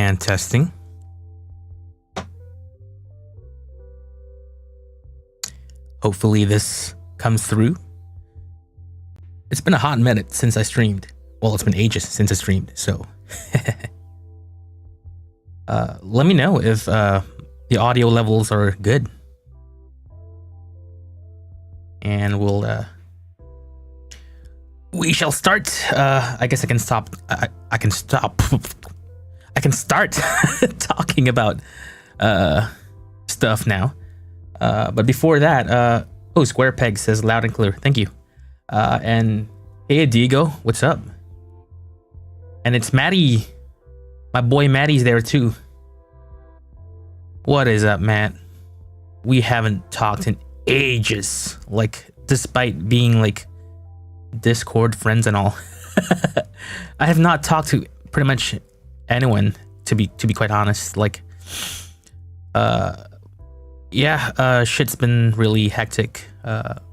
And testing. Hopefully this comes through. It's been a hot minute since I streamed. Well, it's been ages since I streamed, so let me know if the audio levels are good. And we shall start. I guess I can stop. I can stop. I can start talking about stuff now. But before that, oh, Square Peg says loud and clear. Thank you. And hey, Diego, what's up? And it's Maddie. My boy Maddie's there too. What is up, Matt? We haven't talked in ages. Like, despite being like Discord friends and all. I have not talked to pretty much anyone, to be quite honest. Like, yeah, shit's been really hectic,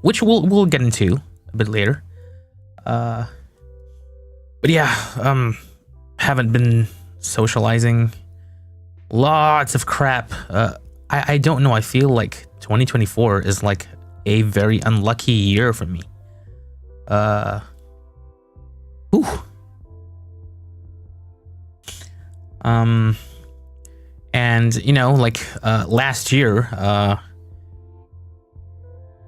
which we'll get into a bit later. But yeah, haven't been socializing. Lots of crap. I don't know. I feel like 2024 is like a very unlucky year for me. Ooh. And you know, like last year, I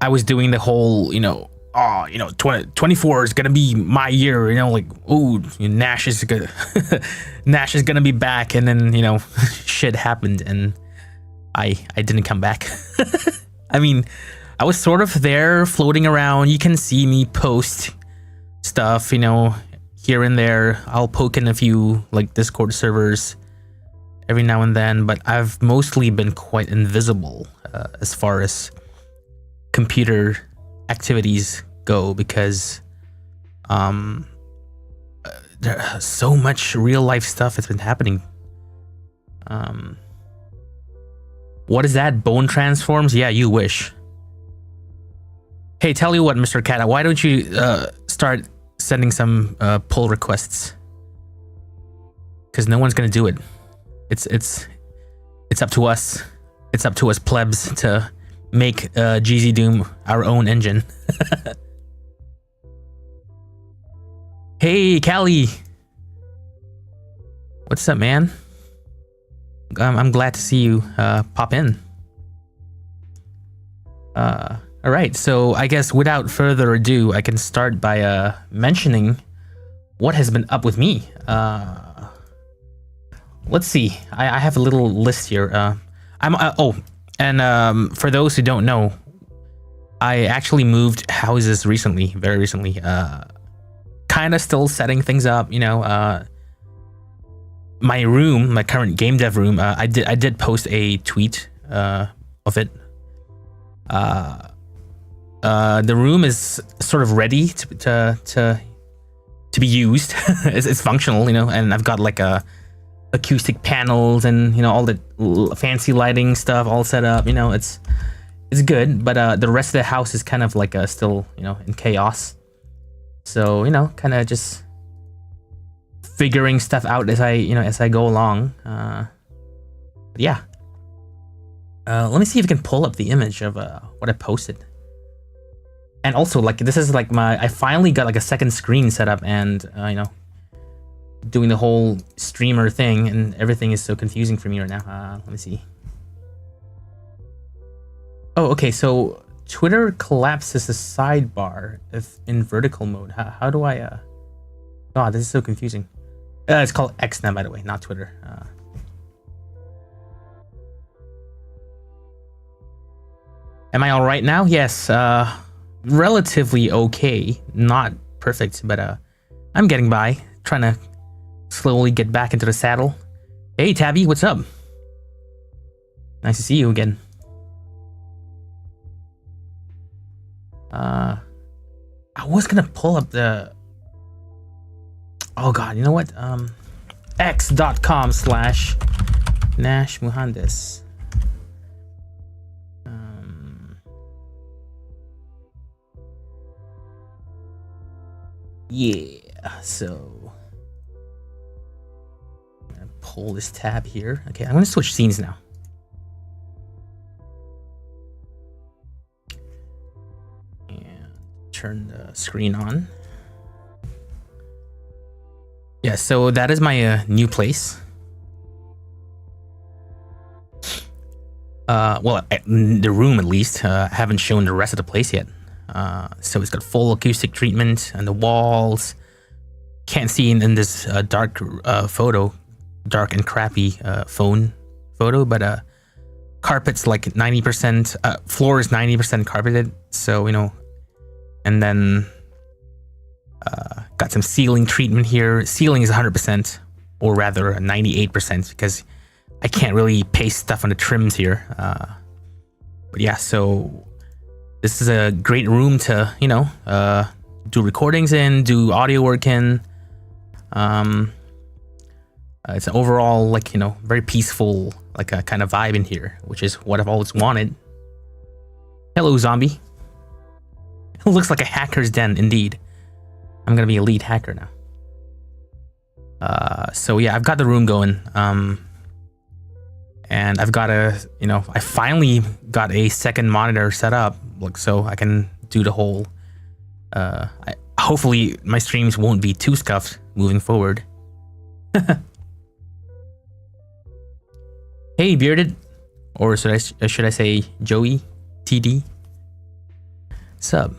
was doing the whole, 2024 is gonna be my year, like, ooh, Nash is gonna Nash is gonna be back, and then shit happened and I didn't come back. I mean, I was sort of there floating around. You can see me post stuff, here and there. I'll poke in a few like Discord servers every now and then, but I've mostly been quite invisible as far as computer activities go, because so much real life stuff has been happening. What is that? Bone transforms? Yeah, you wish. Hey, tell you what, Mr. Kata, why don't you start sending some pull requests? Because no one's gonna do it. It's up to us. It's up to us plebs to make GZDoom our own engine. Hey, Callie. What's up, man? I'm glad to see you pop in. All right, so I guess without further ado, I can start by mentioning what has been up with me. Let's see. I have a little list here. For those who don't know, I actually moved houses recently, very recently. Kind of still setting things up, my room, my current game dev room. I did post a tweet of it. The room is sort of ready to be used. It's functional, and I've got like acoustic panels and all the fancy lighting stuff all set up. It's good, but the rest of the house is kind of like still in chaos. So kind of just figuring stuff out as I go along. Yeah. Let me see if I can pull up the image of what I posted. And also, like, this is like I finally got like a second screen set up, and doing the whole streamer thing, and everything is so confusing for me right now. Let me see. Oh, okay, so Twitter collapses the sidebar if in vertical mode. How do I God, this is so confusing. It's called X now, by the way, not Twitter. Am I all right now? Yes, relatively okay. Not perfect, but I'm getting by. Trying to slowly get back into the saddle. Hey, Tabby, what's up? Nice to see you again. I was gonna pull up the... Oh god, you know what? x.com/Nash Muhandes. Yeah, so hold this tab here. Okay, I'm gonna switch scenes now. And turn the screen on. Yeah, so that is my new place. Well, the room at least. I haven't shown the rest of the place yet. So it's got full acoustic treatment and the walls. Can't see in this dark photo, dark and crappy phone photo, but carpet's like 90%. Floor is 90% carpeted. So, you know, and then got some ceiling treatment here. Ceiling is 100%, or rather 98%, because I can't really paste stuff on the trims here. But yeah, so this is a great room to, you know, do recordings in, do audio work in. It's an overall, like, you know, very peaceful, like a kind of vibe in here, which is what I've always wanted. Hello, zombie. It looks like a hacker's den, indeed. I'm gonna be a lead hacker now. So yeah, I've got the room going. And I've got you know, I finally got a second monitor set up, like, so I can do the whole, hopefully my streams won't be too scuffed moving forward. Hey, Bearded, or should I say Joey TD? Sub.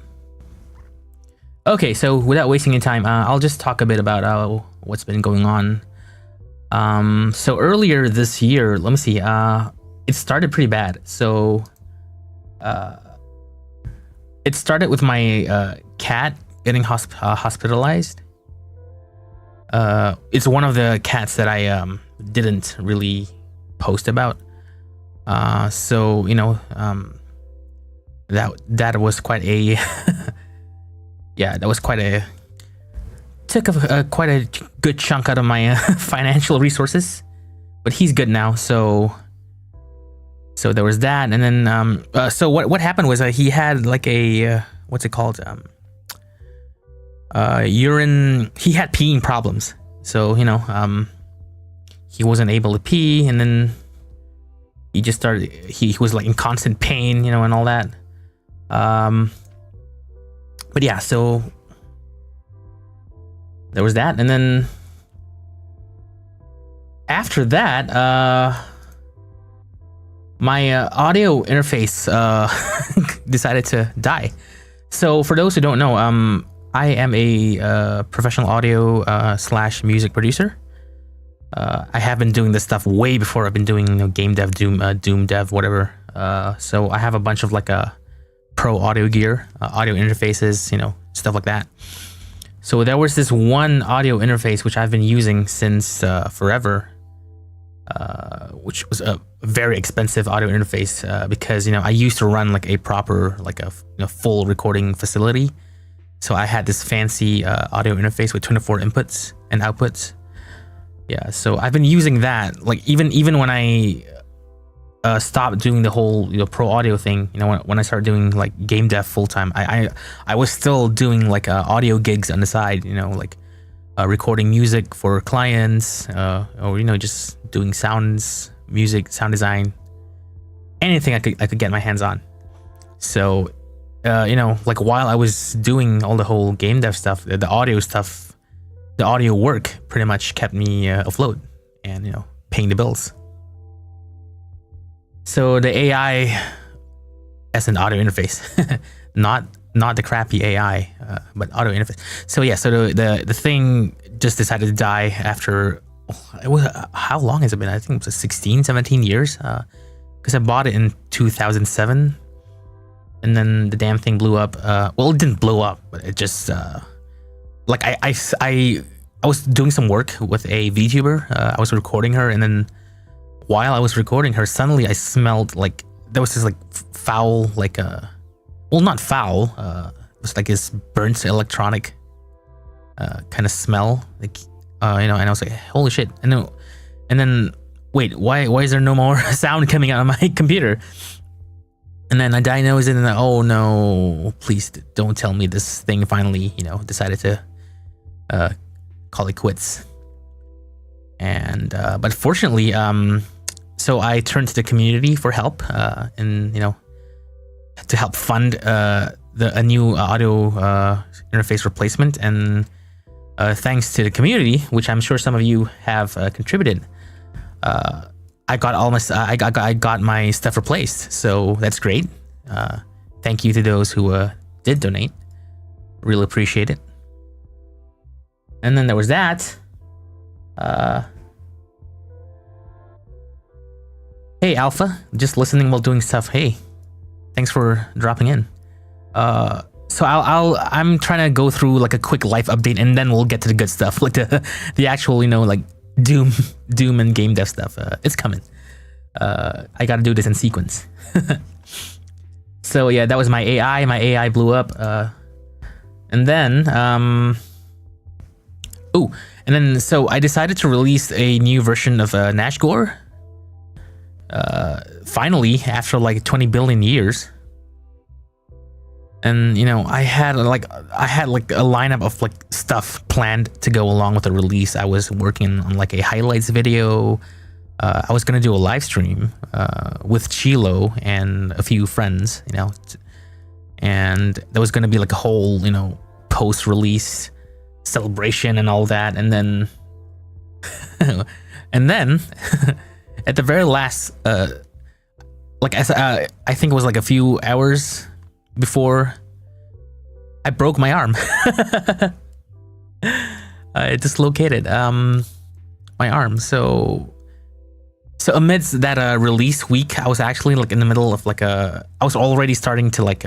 Okay, so without wasting any time, I'll just talk a bit about what's been going on. So earlier this year, let me see, it started pretty bad. So it started with my cat getting hospitalized. It's one of the cats that I didn't really post about. So, you know, that was quite a yeah, that was quite a took quite a good chunk out of my financial resources, but he's good now. So there was that, and then so what happened was he had like a what's it called, urine. He had peeing problems, so, you know, he wasn't able to pee, and then he just started. He was like in constant pain, you know, and all that. But yeah, so there was that, and then after that, my audio interface decided to die. So for those who don't know, I am a professional audio slash music producer. I have been doing this stuff way before I've been doing, you know, game dev, Doom dev, whatever. So I have a bunch of like pro audio gear, audio interfaces, you know, stuff like that. So there was this one audio interface which I've been using since forever, which was a very expensive audio interface because, you know, I used to run like a proper, like a, you know, full recording facility. So I had this fancy audio interface with 24 inputs and outputs. Yeah, so I've been using that, like even when I stopped doing the whole, you know, pro audio thing, you know, when I started doing like game dev full time, I was still doing like audio gigs on the side, you know, like recording music for clients, or, you know, just doing sounds, music, sound design, anything I could get my hands on. So you know, like while I was doing all the whole game dev stuff, the audio stuff, the audio work pretty much kept me afloat and, you know, paying the bills. So the AI as an audio interface, not the crappy AI, but audio interface. So yeah, so the thing just decided to die after, it was, how long has it been? I think it was 16, 17 years, because I bought it in 2007, and then the damn thing blew up. Well, it didn't blow up, but it just like I was doing some work with a VTuber. I was recording her, and then while I was recording her, suddenly I smelled like there was this like foul, like well, not foul, it was like this burnt electronic kind of smell, like you know, and I was like, holy shit. And then wait, why is there no more sound coming out of my computer? And then I diagnosed it, and then, oh no, please don't tell me this thing finally, you know, decided to call it quits. And but fortunately, so I turned to the community for help, and to help fund a new audio interface replacement. And thanks to the community, which I'm sure some of you have contributed, I got my stuff replaced. So that's great. Thank you to those who did donate. Really appreciate it. And then there was that. Hey Alpha, just listening while doing stuff. Hey, thanks for dropping in. So I'm trying to go through like a quick life update, and then we'll get to the good stuff, like the actual like Doom and game dev stuff. It's coming. I got to do this in sequence. So yeah, that was my AI. My AI blew up. And then so I decided to release a new version of Nashgore. Finally, after like 20 billion years. And I had like a lineup of like stuff planned to go along with the release. I was working on like a highlights video. I was gonna do a live stream with Chilo and a few friends, and there was gonna be like a whole post-release celebration and all that. And then at the very last, I think it was like a few hours before, I broke my arm. It dislocated my arm. So amidst that release week, I was actually like in the middle of I was already starting to like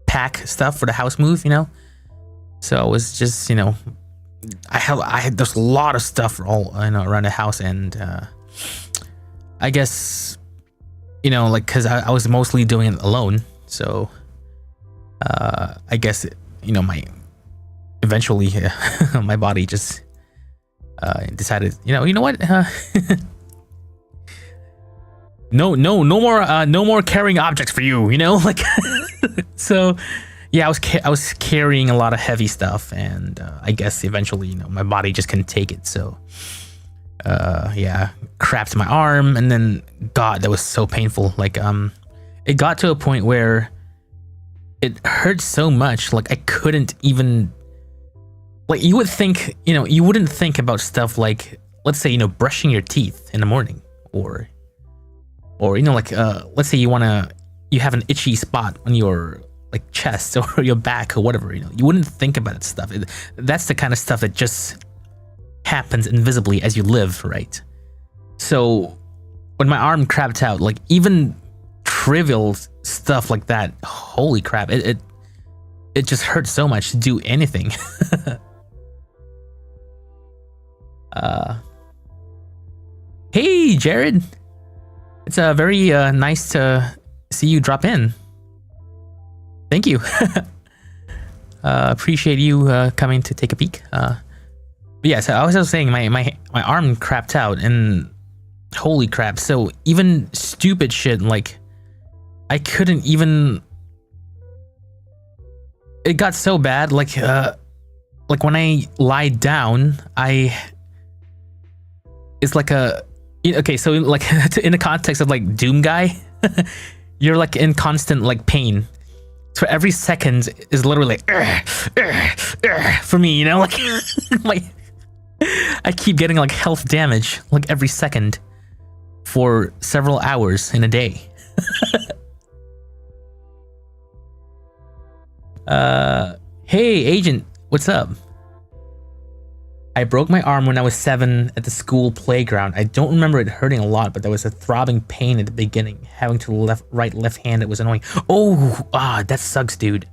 pack stuff for the house move, So I was just I had there's a lot of stuff all around the house, and I guess like because I was mostly doing it alone. So, I guess eventually my body just decided, you know what? No more carrying objects for you, like. So, yeah, I was carrying a lot of heavy stuff, and I guess eventually, my body just couldn't take it. So, yeah, crapped my arm, and then God, that was so painful. Like, it got to a point where it hurt so much, like I couldn't even, like you would think, you wouldn't think about stuff like, let's say, brushing your teeth in the morning, or like, let's say you have an itchy spot on your like chest or your back or whatever, you wouldn't think about that stuff. That's the kind of stuff that just happens invisibly as you live, right? So when my arm crapped out, like even trivial stuff like that, holy crap, it just hurt so much to do anything. Hey Jared, it's very nice to see you drop in. Thank you. Appreciate you coming to take a peek. But yeah, so I was just saying my arm crapped out, and holy crap, so even stupid shit like I couldn't even, it got so bad, like when I lie down, it's like okay, so like in the context of like Doom guy, you're like in constant like pain. So every second is literally like, for me, like, like I keep getting like health damage like every second for several hours in a day. Hey agent, what's up? I broke my arm when I was 7 at the school playground. I don't remember it hurting a lot, but there was a throbbing pain at the beginning. Having to left-handed was annoying. Oh, that sucks, dude.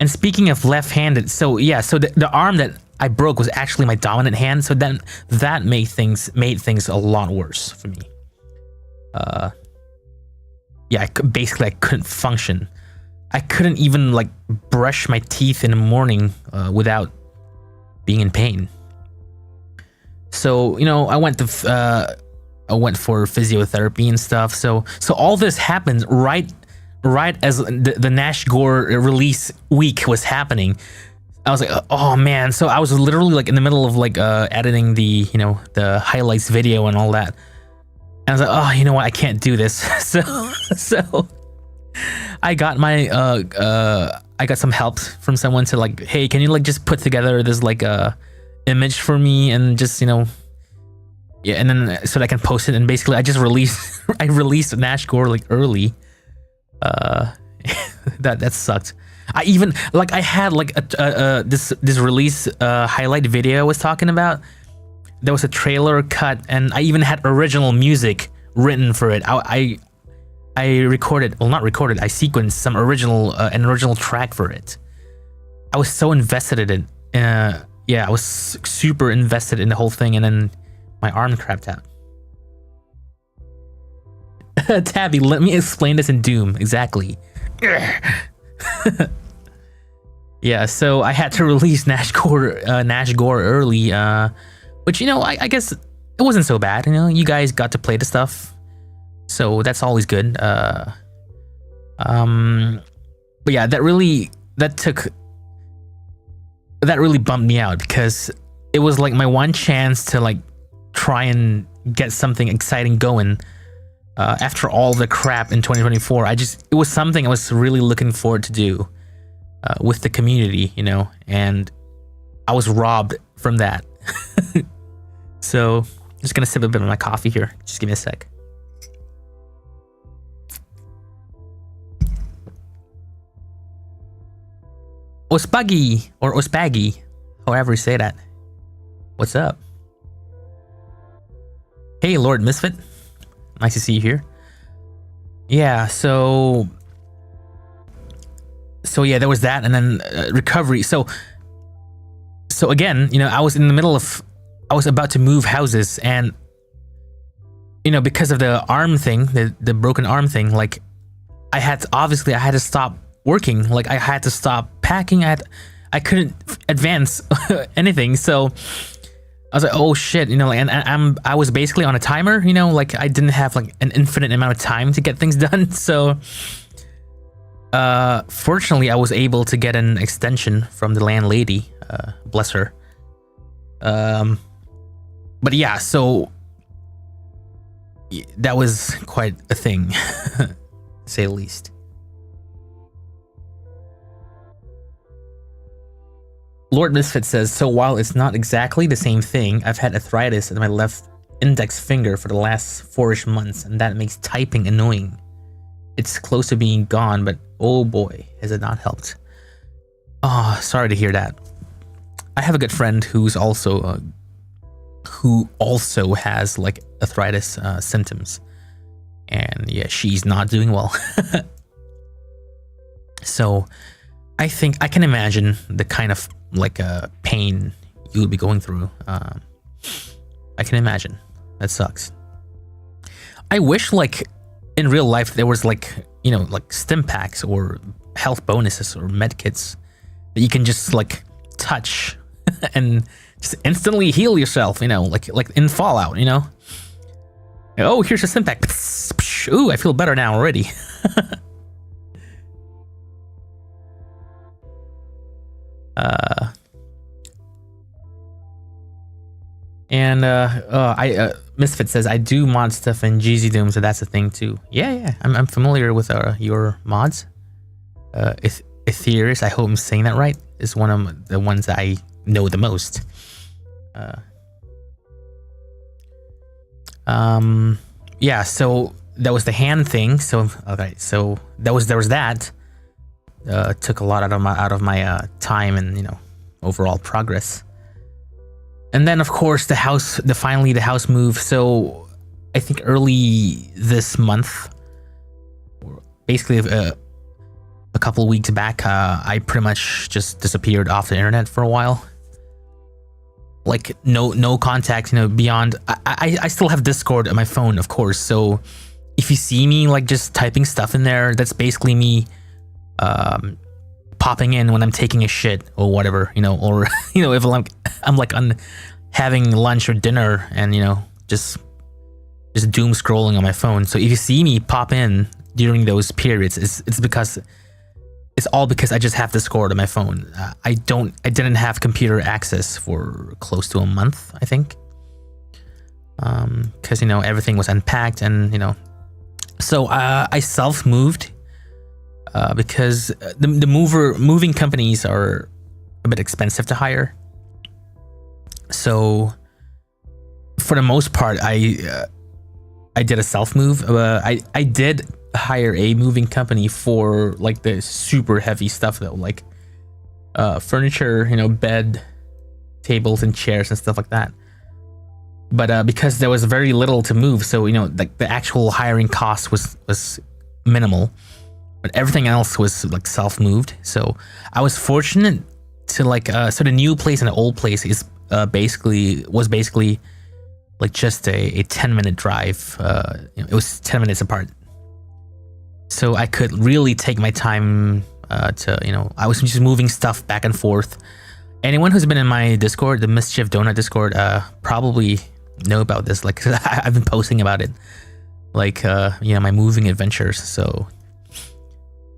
And speaking of left-handed, so yeah, so the arm that I broke was actually my dominant hand, so then that made things a lot worse for me. Yeah, basically I couldn't function. I couldn't even like brush my teeth in the morning without being in pain. So I went for physiotherapy and stuff. So all this happened right as the Nashgore release week was happening. I was like, oh man. So I was literally like in the middle of like editing the, the highlights video and all that. And I was like, oh, you know what? I can't do this. So I got I got some help from someone to like, hey, can you like just put together this like image for me and just, yeah, and then so that I can post it. And basically I just released Nash Gore like early. That sucked. I even like I had like this release highlight video I was talking about. There was a trailer cut, and I even had original music written for it. I recorded, well, not recorded. I sequenced some an original track for it. I was so invested in it. Yeah, I was super invested in the whole thing, and then my arm crapped out. Tabby, let me explain this in Doom exactly. Yeah, so I had to release Nash Gore early, which I guess it wasn't so bad. You guys got to play the stuff, so that's always good. But yeah, that really bummed me out because it was like my one chance to like try and get something exciting going. After all the crap in 2024, it was something I was really looking forward to do with the community, and I was robbed from that. So I'm just gonna sip a bit of my coffee here. Just give me a sec. Ospagi or Ospagi, however you say that. What's up? Hey, Lord Misfit. Nice to see you here. Yeah, so yeah, there was that, and then recovery. So again, I was in the middle of, I was about to move houses, and because of the arm thing, the broken arm thing, like I had to stop working. Like I had to stop packing. I couldn't advance anything. So I was like, oh shit, and I was basically on a timer, like I didn't have like an infinite amount of time to get things done. So fortunately I was able to get an extension from the landlady, bless her. But yeah, so that was quite a thing, to say the least. Lord Misfit says, so while it's not exactly the same thing, I've had arthritis in my left index finger for the last 4-ish months, and that makes typing annoying. It's close to being gone, but oh boy, has it not helped. Oh, sorry to hear that. I have a good friend who also has like arthritis symptoms, and yeah, she's not doing well. So I think I can imagine the kind of like pain you would be going through. I can imagine. That sucks. I wish like in real life there was like, like stim packs or health bonuses or med kits that you can just like touch and just instantly heal yourself, like in Fallout, Oh, here's a stim pack. Ooh, I feel better now already. Misfit says, I do mod stuff in GZDoom, so that's a thing too. Yeah, I'm familiar with your mods. Ethereus, I hope I'm saying that right, is one of the ones that I know the most. Yeah, so that was the hand thing. So okay, so there was that. Took a lot out of my time and overall progress. And then of course finally the house move. So I think early this month, or basically a couple of weeks back, I pretty much just disappeared off the internet for a while. Like no contact, beyond. I still have Discord on my phone, of course. So if you see me like just typing stuff in there, that's basically me popping in when I'm taking a shit or whatever, or if I'm like having lunch or dinner and just doom scrolling on my phone. So if you see me pop in during those periods, it's because it's all because I just have Discord on my phone. I didn't have computer access for close to a month, I think. Because everything was unpacked, and so I self-moved because the moving companies are a bit expensive to hire. So for the most part, I did a self-move. I did hire a moving company for like the super heavy stuff though, like furniture, bed, tables and chairs and stuff like that. But because there was very little to move, so like the actual hiring cost was minimal, but everything else was like self-moved. So I was fortunate to like so the new place and the old place is basically like just a 10-minute drive. It was 10 minutes apart, so I could really take my time to I was just moving stuff back and forth. Anyone who's been in my Discord, the Mischief Donut Discord, probably know about this. Like I've been posting about it, like my moving adventures. So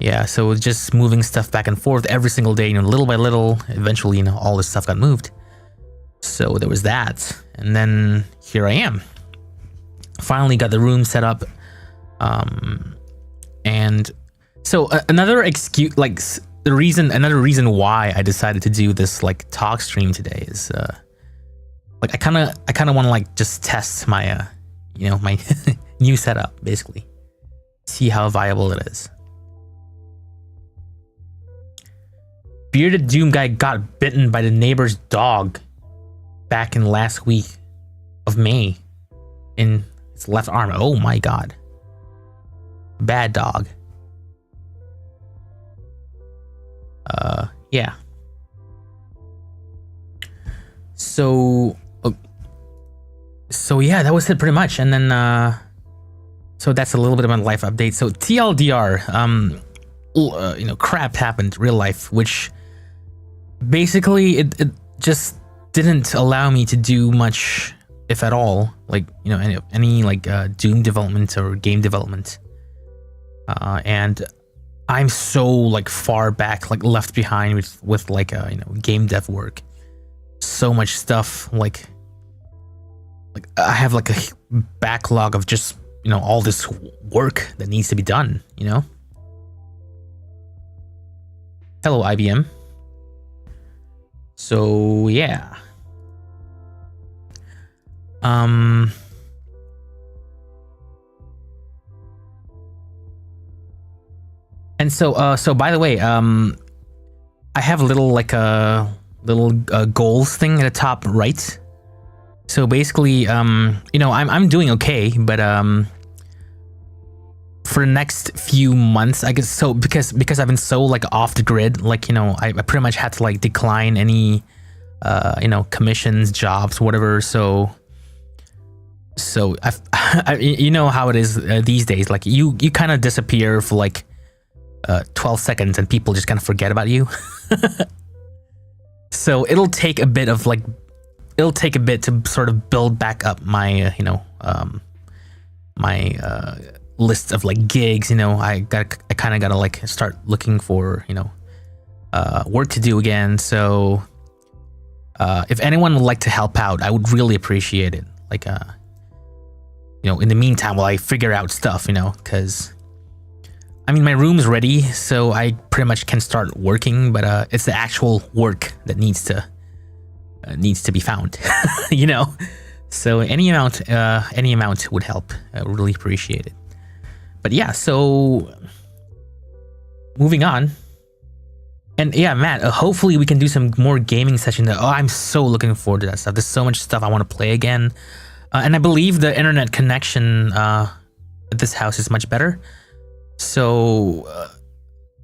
yeah, so just moving stuff back and forth every single day, little by little. Eventually, all this stuff got moved. So there was that, and then here I am. Finally got the room set up, and so another excuse, like another reason why I decided to do this like talk stream today is like I kind of want to like just test my my new setup, basically, see how viable it is. Bearded Doom guy got bitten by the neighbor's dog back in last week of May in his left arm. Oh my god. Bad dog. Yeah. So yeah, that was it pretty much. And then so that's a little bit of my life update. So TLDR, crap happened real life, which basically it just didn't allow me to do much, if at all, like any like Doom development or game development. And I'm so like far back, like left behind with like game dev work. So much stuff, like I have like a backlog of just all this work that needs to be done. Hello, IBM. So yeah. And so by the way, I have a little like a little goals thing at the top right. So basically, I'm doing okay, but for the next few months, I guess, so because I've been so like off the grid, like I pretty much had to like decline any commissions, jobs, whatever. So I how it is these days, like you kind of disappear for like 12 seconds and people just kind of forget about you. So it'll take a bit to sort of build back up my my list of like gigs. I kind of gotta like start looking for work to do again. So if anyone would like to help out, I would really appreciate it. Like in the meantime, while I figure out stuff, because I mean my room's ready, so I pretty much can start working, but it's the actual work that needs to be found. So any amount would help. I would really appreciate it. But yeah, so moving on. And yeah, Matt, hopefully we can do some more gaming session. I'm so looking forward to that stuff. There's so much stuff I want to play again. And I believe the internet connection at this house is much better. So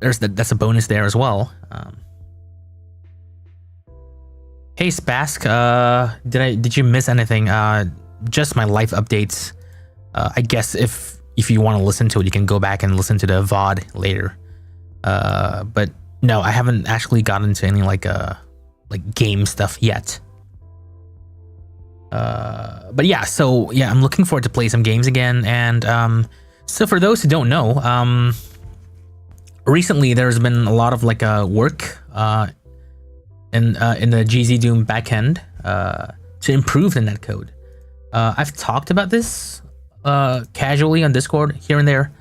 that's a bonus there as well. Hey Spask, did you miss anything? Just my life updates. I guess if you want to listen to it, you can go back and listen to the VOD later. But no, I haven't actually gotten into any like game stuff yet. But yeah, so yeah, I'm looking forward to play some games again. And so for those who don't know, recently there's been a lot of like work in the GZDoom backend to improve the netcode. I've talked about this casually on Discord here and there.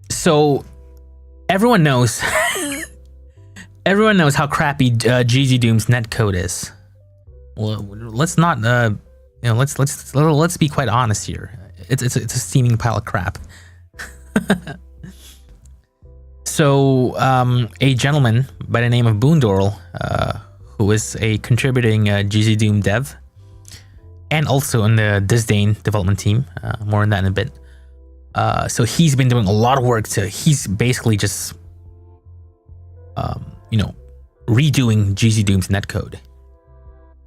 So everyone knows everyone knows how crappy GZDoom's netcode is. Well, let's not let's be quite honest here. It's a steaming pile of crap. So a gentleman by the name of Boondorl, who is a contributing GZDoom dev, and also in the Disdain development team, more on that in a bit. So he's been doing a lot of work he's basically just redoing GZDoom's netcode,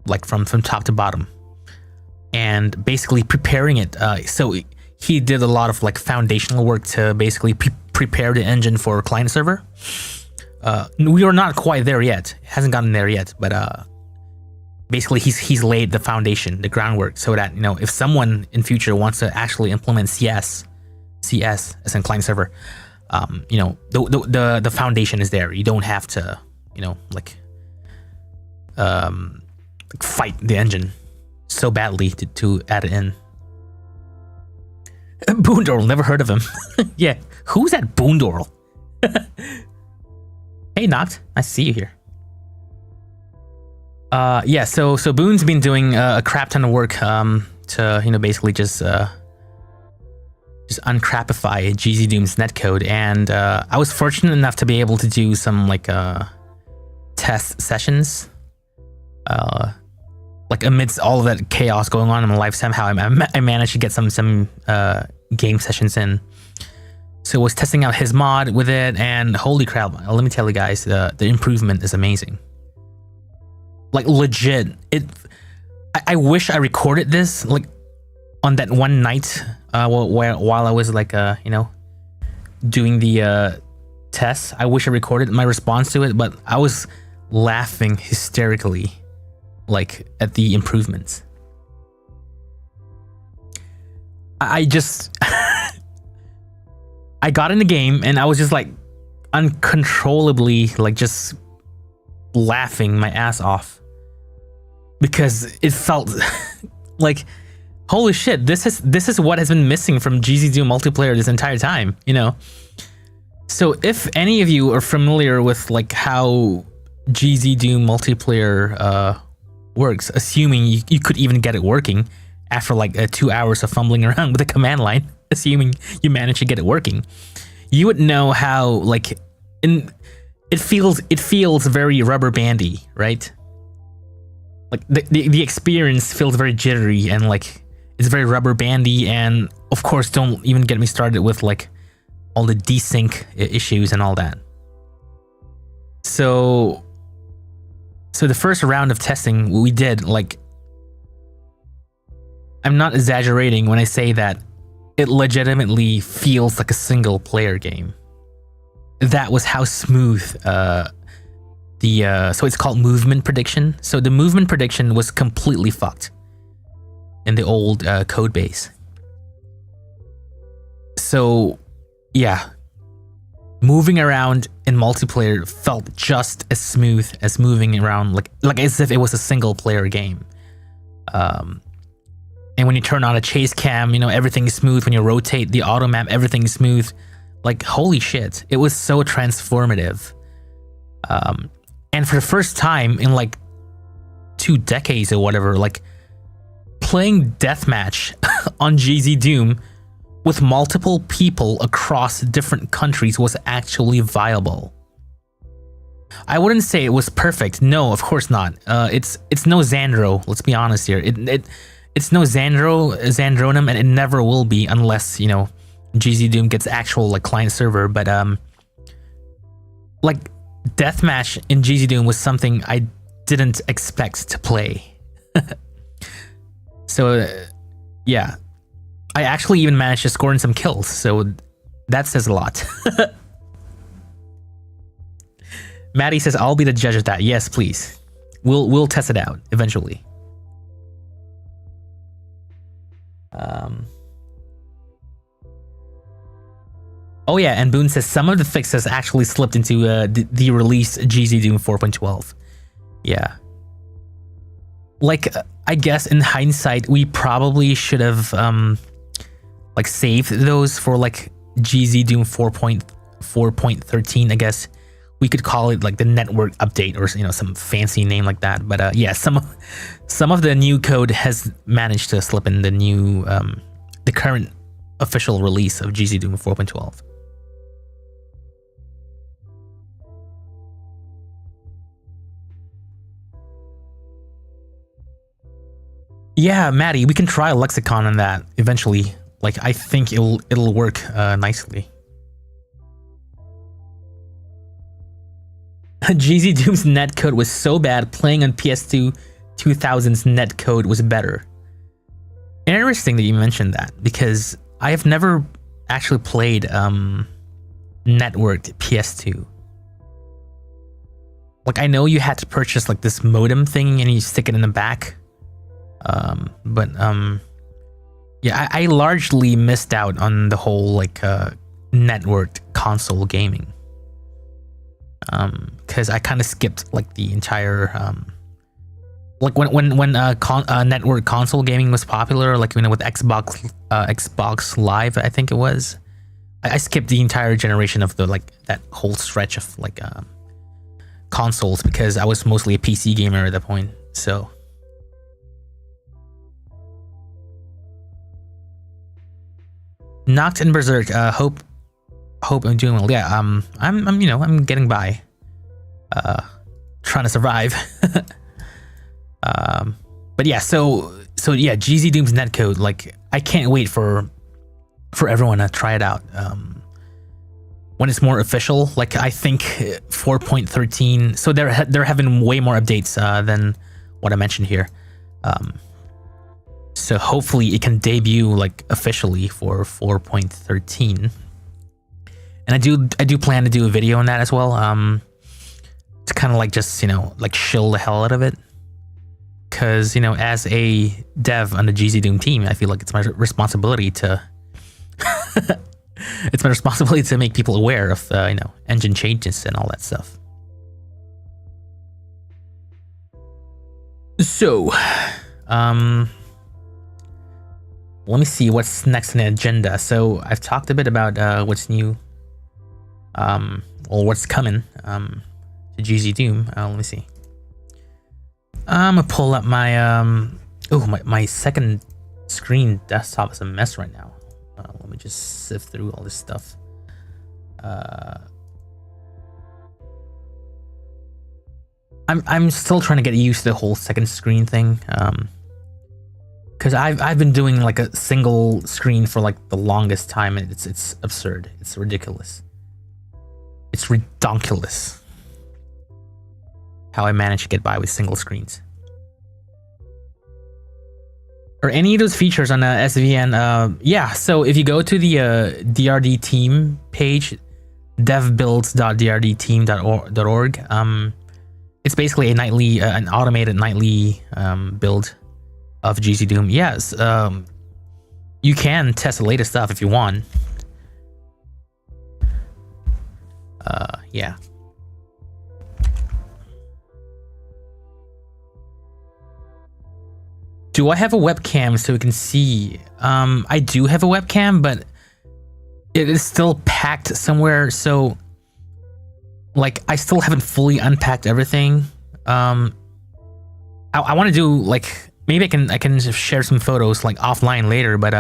like from top to bottom, and basically preparing it. So he did a lot of like foundational work to basically prepare the engine for client server. We are not quite there yet. It hasn't gotten there yet, but basically he's laid the foundation, the groundwork, so that if someone in future wants to actually implement CS as in client server, the foundation is there. You don't have to fight the engine so badly to add it in. Boondorl, never heard of him. Yeah, who's that Boondorl? Hey Noct, nice to see you here. Yeah, so Boon's been doing a crap ton of work to basically just uncrapify GZDoom's netcode, and I was fortunate enough to be able to do some like test sessions. Like amidst all of that chaos going on in my life, somehow I managed to get some game sessions in. So I was testing out his mod with it, and holy crap! Let me tell you guys, the improvement is amazing. Like legit, I wish I recorded this like on that one night while I was like doing the tests. I wish I recorded my response to it, but I was laughing hysterically like at the improvements. I just I got in the game and I was just like uncontrollably like just laughing my ass off, because it felt like holy shit, this is what has been missing from GZDoom multiplayer this entire time, So if any of you are familiar with like how GZDoom multiplayer works, assuming you could even get it working after like 2 hours of fumbling around with the command line, assuming you manage to get it working, you would know how like it feels very rubber bandy, right? Like the experience feels very jittery and like it's very rubber bandy, and of course don't even get me started with like all the desync issues and all that. So the first round of testing we did, like, I'm not exaggerating when I say that it legitimately feels like a single player game. That was how smooth so it's called movement prediction. So the movement prediction was completely fucked in the old code base. So yeah, moving around in multiplayer felt just as smooth as moving around like as if it was a single player game. And when you turn on a chase cam, everything is smooth. When you rotate the auto map, everything is smooth. Like holy shit, it was so transformative. And for the first time in like 2 decades or whatever, like playing deathmatch on GZDoom with multiple people across different countries was actually viable. I wouldn't say it was perfect. No, of course not. It's no Xandro. Let's be honest here. It's no Xandronum, and it never will be unless GZDoom gets actual like client server. But like deathmatch in GZDoom was something I didn't expect to play. So yeah, I actually even managed to score in some kills, so that says a lot. Maddie says, I'll be the judge of that. Yes, please. We'll test it out eventually. Oh yeah, and Boone says some of the fixes actually slipped into the released GZDoom 4.12. Yeah. Like, I guess in hindsight, we probably should have like saved those for like GZDoom 4.13. I guess we could call it like the network update or some fancy name like that. But yeah, some of the new code has managed to slip in the new the current official release of GZDoom 4.12. Yeah, Maddie, we can try a lexicon on that eventually. Like, I think it'll work nicely. GZDoom's netcode was so bad, playing on PS2 2000's netcode was better. Interesting that you mentioned that, because I have never actually played networked PS2. Like, I know you had to purchase like this modem thing and you stick it in the back. Yeah, I largely missed out on the whole like networked console gaming. Because I kind of skipped like the entire like when network console gaming was popular, like with Xbox Live, I think it was. I skipped the entire generation of the that whole stretch of like consoles because I was mostly a PC gamer at that point. So. Knocked and Berserk. Hope I'm doing well. Yeah. I'm getting by. Trying to survive. But yeah. So yeah. GZDoom's netcode. Like, I can't wait for everyone to try it out. When it's more official. Like, I think 4.13. So there have been way more updates than what I mentioned here. So hopefully it can debut like officially for 4.13, and I do plan to do a video on that as well. To kind of like just like shill the hell out of it, because as a dev on the GZDoom team, I feel like it's my responsibility to make people aware of engine changes and all that stuff. So, let me see what's next on the agenda. So I've talked a bit about what's new, or what's coming to GZDoom. Let me see. I'm gonna pull up my my second screen desktop is a mess right now. Let me just sift through all this stuff. I'm still trying to get used to the whole second screen thing. Because I've been doing like a single screen for like the longest time, and it's absurd. It's ridiculous. It's redonkulous how I managed to get by with single screens. Or any of those features on SVN, yeah. So if you go to the DRD team page, devbuilds.drdteam.org, it's basically a nightly, an automated nightly build of GZDoom. Yes, you can test the latest stuff if you want. Yeah. Do I have a webcam so we can see? I do have a webcam, but it is still packed somewhere. So, like, I still haven't fully unpacked everything. I want to do like, maybe I can share some photos like offline later. But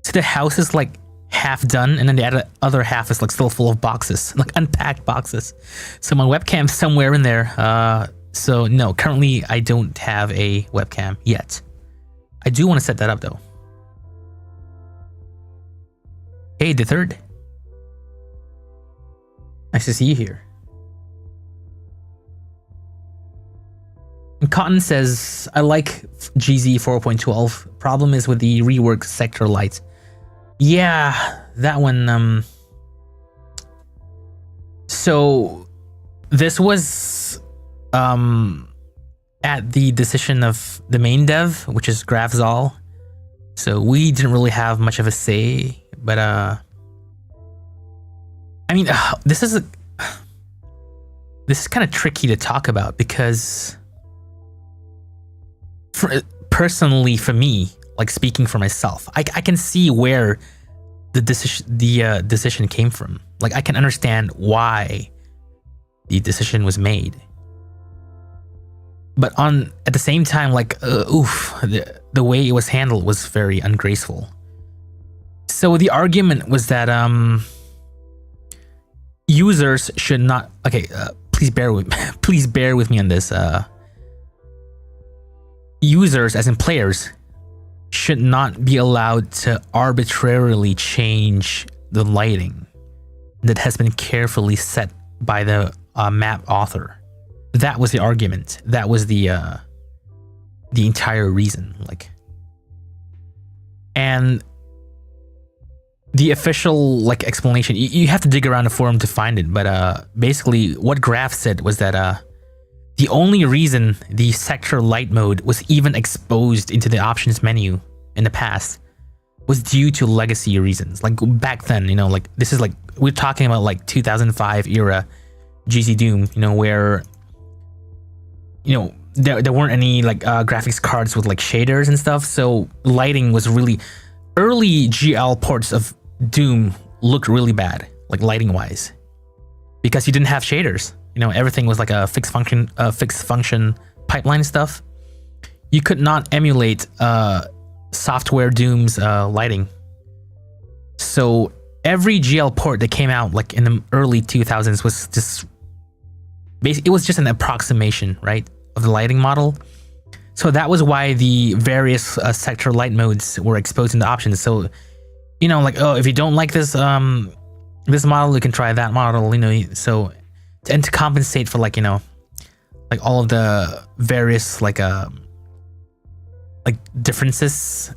so the house is like half done, and then the other half is like still full of boxes, like unpacked boxes. So my webcam's somewhere in there. So no, currently I don't have a webcam yet. I do want to set that up though. Hey, the third. Nice to see you here. And Cotton says, I like GZ 4.12. Problem is with the reworked sector lights. Yeah, that one. So this was at the decision of the main dev, which is Grafzal. So we didn't really have much of a say, but I mean, this is kind of tricky to talk about because, personally, for me, like speaking for myself, I can see where the decision came from. Like, I can understand why the decision was made. But at the same time, like, the way it was handled was very ungraceful. So the argument was that users should not. Okay, please bear with me on this. Users, as in players, should not be allowed to arbitrarily change the lighting that has been carefully set by the map author. That was the argument. That was the entire reason. Like, and the official like explanation, you have to dig around the forum to find it. But basically, what Graph said was that the only reason the sector light mode was even exposed into the options menu in the past was due to legacy reasons. Like back then, you know, like this is like we're talking about like 2005 era GZDoom, you know, where, you know, there weren't any like graphics cards with like shaders and stuff, so lighting was really early GL ports of Doom looked really bad, like lighting wise, because you didn't have shaders. You know, everything was like a fixed function pipeline stuff. You could not emulate software Doom's lighting. So every GL port that came out like in the early 2000s was just basically, it was just an approximation, right, of the lighting model. So that was why the various sector light modes were exposed in the options. So, you know, like, oh, if you don't like this this model, you can try that model, you know. So, and to compensate for like, you know, like all of the various like differences,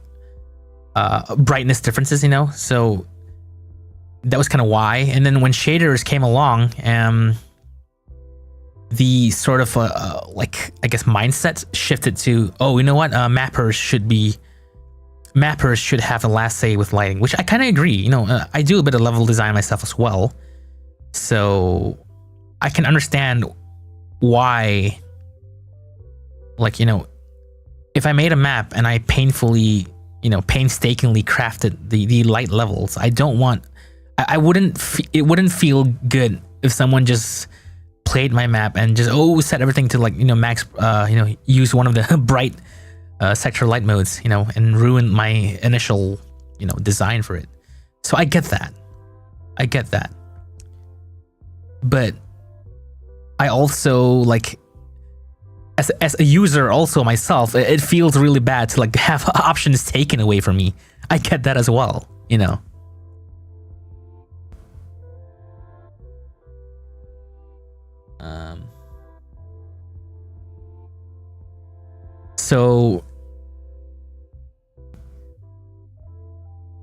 brightness differences, you know. So that was kind of why. And then when shaders came along, the sort of like, I guess, mindset shifted to, oh, you know what, mappers should have the last say with lighting, which I kind of agree. You know, I do a bit of level design myself as well, so I can understand why, like, you know, if I made a map and I painstakingly crafted the light levels, I don't want, it wouldn't feel good if someone just played my map and just set everything to like, you know, max, you know, use one of the bright sector light modes, you know, and ruin my initial, you know, design for it. So I get that. But I also, like, as a user also myself, it feels really bad to like have options taken away from me. I get that as well, you know. So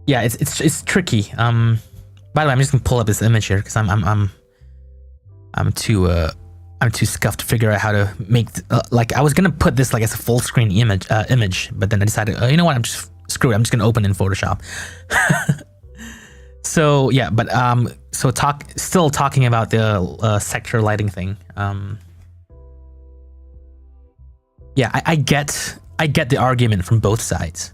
yeah, it's tricky. By the way, I'm just gonna pull up this image here because I'm too scuffed to figure out how to make like, I was gonna put this like as a full screen image, but then I decided, you know what, I'm just screw it. I'm just gonna open it in Photoshop. So yeah, but still talking about the sector lighting thing. Yeah, I get the argument from both sides.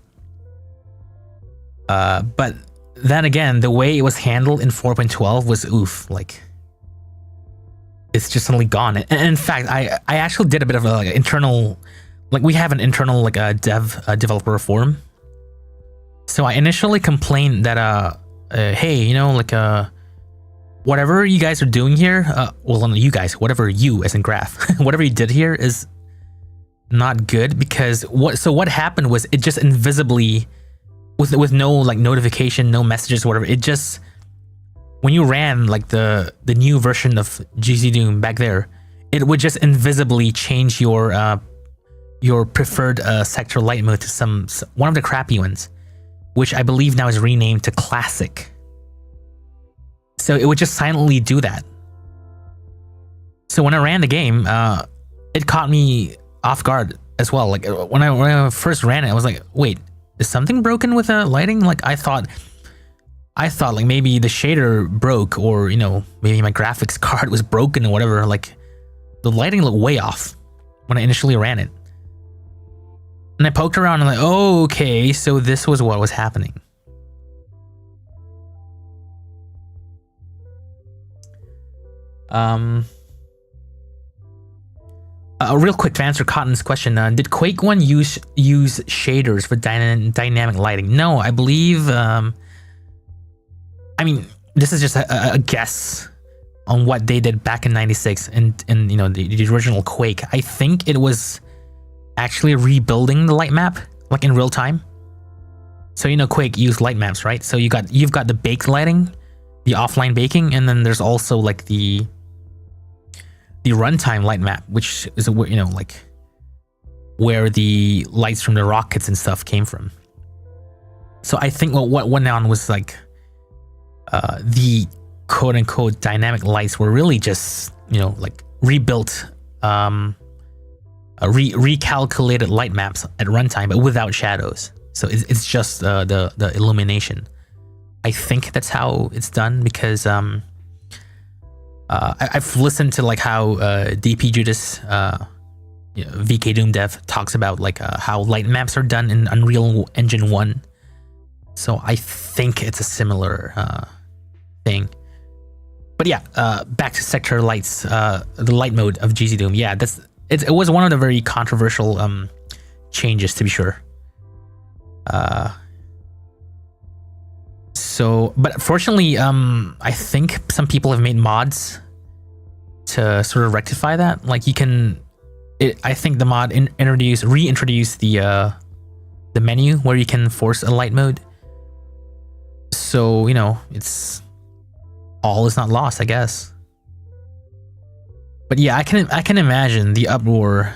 But then again, the way it was handled in 4.12 was oof, like it's just suddenly gone. And in fact, I actually did a bit of a like internal, like we have an internal like a developer forum. So I initially complained that hey, you know, like whatever you guys are doing here, well, not you guys, whatever you as in Graph, whatever you did here is not good, because what happened was it just invisibly, with no like notification, no messages, whatever, it just, when you ran like the new version of GZDoom back there, it would just invisibly change your preferred sector light mode to one of the crappy ones, which I believe now is renamed to Classic. So it would just silently do that. So when I ran the game, it caught me off guard as well. Like when I first ran it, I was like, wait, is something broken with the lighting? Like I thought I thought like maybe the shader broke, or you know, maybe my graphics card was broken or whatever. Like the lighting looked way off when I initially ran it. And I poked around and like, oh, okay, so this was what was happening. Real quick to answer Cotton's question, did Quake 1 use shaders for dynamic lighting? No, I believe. I mean, this is just a guess on what they did back in '96 and you know the original Quake. I think it was actually rebuilding the light map like in real time. So you know Quake used light maps, right? So you've got the baked lighting, the offline baking, and then there's also like the runtime light map, which is you know like where the lights from the rockets and stuff came from. So I think what went on was like the quote unquote dynamic lights were really just you know like rebuilt, recalculated light maps at runtime, but without shadows. So it's just the illumination. I think that's how it's done because I've listened to like how DP Judas, you know, VKDoom dev talks about like how light maps are done in Unreal Engine 1. So I think it's a similar thing. But yeah, back to sector lights, the light mode of GZDoom. Yeah, it was one of the very controversial changes, to be sure. So, but fortunately, I think some people have made mods to sort of rectify that. Like you can, I think the mod reintroduce the menu where you can force a light mode. So you know, all is not lost, I guess. But yeah, I can imagine the uproar.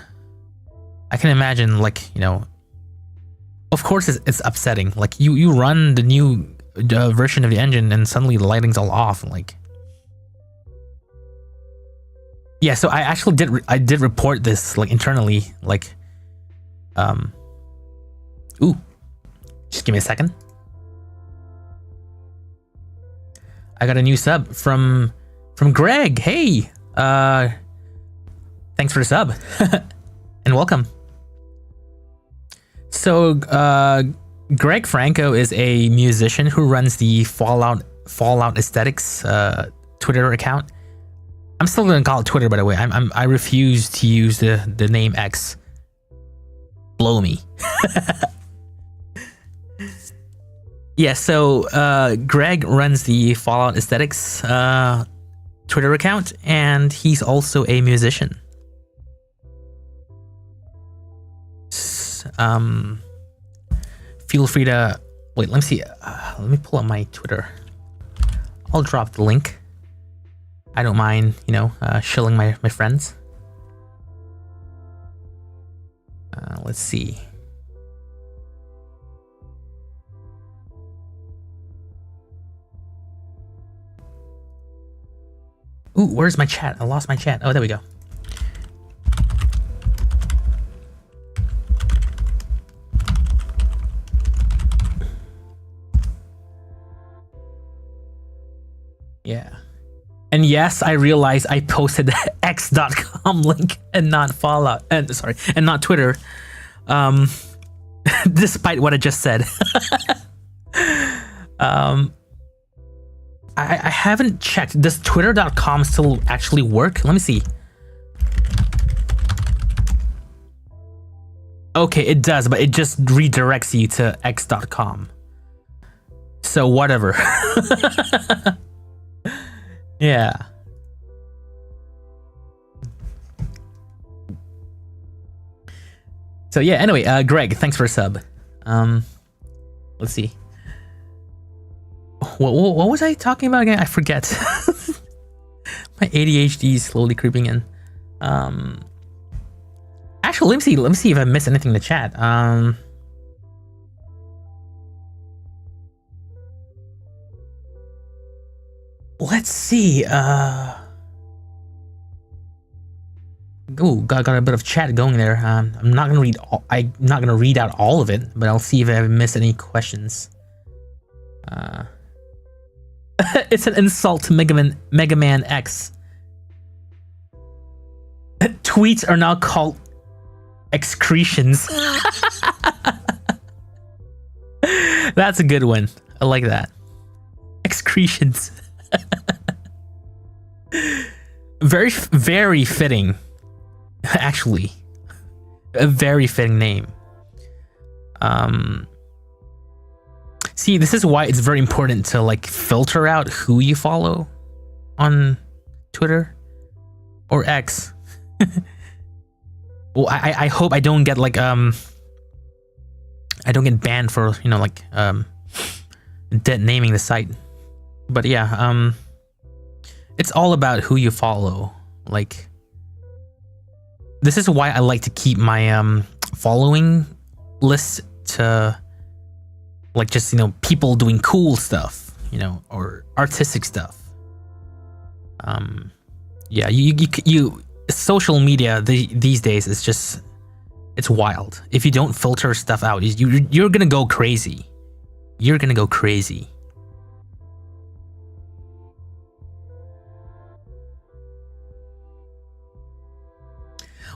I can imagine like you know, of course it's upsetting. Like you run the new version of the engine and suddenly the lighting's all off. Like, yeah. So I actually did report this like internally. Like, ooh, just give me a second. I got a new sub from Greg. Hey, thanks for the sub and welcome. So, Greg Franco is a musician who runs the Fallout Aesthetics Twitter account. I'm still gonna call it Twitter, by the way. I refuse to use the name X. Blow me. Yeah. So Greg runs the Fallout Aesthetics Twitter account, and he's also a musician. Feel free to wait. Let me see. Let me pull up my Twitter. I'll drop the link. I don't mind, you know, shilling my friends. Let's see. Ooh, where's my chat? I lost my chat. Oh, there we go. Yeah. And yes, I realize I posted the x.com link and not Fallout, and sorry, and not Twitter. Despite what I just said. I haven't checked. Does twitter.com still actually work? Let me see. Okay, it does, but it just redirects you to x.com. So whatever. Yeah. So yeah, anyway, Greg, thanks for a sub. Let's see. What was I talking about again? I forget. My ADHD is slowly creeping in. Actually, let me see if I missed anything in the chat. Let's see. Ooh, got a bit of chat going there. I'm not gonna read out all of it, but I'll see if I missed any questions. It's an insult to Mega Man X. Tweets are now called excretions. That's a good one. I like that. Excretions. Very, very fitting. Actually, a very fitting name. See, this is why it's very important to like filter out who you follow on Twitter or X. Well, I hope I don't get like I don't get banned for, you know, like dead naming the site. But yeah, it's all about who you follow. Like, this is why I like to keep my following list to like just, you know, people doing cool stuff, you know, or artistic stuff. Yeah, you social media these days is just, it's wild. If you don't filter stuff out, you're gonna go crazy. You're gonna go crazy.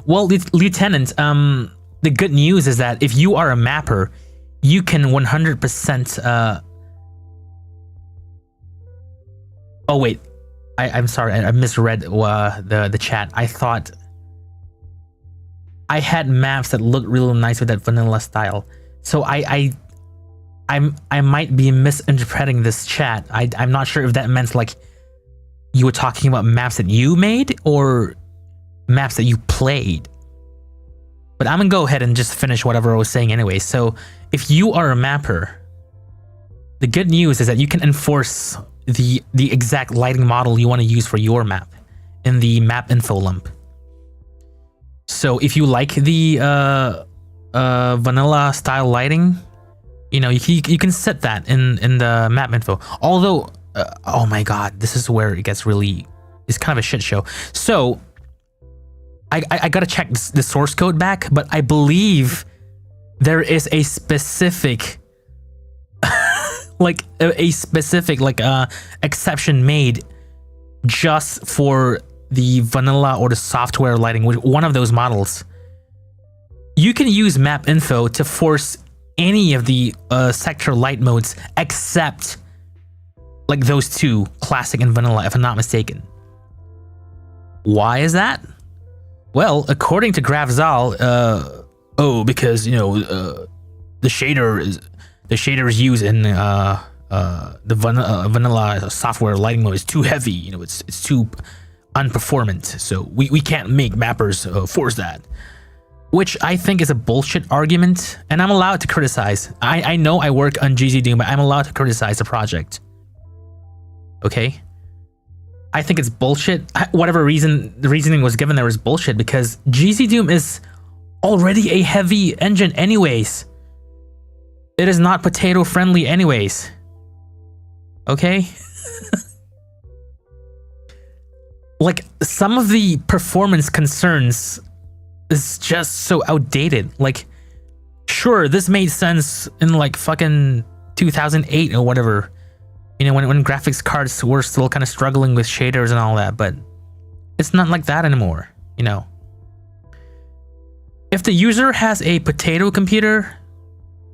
Well, Lieutenant, the good news is that if you are a mapper, you can 100%. Oh wait, I'm sorry, I misread the chat. I thought I had maps that looked really nice with that vanilla style. So I might be misinterpreting this chat. I'm not sure if that meant like you were talking about maps that you made or maps that you played. But I'm gonna go ahead and just finish whatever I was saying anyway. So if you are a mapper, the good news is that you can enforce the exact lighting model you want to use for your map in the map info lump. So if you like the vanilla style lighting, you know, you can set that in the map info. Although, oh my god, this is where it gets really, it's kind of a shit show. So I gotta check the source code back, but I believe there is a specific like a specific like exception made just for the vanilla or the software lighting with one of those models. You can use map info to force any of the sector light modes except like those two, classic and vanilla, if I'm not mistaken. Why is that? Well, according to GraphZal, because, you know, the shaders used in the vanilla software lighting mode is too heavy. You know, it's too unperformant. So we can't make mappers force that, which I think is a bullshit argument. And I'm allowed to criticize. I know I work on GZDoom, but I'm allowed to criticize the project. Okay. I think it's bullshit. Whatever the reasoning was given there was bullshit because GZDoom is already a heavy engine anyways. It is not potato friendly anyways. Okay? Like, some of the performance concerns is just so outdated. Like, sure, this made sense in like fucking 2008 or whatever. You know, when graphics cards were still kind of struggling with shaders and all that, but it's not like that anymore, you know. If the user has a potato computer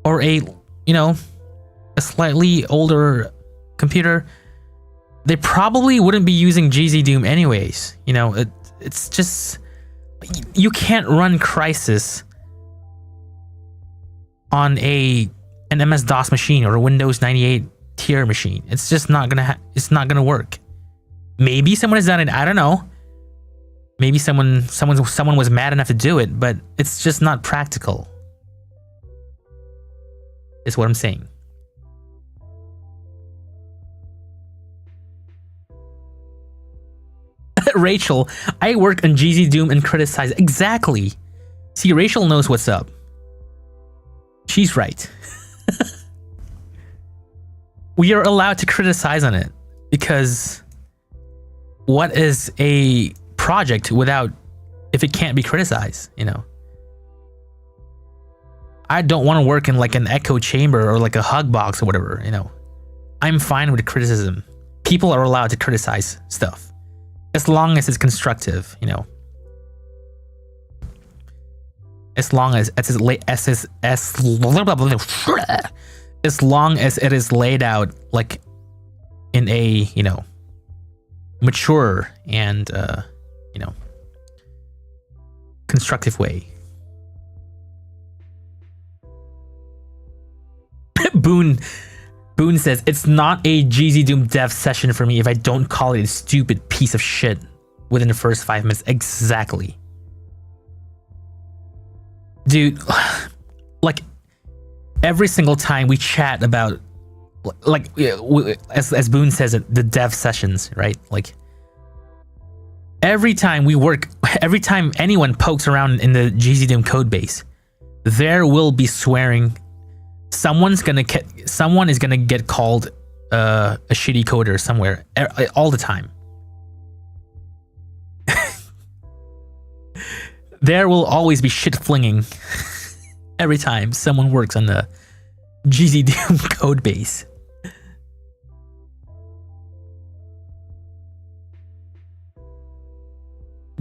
or a, you know, a slightly older computer, they probably wouldn't be using GZDoom anyways. You know, it's just, you can't run Crysis on an MS-DOS machine or a Windows 98 tier machine. It's just not gonna work. Maybe someone has done it, I don't know. Maybe someone was mad enough to do it, but it's just not practical. Is what I'm saying. Rachel, I work on GZDoom and criticize. Exactly. See, Rachel knows what's up. She's right. We are allowed to criticize on it because what is a project without, if it can't be criticized, you know? I don't want to work in like an echo chamber or like a hug box or whatever, you know? I'm fine with criticism. people are allowed to criticize stuff as long as it's constructive, you know. As long as as long as it is laid out like in a, you know, mature and you know, constructive way. Boone says it's not a GZDoom dev session for me if I don't call it a stupid piece of shit within the first 5 minutes. Exactly. Dude, like every single time we chat about, like, as Boone says it, the dev sessions, right? Like every time we work, every time anyone pokes around in the GZDoom code base, there will be swearing. Someone is gonna get called a shitty coder somewhere all the time. There will always be shit flinging every time someone works on the GZDoom code base.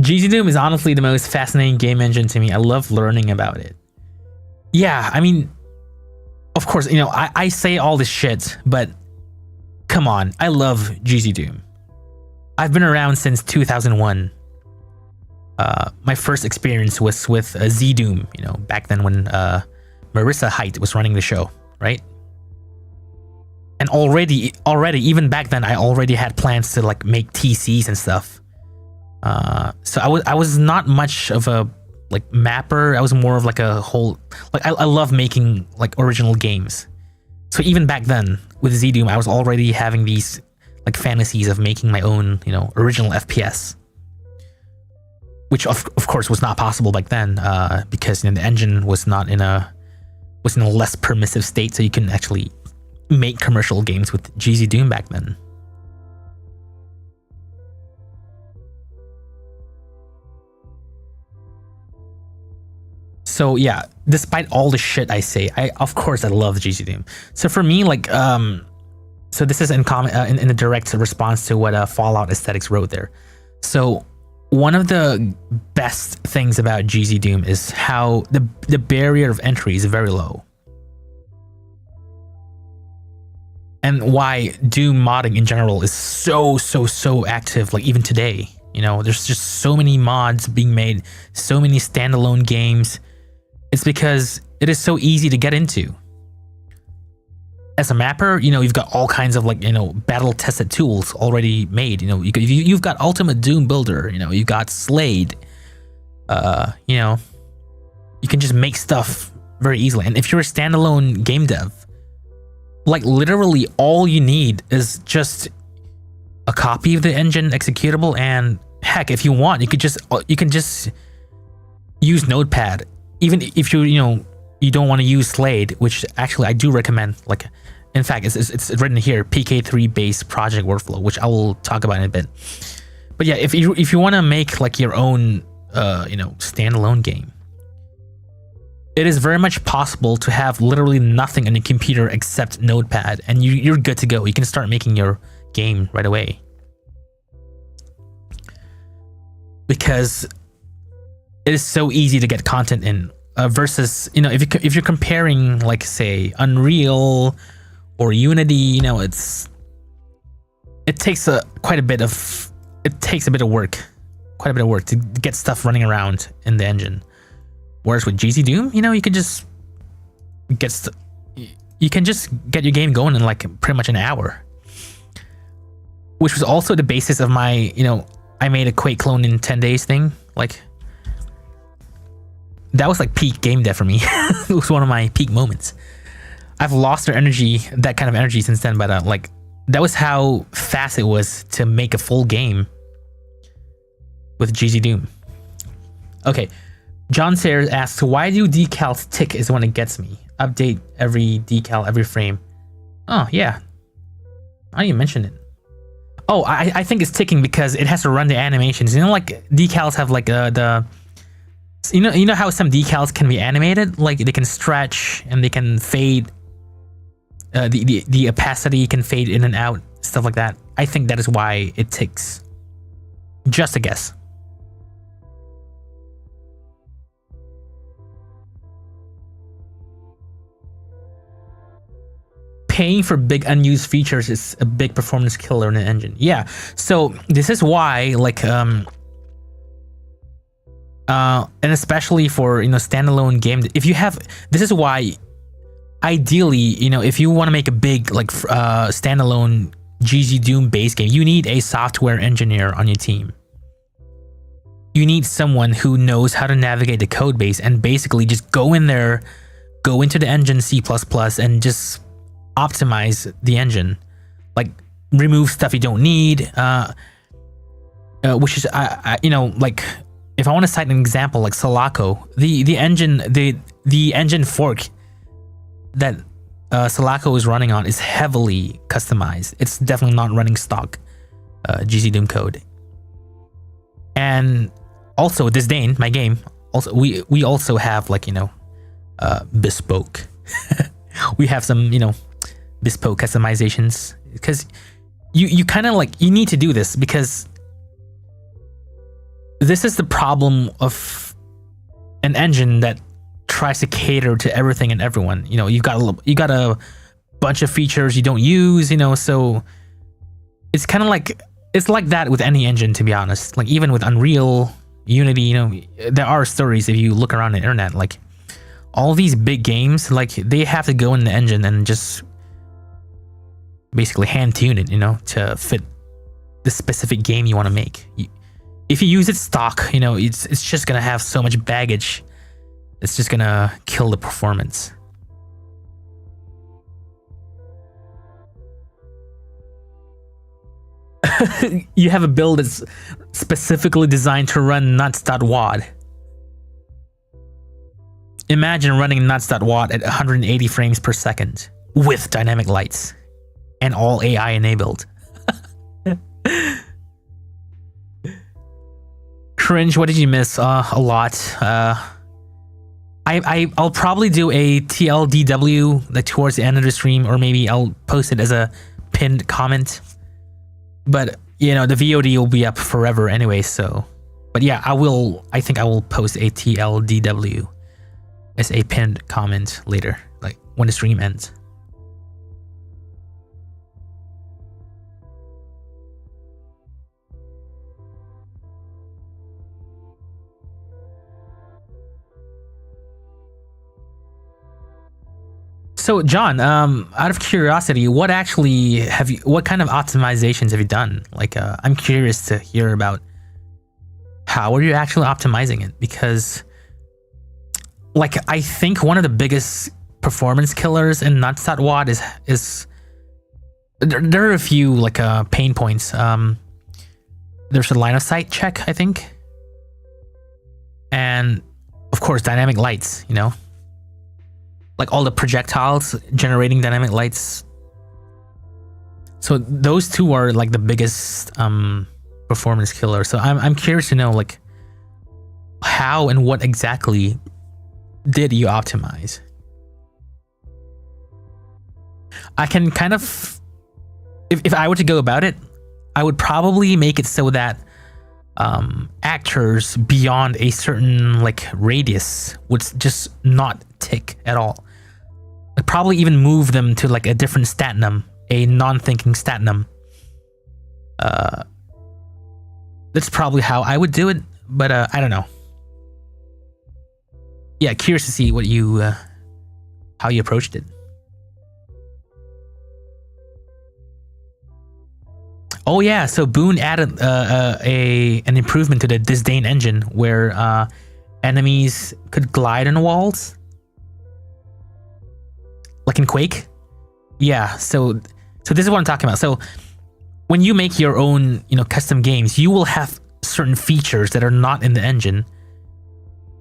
GZDoom is honestly the most fascinating game engine to me. I love learning about it. Yeah, I mean, of course, you know, I say all this shit, but come on, I love GZDoom. I've been around since 2001. My first experience was with ZDoom, you know, back then when Marissa Height was running the show, right? And already, even back then, I already had plans to like make TCs and stuff. So I was not much of a like mapper. I was more of like a whole, like I love making like original games. So even back then with ZDoom, I was already having these like fantasies of making my own, you know, original FPS. Which of course was not possible back then, because, you know, the engine was not in a less permissive state, so you couldn't actually make commercial games with GZDoom back then. So yeah, despite all the shit I say, of course I love GZDoom. So for me, like, so this is in a direct response to what Fallout Aesthetics wrote there. So one of the best things about GZDoom is how the barrier of entry is very low. And why Doom modding in general is so active, like even today. You know, there's just so many mods being made, so many standalone games. It's because it is so easy to get into. As a mapper, you know, you've got all kinds of like, you know, battle tested tools already made. You know, you've got Ultimate Doom Builder, you know, you've got Slade. You know, you can just make stuff very easily. And if you're a standalone game dev, like literally all you need is just a copy of the engine executable, and heck, if you want, you can just use Notepad. Even if you know, you don't want to use Slade, which actually I do recommend. Like, in fact, it's written here, PK3 based project workflow, which I will talk about in a bit. But yeah, if you want to make like your own, you know, standalone game, it is very much possible to have literally nothing on your computer except Notepad, and you're good to go. You can start making your game right away. Because it is so easy to get content in, versus, you know, if you're comparing like say Unreal or Unity, you know, it takes quite a bit of work to get stuff running around in the engine. Whereas with GZDoom, you know, you can just get your game going in like pretty much an hour. Which was also the basis of my, you know, I made a Quake clone in 10 days thing. Like, that was like peak game dev for me. It was one of my peak moments. I've lost that kind of energy since then, but like, that was how fast it was to make a full game with GZDoom. Okay, John Sayers asks, why do decals tick is when it gets me? Update every decal, every frame. Oh yeah, I didn't even mention it. Oh, I think it's ticking because it has to run the animations. You know, like decals have like you know how some decals can be animated, like they can stretch and they can fade. The opacity can fade in and out, stuff like that. I think that is why it takes. Just a guess. Paying for big unused features is a big performance killer in an engine. Yeah, so this is why, like, and especially for, you know, standalone game, if you have, this is why, ideally, you know, if you want to make a big, like, standalone GZDoom base game, you need a software engineer on your team. You need someone who knows how to navigate the code base and basically just go in there, go into the engine C++ and just optimize the engine, like remove stuff you don't need, which is, you know, like, if I want to cite an example, like Sulaco, the engine fork that Sulaco is running on is heavily customized. It's definitely not running stock GZDoom code. And also Disdain, my game, also we also have, like, you know, bespoke. We have some, you know, bespoke customizations, because you kind of, like, you need to do this, because this is the problem of an engine that tries to cater to everything and everyone. You know, you got a bunch of features you don't use, you know, so it's kind of like, it's like that with any engine, to be honest. Like, even with Unreal, Unity, you know, there are stories, if you look around the internet, like all these big games, like, they have to go in the engine and just basically hand tune it, you know, to fit the specific game you want to make. If you use it stock, you know, it's just gonna have so much baggage. It's just gonna kill the performance. You have a build that's specifically designed to run nuts.wad. Imagine running nuts.wad at 180 frames per second with dynamic lights and all AI enabled. Cringe, what did you miss? A lot. I'll probably do a TLDW, like, towards the end of the stream, or maybe I'll post it as a pinned comment. But, you know, the VOD will be up forever anyway, so. But yeah, I think I will post a TLDW as a pinned comment later, like when the stream ends. So John, out of curiosity, what kind of optimizations have you done? Like, I'm curious to hear about how are you actually optimizing it? Because, like, I think one of the biggest performance killers in nuts.wad is there are a few, like, pain points. There's a line of sight check, I think, and of course dynamic lights, you know, like all the projectiles generating dynamic lights. So those two are, like, the biggest performance killer. So I'm curious to know, like, how and what exactly did you optimize? I can kind of, if I were to go about it, I would probably make it so that actors beyond a certain, like, radius would just not tick at all. I'd probably even move them to, like, a different stat num, a non-thinking stat num. That's probably how I would do it, but I don't know. Yeah, curious to see what you how you approached it. Oh yeah, so Boone added an improvement to the Disdain engine where enemies could glide on walls, like in Quake. Yeah, so this is what I'm talking about. So when you make your own, you know, custom games, you will have certain features that are not in the engine,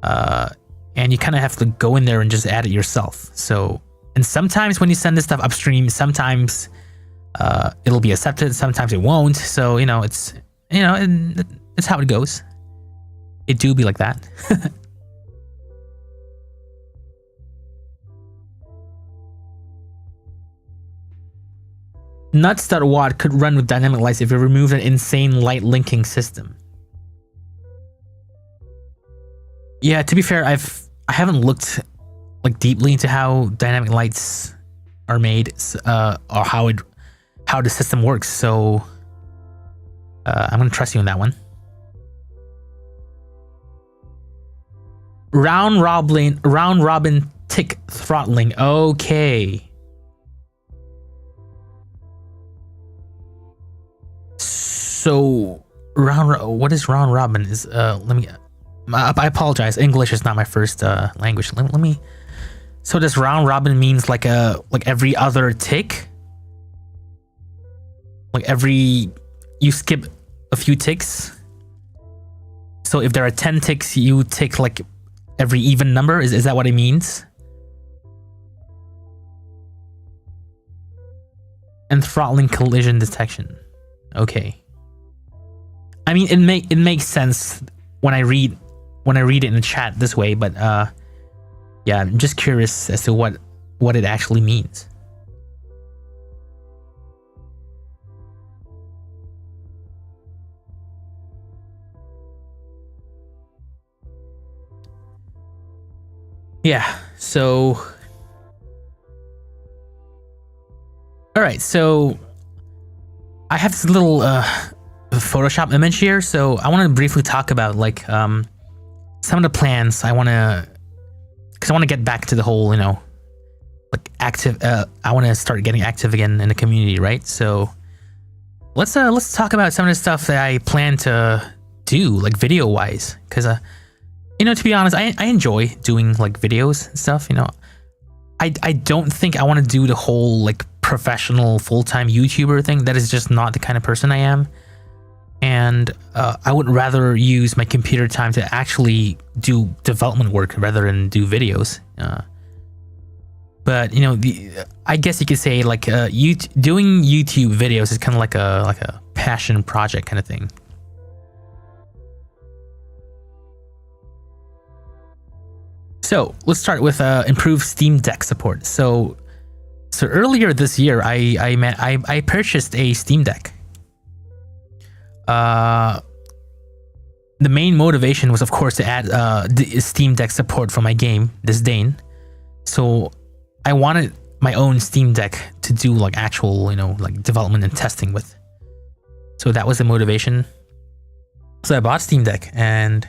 and you kind of have to go in there and just add it yourself. So, and sometimes when you send this stuff upstream, sometimes it'll be accepted, sometimes it won't. So, you know, it's how it goes. It do be like that. Nuts.watt could run with dynamic lights if you remove an insane light linking system. Yeah, to be fair, I haven't looked like deeply into how dynamic lights are made, or how the system works. So I'm gonna trust you on that one. Round robin tick throttling. Okay. So what is round robin? Is let me. I apologize. English is not my first language. Let me. So does round robin means like every other tick? Like you skip a few ticks. So if there are 10 ticks, you tick like every even number. Is that what it means? And throttling collision detection. Okay. I mean, it makes sense when I read it in the chat this way, but yeah, I'm just curious as to what it actually means. Yeah, so all right, so I have this little Photoshop image here, so I want to briefly talk about like some of the plans I want to, because I want to get back to the whole, like active. I want to start getting active again in the community, right? So let's talk about some of the stuff that I plan to do, like video wise, because to be honest, I enjoy doing like videos and stuff. I don't think I want to do the whole like professional full-time YouTuber thing. That is just not the kind of person I am. And I would rather use my computer time to actually do development work rather than do videos. But I guess you could say like doing YouTube videos is kind of like a passion project kind of thing. So let's start with improved Steam Deck support. So earlier this year, I purchased a Steam Deck. The main motivation was, of course, to add the Steam Deck support for my game, Disdain. So I wanted my own Steam Deck to do like actual, like development and testing with. So that was the motivation. So I bought Steam Deck, and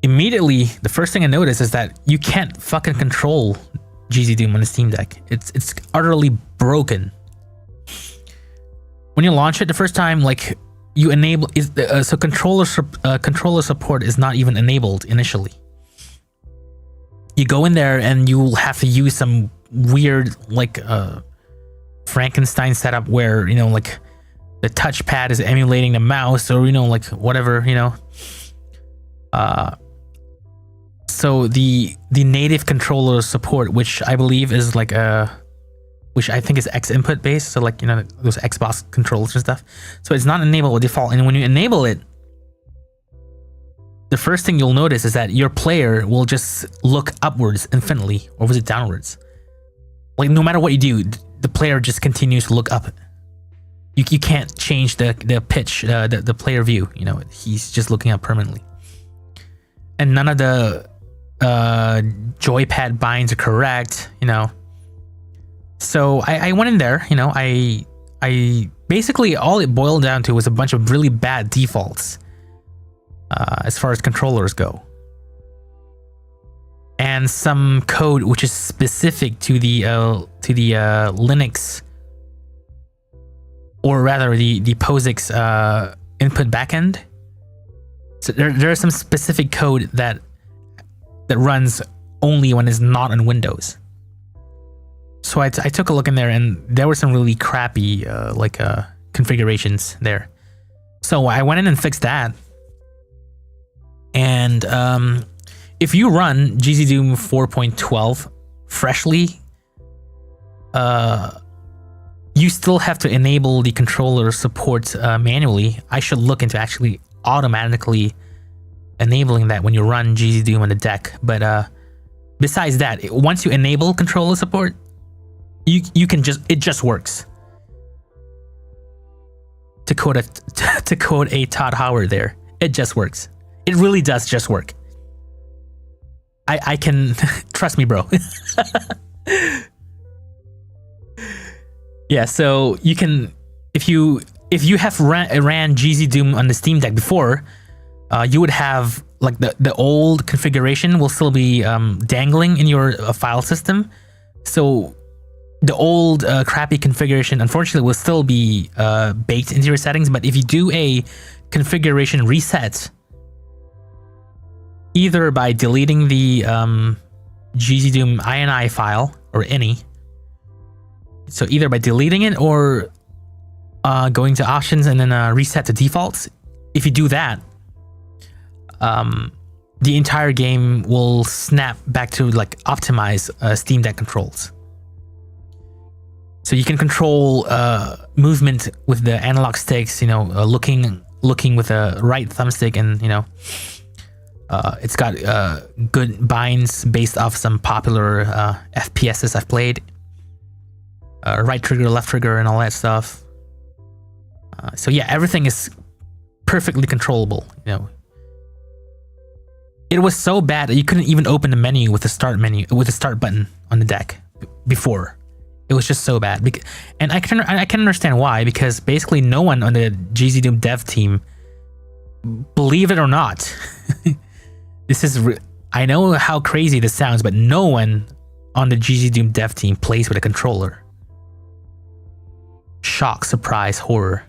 immediately the first thing I noticed is that you can't fucking control GZDoom on the Steam Deck. It's utterly broken. When you launch it the first time, like you enable so controller support is not even enabled initially. You go in there and you'll have to use some weird like Frankenstein setup where like the touchpad is emulating the mouse, or like whatever. So the native controller support, which I believe is like which I think is X input based, so like those Xbox controllers and stuff. So it's not enabled by default, and when you enable it, the first thing you'll notice is that your player will just look upwards infinitely, or was it downwards? Like no matter what you do, the player just continues to look up. You can't change the pitch, the player view. He's just looking up permanently, and none of the joypad binds are correct. So I went in there. I basically all it boiled down to was a bunch of really bad defaults as far as controllers go, and some code which is specific to the Linux, or rather the POSIX input backend. So there's some specific code that runs only when it's not on Windows. So I took a look in there, and there were some really crappy configurations there. So I went in and fixed that. And if you run GZDoom 4.12 freshly, you still have to enable the controller support manually. I should look into actually automatically enabling that when you run GZDoom on the deck. But besides that, once you enable controller support, you can it just works. to quote a Todd Howard there. It just works. It really does just work. I can trust me, bro. Yeah, so you can, if you have ran GZDoom on the Steam Deck before, you would have like the old configuration will still be dangling in your file system. So the old crappy configuration, unfortunately, will still be baked into your settings. But if you do a configuration reset, either by deleting the GZDoom INI file or any, so either by deleting it or going to options and then reset to defaults. If you do that, the entire game will snap back to like optimize Steam Deck controls. So you can control movement with the analog sticks, you know, looking with a right thumbstick, and you know, it's got good binds based off some popular FPSs I've played. Right trigger, left trigger, and all that stuff. So yeah, everything is perfectly controllable. You know, it was so bad that you couldn't even open the menu with the start button on the deck before. It was just so bad, and I can understand why, because basically no one on the GZDoom dev team, believe it or not, this is I know how crazy this sounds, but no one on the GZDoom dev team plays with a controller. Shock, surprise, horror.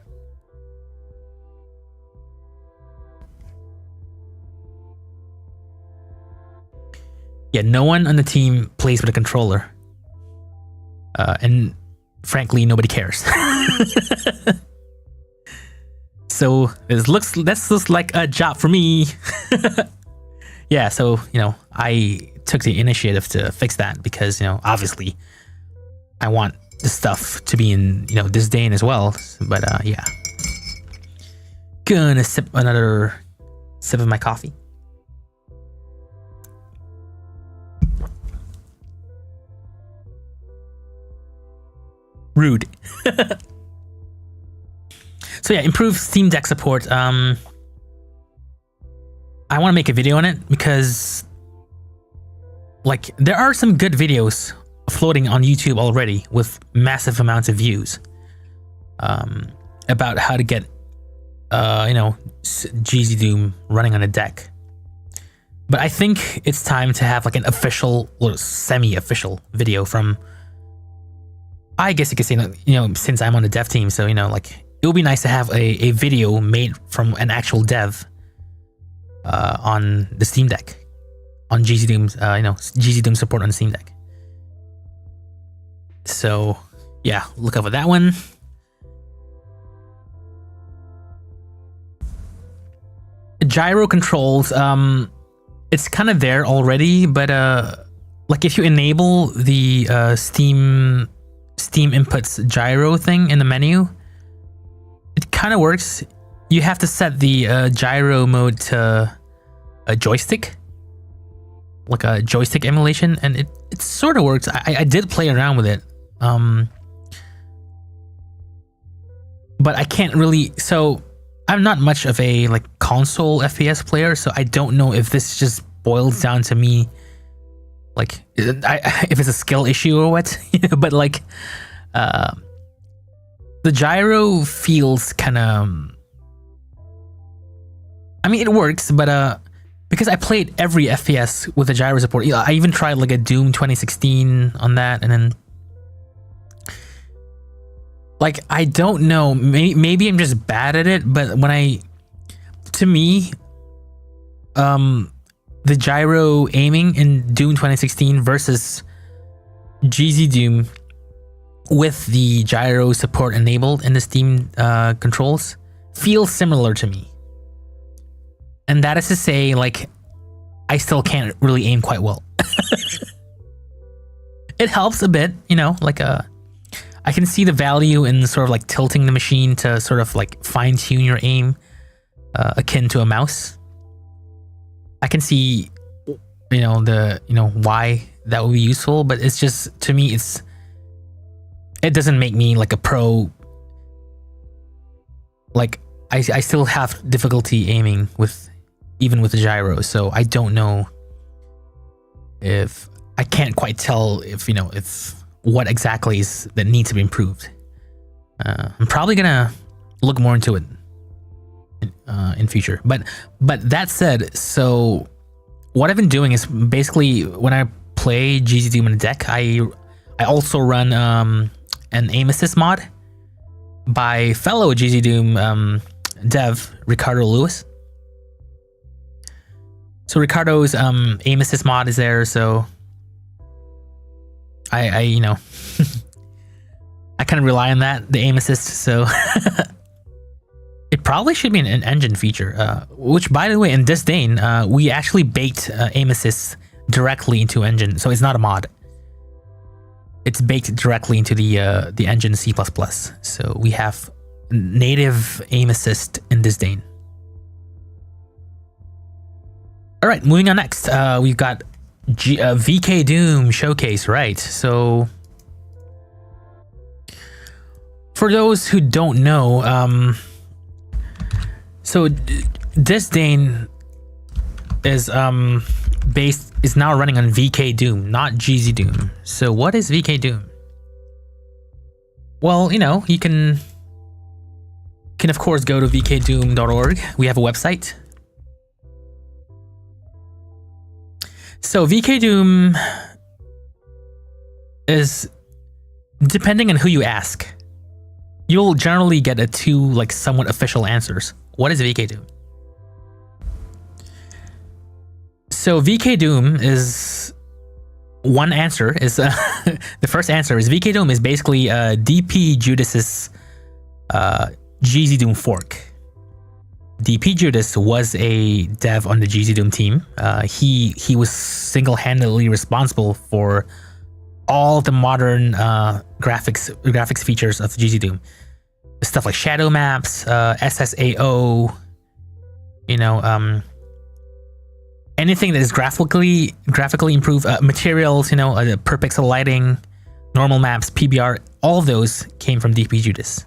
Yeah, no one on the team plays with a controller. And frankly, nobody cares. So this looks like a job for me. Yeah, so you know, I took the initiative to fix that because, you know, obviously I want the stuff to be in, you know, this day as well. But yeah, gonna sip another sip of my coffee. Rude. So yeah, improve Steam Deck support. I want to make a video on it because, like, there are some good videos floating on YouTube already with massive amounts of views about how to get, you know, GZDoom running on a deck. But I think it's time to have like an official or semi-official video from, I guess you could say, you know, since I'm on the dev team, so, you know, like, it would be nice to have a video made from an actual dev on the Steam Deck, on GZDoom's, you know, GZDoom support on the Steam Deck. So, yeah, look out for that one. Gyro controls, it's kind of there already, but like if you enable the Steam inputs gyro thing in the menu, it kind of works. You have to set the gyro mode to a joystick, like a joystick emulation, and it sort of works. I did play around with it, but I can't really. So I'm not much of a like console FPS player, so I don't know if this just boils down to me, like, if it's a skill issue or what. But like, the gyro feels kind of, I mean, it works, but because I played every FPS with the gyro support. I even tried like a Doom 2016 on that, and then like, I don't know, maybe I'm just bad at it, but to me, the gyro aiming in Doom 2016 versus GZDoom with the gyro support enabled in the Steam controls feels similar to me. And that is to say, like, I still can't really aim quite well. It helps a bit, you know, like I can see the value in sort of like tilting the machine to sort of like fine tune your aim, akin to a mouse. I can see, you know, why that would be useful, but it's just, to me, it doesn't make me like a pro like I still have difficulty aiming with even with the gyro, so I don't know if I can't quite tell if if what exactly is that needs to be improved. I'm probably gonna look more into it in future. But that said, so what I've been doing is basically when I play GZDoom in a deck, I also run an aim assist mod by fellow GZDoom dev Ricardo Lewis. So Ricardo's aim assist mod is there, so I I kind of rely on that, the aim assist, so it probably should be an engine feature, which by the way, in GZDoom, we actually baked aim assist directly into engine, so it's not a mod. It's baked directly into the engine C++, so we have native aim assist in GZDoom. All right, moving on next, we've got VKDoom showcase, right? So for those who don't know, so GZDoom is is now running on VKDoom, not GZDoom. So what is VKDoom? Well, you can of course go to vkdoom.org. We have a website. So VKDoom is, depending on who you ask, you'll generally get two somewhat official answers. What is VKDoom? So VKDoom is one answer is the first answer is VKDoom is basically DP Judas's GZDoom fork. DP Judas was a dev on the GZDoom team. He was single-handedly responsible for all the modern graphics features of GZDoom. Stuff like shadow maps, SSAO, anything that is graphically improved, materials, per pixel lighting, normal maps, PBR, all of those came from DP Judas.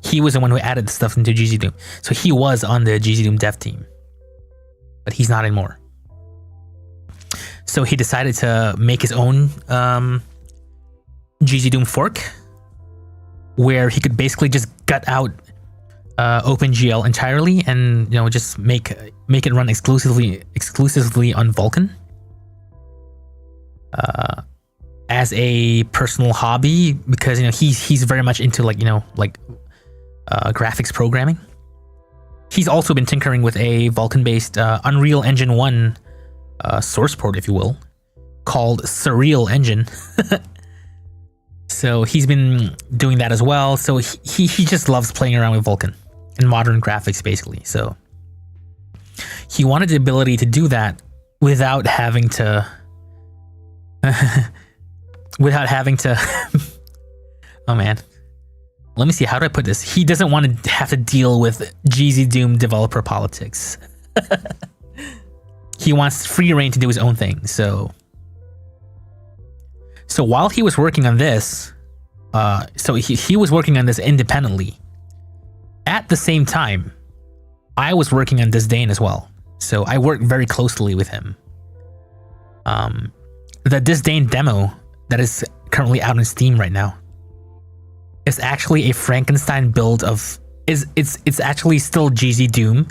He was the one who added the stuff into GZDoom. So he was on the GZDoom dev team, but he's not anymore. So he decided to make his own GZDoom fork, where he could basically just gut out OpenGL entirely and just make it run exclusively on Vulkan. As a personal hobby, because he's very much into graphics programming. He's also been tinkering with a Vulkan-based Unreal Engine 1 source port, if you will, called Surreal Engine. So he's been doing that as well. So he just loves playing around with Vulkan and modern graphics, basically. So he wanted the ability to do that without having to oh man, let me see, how do I put this? He doesn't want to have to deal with GZDoom developer politics. He wants free reign to do his own thing. So while he was working on this, so he was working on this independently. At the same time, I was working on GZDoom as well. So I worked very closely with him. The GZDoom demo that is currently out on Steam right now is actually a Frankenstein build of it's actually still GZDoom,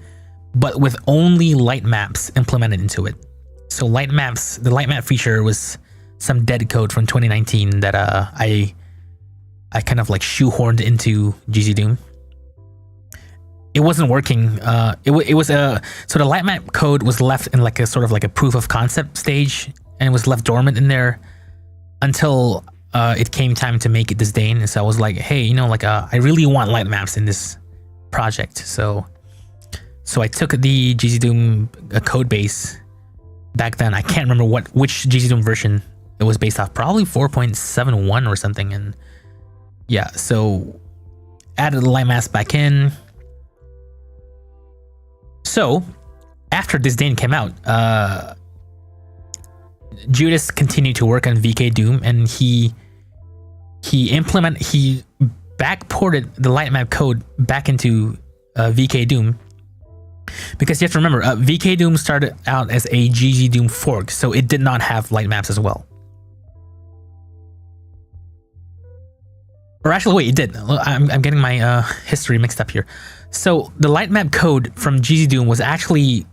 but with only light maps implemented into it. So the light map feature was some dead code from 2019 that I kind of shoehorned into GZDoom. It wasn't working. It was so the light map code was left in a sort of a proof of concept stage, and it was left dormant in there until it came time to make it GZDoom. And so I was like, hey, I really want light maps in this project. So I took the GZDoom code base back then. I can't remember which GZDoom version it was based off, probably 4.71 or something. And yeah, so added the light maps back in. So after GZDoom came out, Judas continued to work on VKDoom, and he backported the light map code back into VKDoom, because you have to remember, VKDoom started out as a GZDoom fork, so it did not have light maps as well. Or actually, wait, it did. I'm getting my history mixed up here. So the light map code from GZDoom was actually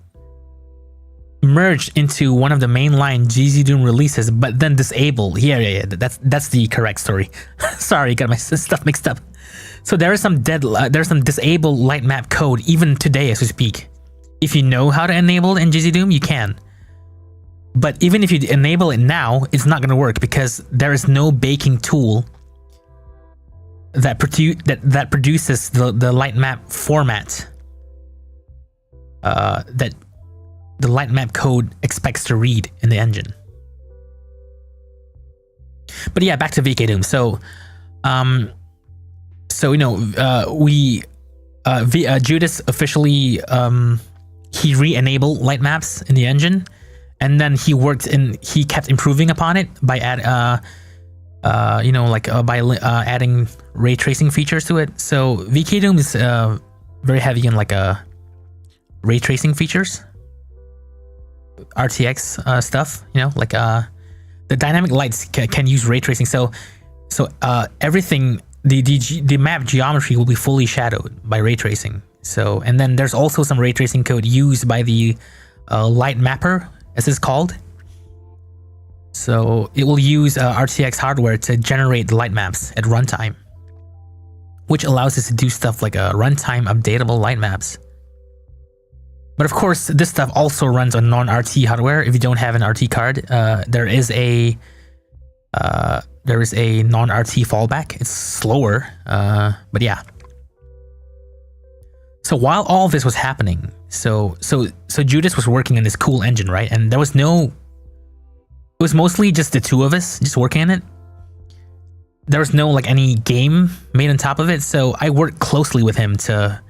merged into one of the mainline GZDoom releases, but then disabled. Yeah. That's the correct story. Sorry, got my stuff mixed up. So there's some disabled light map code even today as we speak. If you know how to enable it in GZDoom, you can. But even if you enable it now, it's not going to work because there is no baking tool that produces the light map format that the light map code expects to read in the engine. But yeah, back to VKDoom. So Judas officially he re-enabled light maps in the engine, and then he kept improving upon it by adding ray tracing features to it. So VKDoom is very heavy in ray tracing features, RTX stuff. The dynamic lights can use ray tracing. So everything, the map geometry will be fully shadowed by ray tracing. So, and then there's also some ray tracing code used by the light mapper, as it's called. So it will use RTX hardware to generate the light maps at runtime, which allows us to do stuff like runtime updatable light maps. But of course, this stuff also runs on non-RT hardware. If you don't have an RT card, there is a non-RT fallback. It's slower, but yeah. So while all this was happening, so Judas was working on this cool engine, right? And there was it was mostly just the two of us just working on it. There was no any game made on top of it. So I worked closely with him to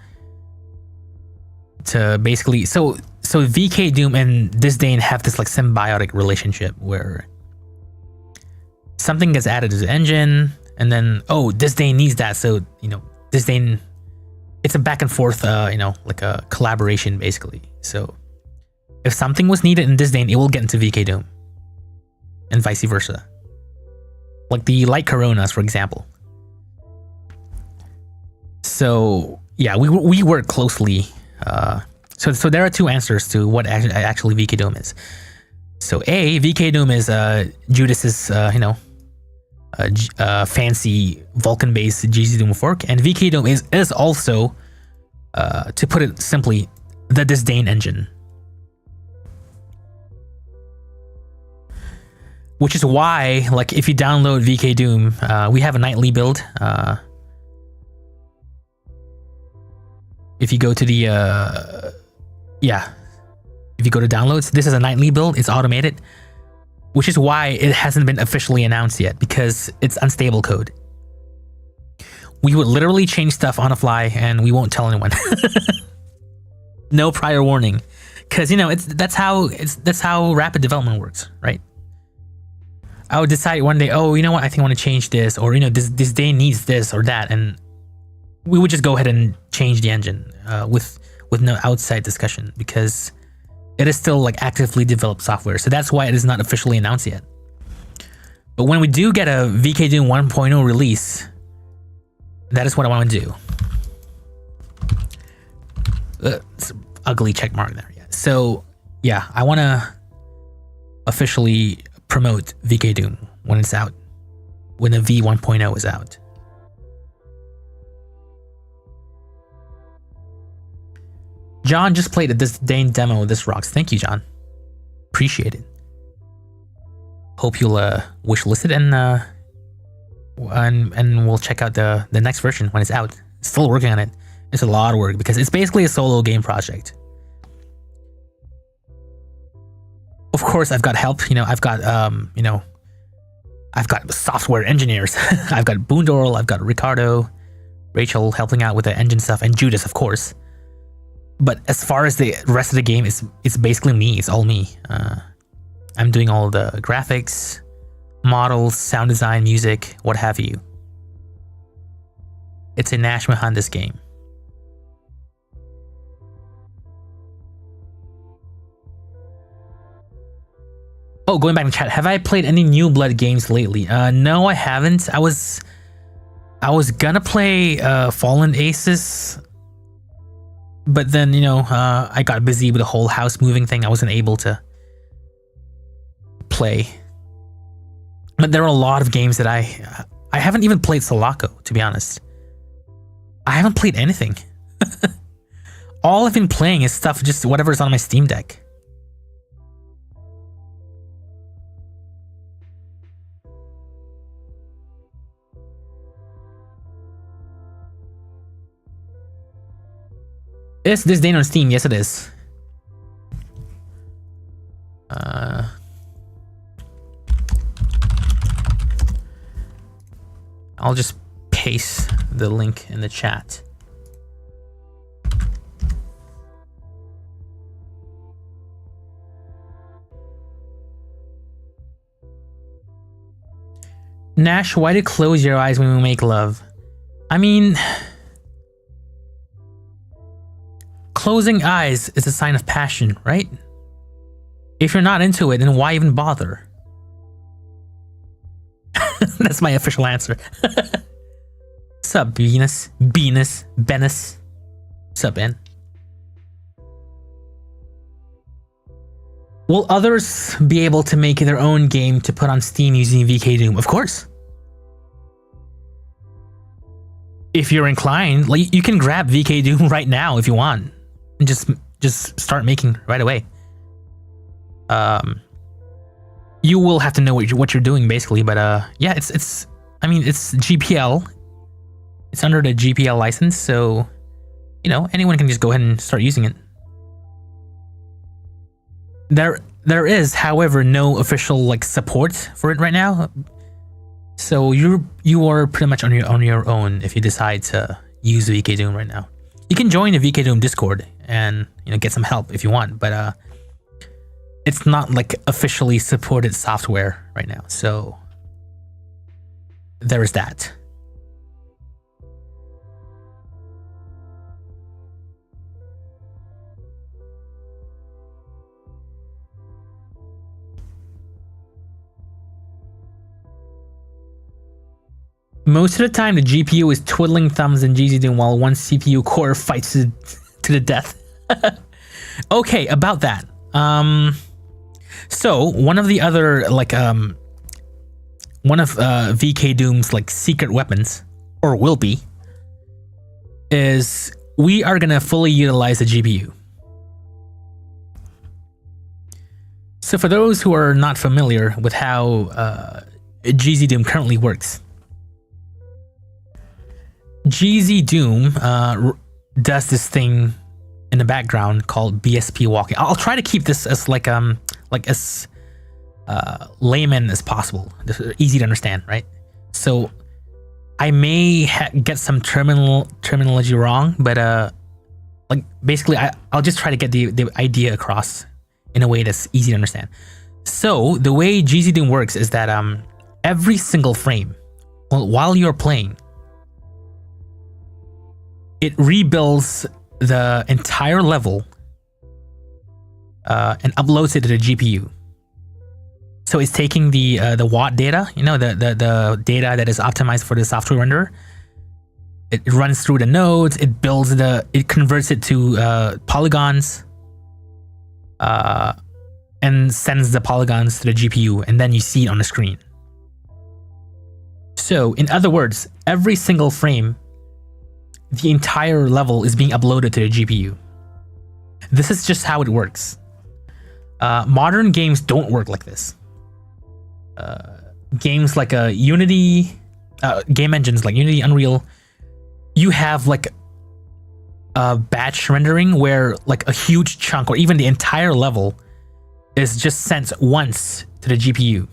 basically, so VKDoom and Disdain have this symbiotic relationship where something gets added to the engine, and then Disdain needs that, so Disdain, it's a back and forth a collaboration basically. So if something was needed in Disdain, it will get into VKDoom, and vice versa. Like the light coronas, for example. So yeah, we work closely. So there are two answers to what actually VKDoom is. So VKDoom is Judas's fancy Vulkan-based GZDoom fork, and VKDoom is also, to put it simply, the Disdain engine. Which is why, if you download VKDoom, we have a nightly build. If you go to if you go to downloads, this is a nightly build. It's automated, which is why it hasn't been officially announced yet, because it's unstable code. We would literally change stuff on the fly, and we won't tell anyone. No prior warning, because that's how rapid development works, right? I would decide one day, you know what, I think I want to change this, or this day needs this or that, and we would just go ahead and change the engine with no outside discussion, because it is still actively developed software. So that's why it is not officially announced yet. But when we do get a VKDoom 1.0 release, that is what I want to do. It's an ugly check mark there. Yeah. So yeah, I want to officially promote VKDoom when it's out, when the V1.0 is out. John just played a Disdain demo. This rocks. Thank you, John. Appreciate it. Hope you'll wishlist it and we'll check out the next version when it's out. Still working on it. It's a lot of work because it's basically a solo game project. Of course, I've got help. I've got software engineers. I've got Boondorl. I've got Ricardo, Rachel helping out with the engine stuff, and Judas, of course. But as far as the rest of the game, it's basically me. It's all me. I'm doing all the graphics, models, sound design, music, what have you. It's a Nash Mahan, this game. Oh, going back to chat. Have I played any New Blood games lately? No, I haven't. I was gonna play Fallen Aces, but then I got busy with the whole house moving thing. I wasn't able to play. But there are a lot of games that I haven't even played Sulaco, to be honest. I haven't played anything. All I've been playing is stuff, just whatever's on my Steam Deck. Is this day on Steam? Yes, it is. I'll just paste the link in the chat. Nash, why do you close your eyes when we make love? I mean, closing eyes is a sign of passion, right? If you're not into it, then why even bother? That's my official answer. Sup, Venus? Venus? Bennis? Sup, Ben? Will others be able to make their own game to put on Steam using VKDoom? Of course. If you're inclined, like, you can grab VKDoom right now if you want, and just start making right away. You will have to know what you're doing, basically, but yeah, it's I mean, it's GPL. It's under the GPL license, so anyone can just go ahead and start using it. There is, however, no official support for it right now. So you are pretty much on your own if you decide to use VKDoom right now. You can join the VKDoom Discord and get some help if you want, but it's not officially supported software right now. So there is that. Most of the time, the GPU is twiddling thumbs in GZDoom while one CPU core fights to the death. Okay, about that. So one of the other one of VKDoom's secret weapons, or will be, is we are gonna fully utilize the GPU. So for those who are not familiar with how GZDoom currently works, GZDoom does this thing in the background called BSP walking. I'll try to keep this as as layman as possible, easy to understand, right? So I may get some terminology wrong, but basically I'll just try to get the idea across in a way that's easy to understand. So the way GZDoom works is that every single frame, while you're playing, it rebuilds the entire level and uploads it to the GPU. So it's taking the watt data, the data that is optimized for the software renderer. It runs through the nodes. It builds it converts it to polygons, and sends the polygons to the GPU, and then you see it on the screen. So in other words, every single frame, the entire level is being uploaded to the GPU. This is just how it works. Modern games don't work like this. Games like Unity, game engines like Unity, Unreal, you have a batch rendering where a huge chunk or even the entire level is just sent once to the GPU.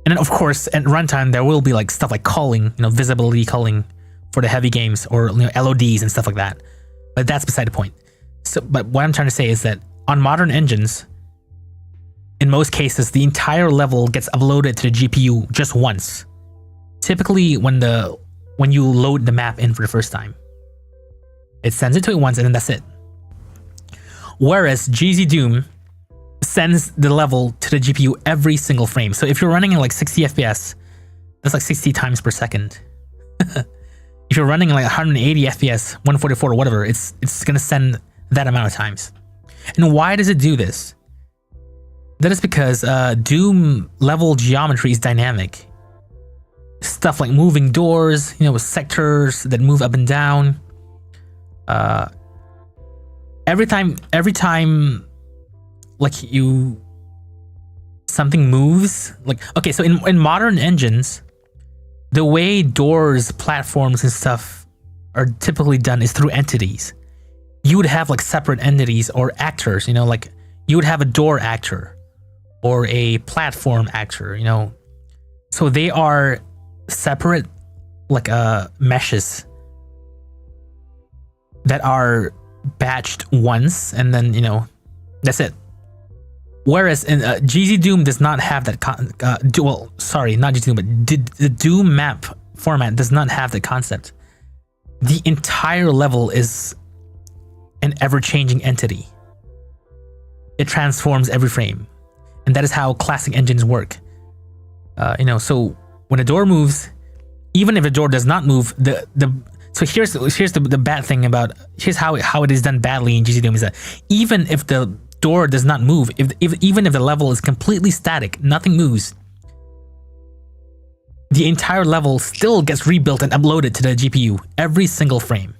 And then of course at runtime there will be stuff like culling, visibility culling for the heavy games, or LODs and stuff like that. But that's beside the point. So, but what I'm trying to say is that on modern engines, in most cases, the entire level gets uploaded to the GPU just once. Typically, when you load the map in for the first time, it sends it to it once, and then that's it. Whereas GZDoom sends the level to the GPU every single frame. So if you're running at like 60 FPS, that's like 60 times per second. If you're running like 180 FPS, 144 or whatever, it's gonna send that amount of times. And why does it do this? That is because Doom level geometry is dynamic. Stuff like moving doors, with sectors that move up and down. Every time like something moves, like, okay, so in modern engines, the way doors, platforms, and stuff are typically done is through entities. You would have like separate entities or actors, like you would have a door actor or a platform actor, So they are separate, like meshes that are batched once, and then that's it. Whereas in GZDoom does not have that. Well, sorry, not GZDoom, but the Doom map format does not have the concept. The entire level is an ever-changing entity. It transforms every frame, and that is how classic engines work. So when a door moves, even if a door does not move, so here's the bad thing about, here's how it is done badly in GZDoom is that even if the door does not move, even if the level is completely static, nothing moves, the entire level still gets rebuilt and uploaded to the GPU every single frame.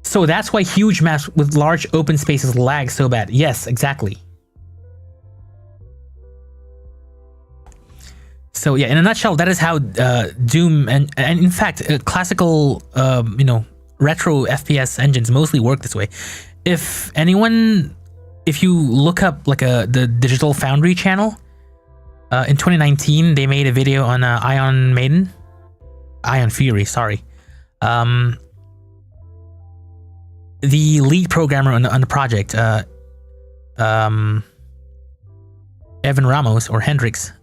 So that's why huge maps with large open spaces lag so bad. Yes, exactly. So yeah, in a nutshell, that is how Doom and in fact classical retro FPS engines mostly work this way. If you look up like the Digital Foundry channel, in 2019 they made a video on Ion Fury, sorry. The lead programmer on the project, Evan Ramos or Hendrix,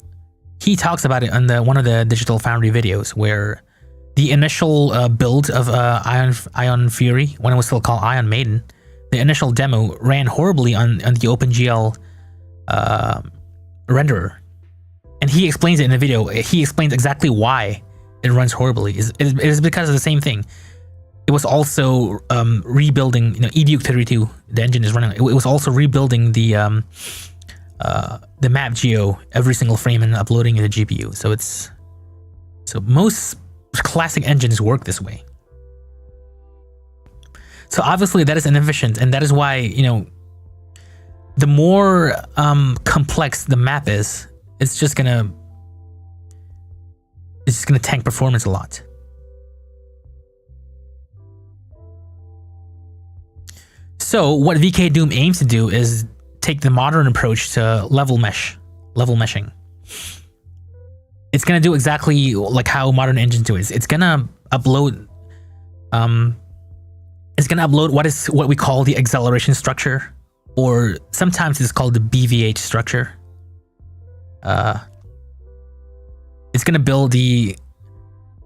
he talks about it on one of the Digital Foundry videos, where the initial build of Ion Fury, when it was still called Ion Maiden, the initial demo ran horribly on the OpenGL renderer. And he explains it in the video. He explains exactly why it runs horribly. It is because of the same thing. It was also rebuilding, EDUK 32, the engine is running. It was also rebuilding the map geo every single frame and uploading it to the GPU. So most classic engines work this way. So obviously that is inefficient, and that is why the more complex the map is, it's just gonna tank performance a lot. So what VKDoom aims to do is take the modern approach to level meshing. It's gonna do exactly like how modern engines do it. It's gonna upload what we call the acceleration structure, or sometimes it's called the BVH structure. It's gonna build the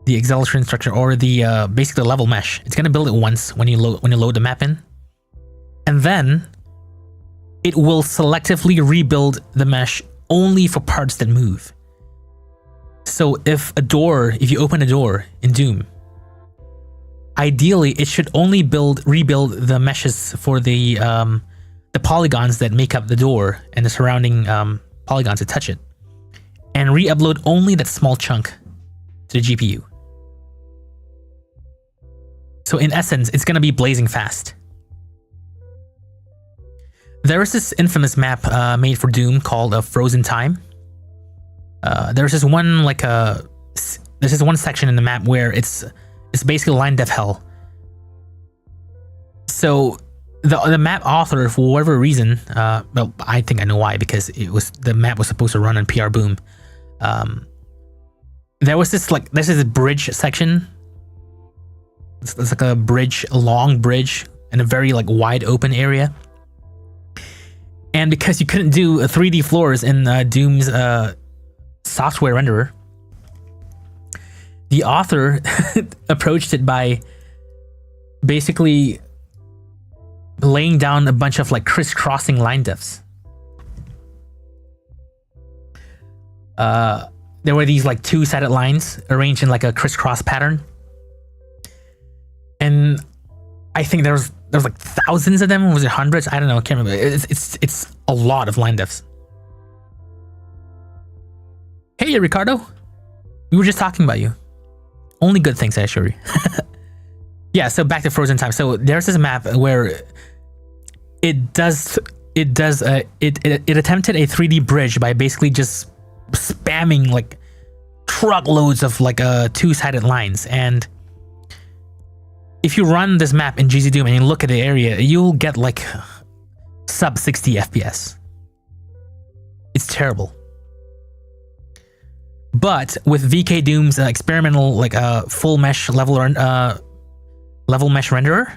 acceleration structure, or the basically the level mesh. It's gonna build it once when you load the map in, and then it will selectively rebuild the mesh only for parts that move. So if you open a door in Doom, ideally it should only rebuild the meshes for the polygons that make up the door and the surrounding polygons that touch it, and re-upload only that small chunk to the GPU. So in essence, it's gonna be blazing fast. There is this infamous map made for Doom called Frozen Time. There's this one section in the map where it's basically line def hell. So the map author, for whatever reason, well, I think I know why, because the map was supposed to run on PR Boom. There's this bridge section. It's like a long bridge in a very wide open area. And because you couldn't do 3D floors in Doom's software renderer, the author approached it by basically laying down a bunch of like crisscrossing line diffs. There were these like two-sided lines arranged in like a crisscross pattern, and I think there was like thousands of them. Was it hundreds? I don't know. I can't remember. It's a lot of line diffs. Hey, Ricardo. We were just talking about you. Only good things, I assure you. Yeah, so back to Frozen Time. So there's this map where it attempted a 3D bridge by basically just spamming like truckloads of like two-sided lines. And if you run this map in GZDoom and you look at the area, you'll get like sub 60 FPS. It's terrible. But with VKDoom's experimental like full mesh level mesh renderer,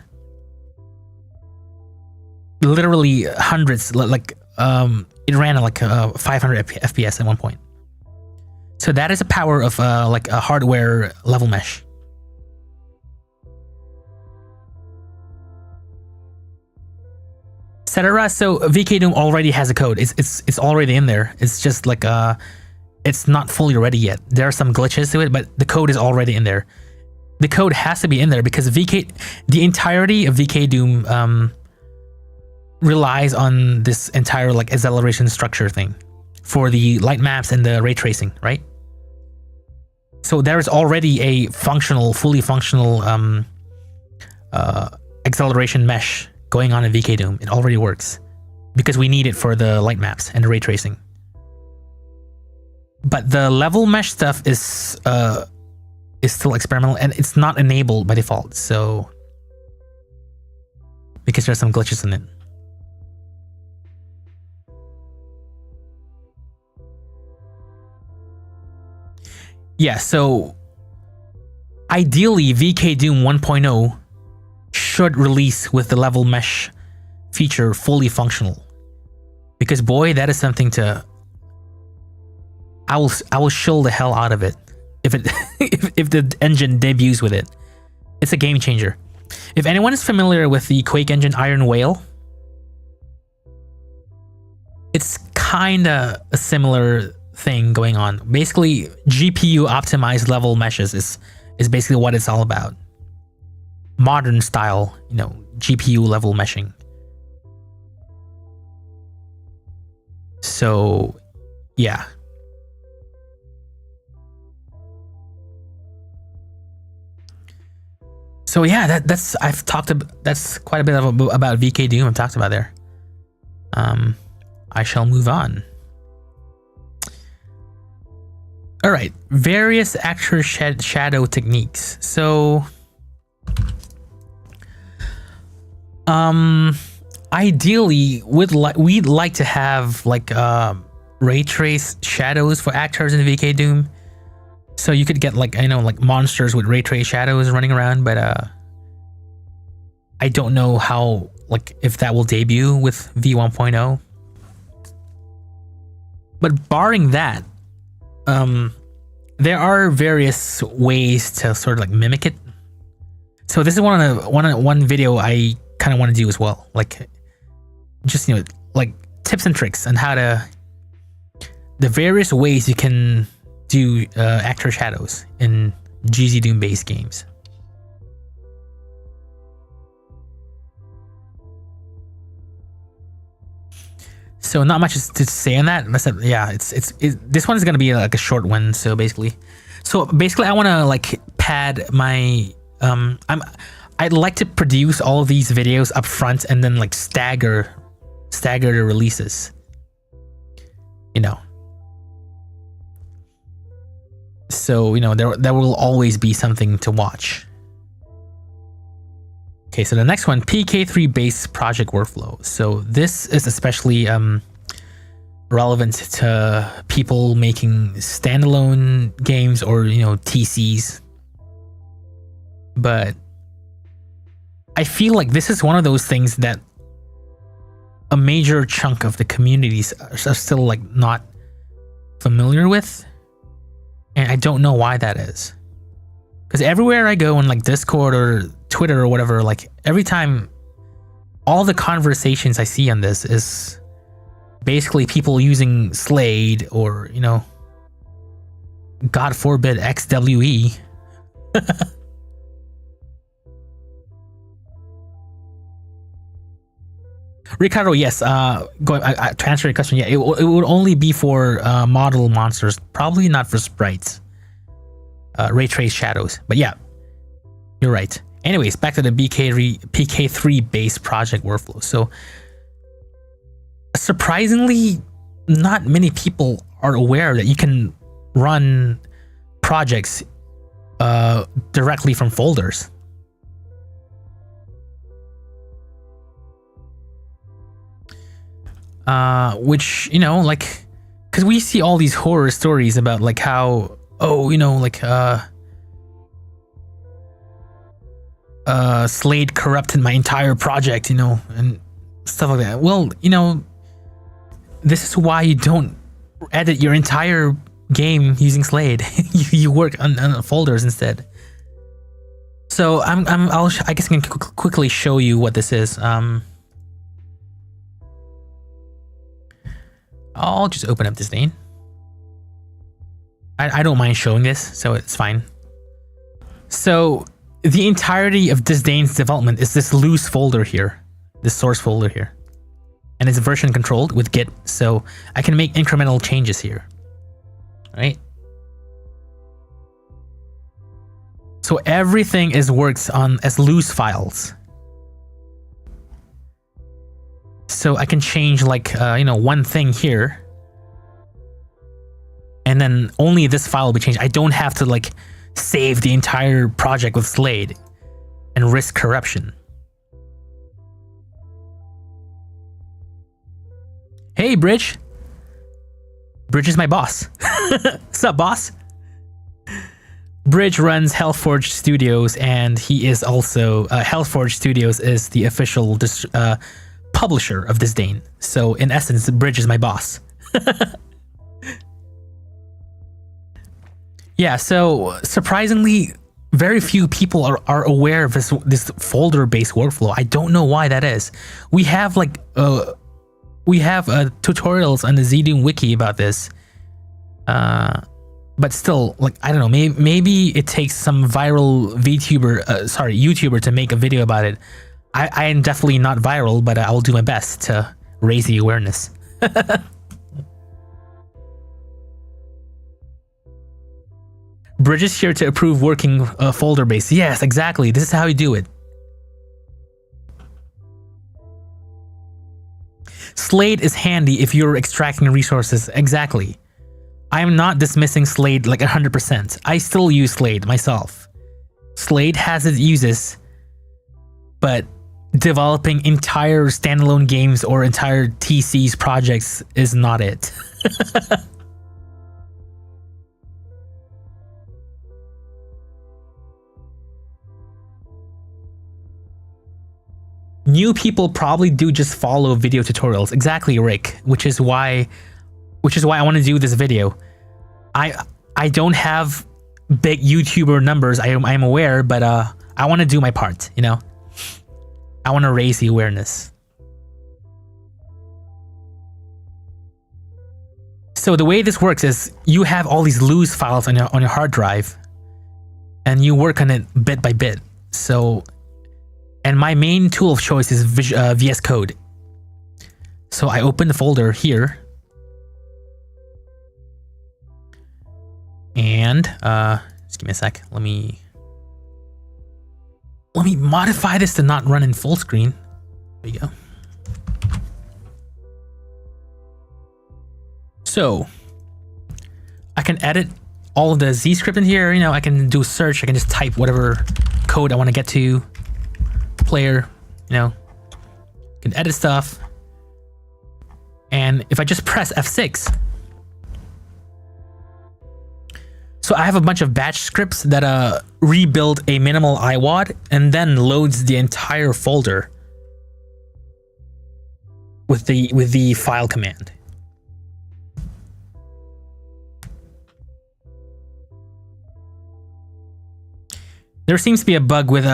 literally hundreds, like it ran at like 500 FPS at one point. So that is the power of like a hardware level mesh. Etc. So VKDoom already has a code. It's already in there. It's just like it's not fully ready yet. There are some glitches to it, but the code is already in there. The code has to be in there because the entirety of VKDoom relies on this entire like acceleration structure thing for the light maps and the ray tracing, right? So there is already a fully functional acceleration mesh going on in VKDoom. It already works because we need it for the light maps and the ray tracing. But the level mesh stuff is still experimental and it's not enabled by default. So because there's some glitches in it. Yeah, so ideally VKDoom 1.0 should release with the level mesh feature fully functional. Because boy, that is something to I will shill the hell out of it if the engine debuts with it. It's a game changer. If anyone is familiar with the Quake engine Iron Whale, it's kinda a similar thing going on. Basically, GPU optimized level meshes is basically what it's all about. Modern style, GPU level meshing. So, yeah. So yeah, that's quite a bit about VKDoom I've talked about there. I shall move on. All right, various actor shadow techniques. So, ideally, we'd like to have like ray trace shadows for actors in VKDoom. So you could get like like monsters with ray trace shadows running around, but I don't know how if that will debut with V1.0. But barring that, there are various ways to sort of like mimic it. So this is one video I kind of want to do as well, like just like tips and tricks on how to the various ways you can do actor shadows in GZDoom based games. So not much to say on that. Yeah, this one is gonna be like a short one. So basically, I want to like pad my I'd like to produce all of these videos up front and then like stagger the releases. So there will always be something to watch. Okay, so the next one, PK3 based project workflow. So this is especially relevant to people making standalone games or TCs. But I feel like this is one of those things that a major chunk of the communities are still like not familiar with, and I don't know why that is. Because everywhere I go on like Discord or Twitter or whatever, like every time, all the conversations I see on this is basically people using Slade or, you know, God forbid XWE. Ricardo, yes. To answer your question, yeah, it would only be for model monsters, probably not for sprites, ray trace shadows. But yeah, you're right. Anyways, back to the PK3 base project workflow. So surprisingly, not many people are aware that you can run projects directly from folders. Which, you know, like, because we see all these horror stories about like how, oh, you know, like Slade corrupted my entire project, you know, and stuff like that. Well, you know, this is why you don't edit your entire game using Slade. you work on folders instead. So I guess I can quickly show you what this is. I'll just open up Disdain. I don't mind showing this, so it's fine. So the entirety of Disdain's development is this loose folder here, this source folder here. And it's version controlled with Git, so I can make incremental changes here, right? So everything works on as loose files. So I can change like, you know, one thing here, and then only this file will be changed. I don't have to like save the entire project with Slade and risk corruption. Hey, Bridge. Bridge is my boss. What's up, boss? Bridge runs Hellforge Studios, and he is also Hellforge Studios is the official publisher of Disdain. So in essence, Bridge is my boss. Yeah, so surprisingly, very few people are aware of this folder-based workflow. I don't know why that is. We have like tutorials on the GZDoom wiki about this. But still, like, I don't know, maybe it takes some viral YouTuber to make a video about it. I am definitely not viral, but I will do my best to raise the awareness. Bridge is here to approve working folder base. Yes, exactly. This is how you do it. Slade is handy if you're extracting resources. Exactly. I am not dismissing Slade like 100%. I still use Slade myself. Slade has its uses, but developing entire standalone games or entire TC's projects is not it. New people probably do just follow video tutorials. Exactly, Rick, which is why I want to do this video. I don't have big YouTuber numbers, I'm aware, but I want to do my part, you know? I want to raise the awareness. So the way this works is you have all these loose files on your hard drive, and you work on it bit by bit. So, and my main tool of choice is VS Code. So I open the folder here, and just give me a sec. Let me modify this to not run in full screen. There you go. So I can edit all of the Z script in here. You know, I can do a search. I can just type whatever code I want to get to. Player, you know, can edit stuff. And if I just press F6, so I have a bunch of batch scripts that rebuild a minimal IWAD and then loads the entire folder with the file command. There seems to be a bug with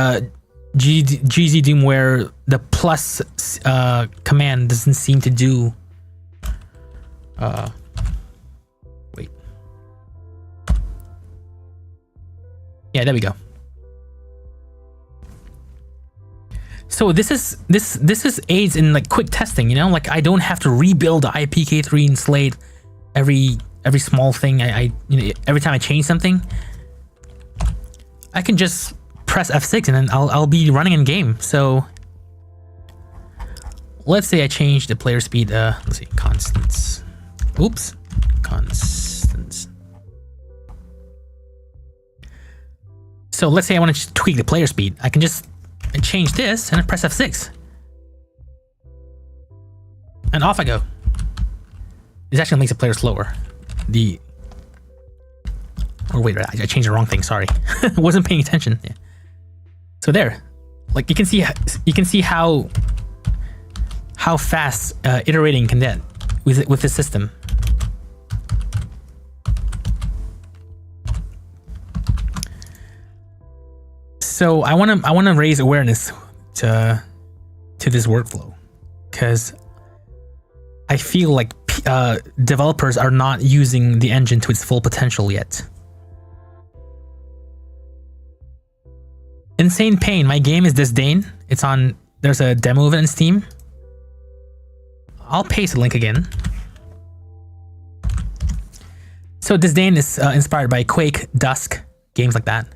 GZDoom where the plus command doesn't seem to do. Wait. Yeah, there we go. So this is aids in like quick testing, you know, like I don't have to rebuild the IPK3 and Slate every small thing. You know, every time I change something, I can just press F6 and then I'll be running in game. So let's say I change the player speed. Let's see, constants. Oops, constants. So let's say I want to tweak the player speed. I can just change this and I press F6. And off I go. This actually makes the player slower. Or wait, I changed the wrong thing, sorry. Wasn't paying attention. Yeah. So there. Like you can see how fast iterating can get with this system. So I want to raise awareness to this workflow, because I feel like developers are not using the engine to its full potential yet. Insane Pain, my game is Disdain. It's on. There's a demo of it in Steam. I'll paste the link again. So Disdain is inspired by Quake, Dusk, games like that.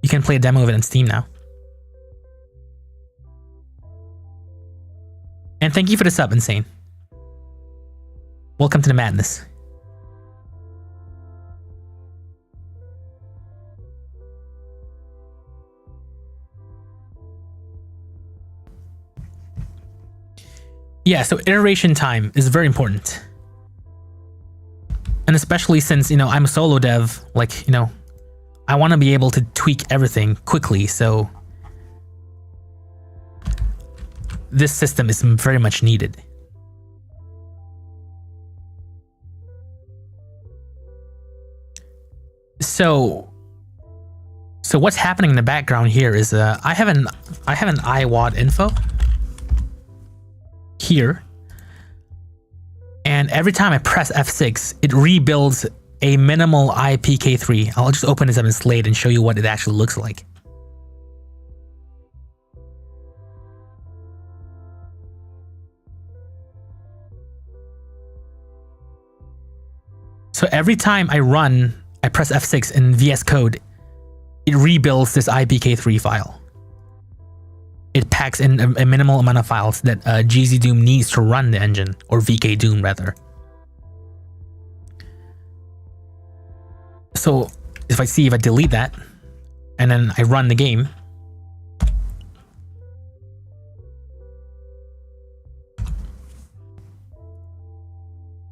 You can play a demo of it on Steam now. And thank you for the sub, Insane. Welcome to the madness. Yeah, so iteration time is very important. And especially since, you know, I'm a solo dev, like, you know, I want to be able to tweak everything quickly, so this system is very much needed. So what's happening in the background here is I have an iWAD info here, and every time I press F6, it rebuilds a minimal IPK3. I'll just open this up in Slate and show you what it actually looks like. So every time I press F6 in VS Code, it rebuilds this IPK3 file. It packs in a minimal amount of files that GZDoom needs to run the engine, or VKDoom rather. So if I delete that, and then I run the game,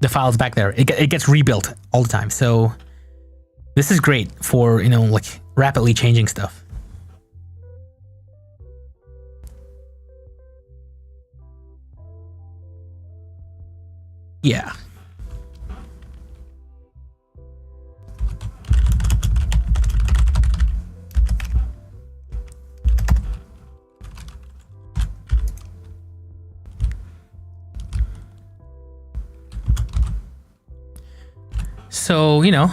the file's back there. It gets rebuilt all the time. So this is great for, you know, like rapidly changing stuff. Yeah. So, you know,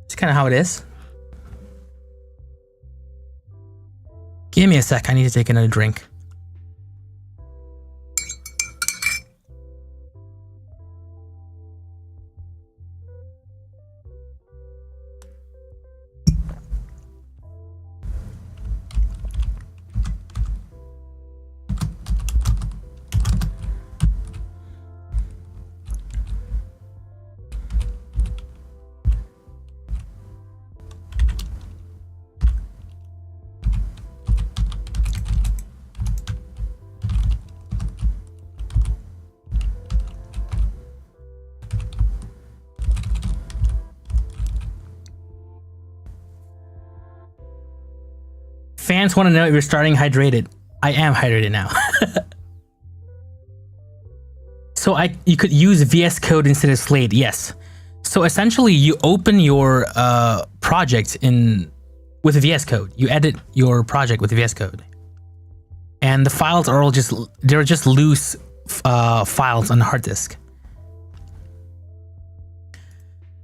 it's kind of how it is. Give me a sec. I need to take another drink. Fans want to know if you're starting hydrated. I am hydrated now. So you could use VS Code instead of Slate. Yes. So essentially, you open your project with VS Code. You edit your project with VS Code, and the files are all they're just loose files on the hard disk.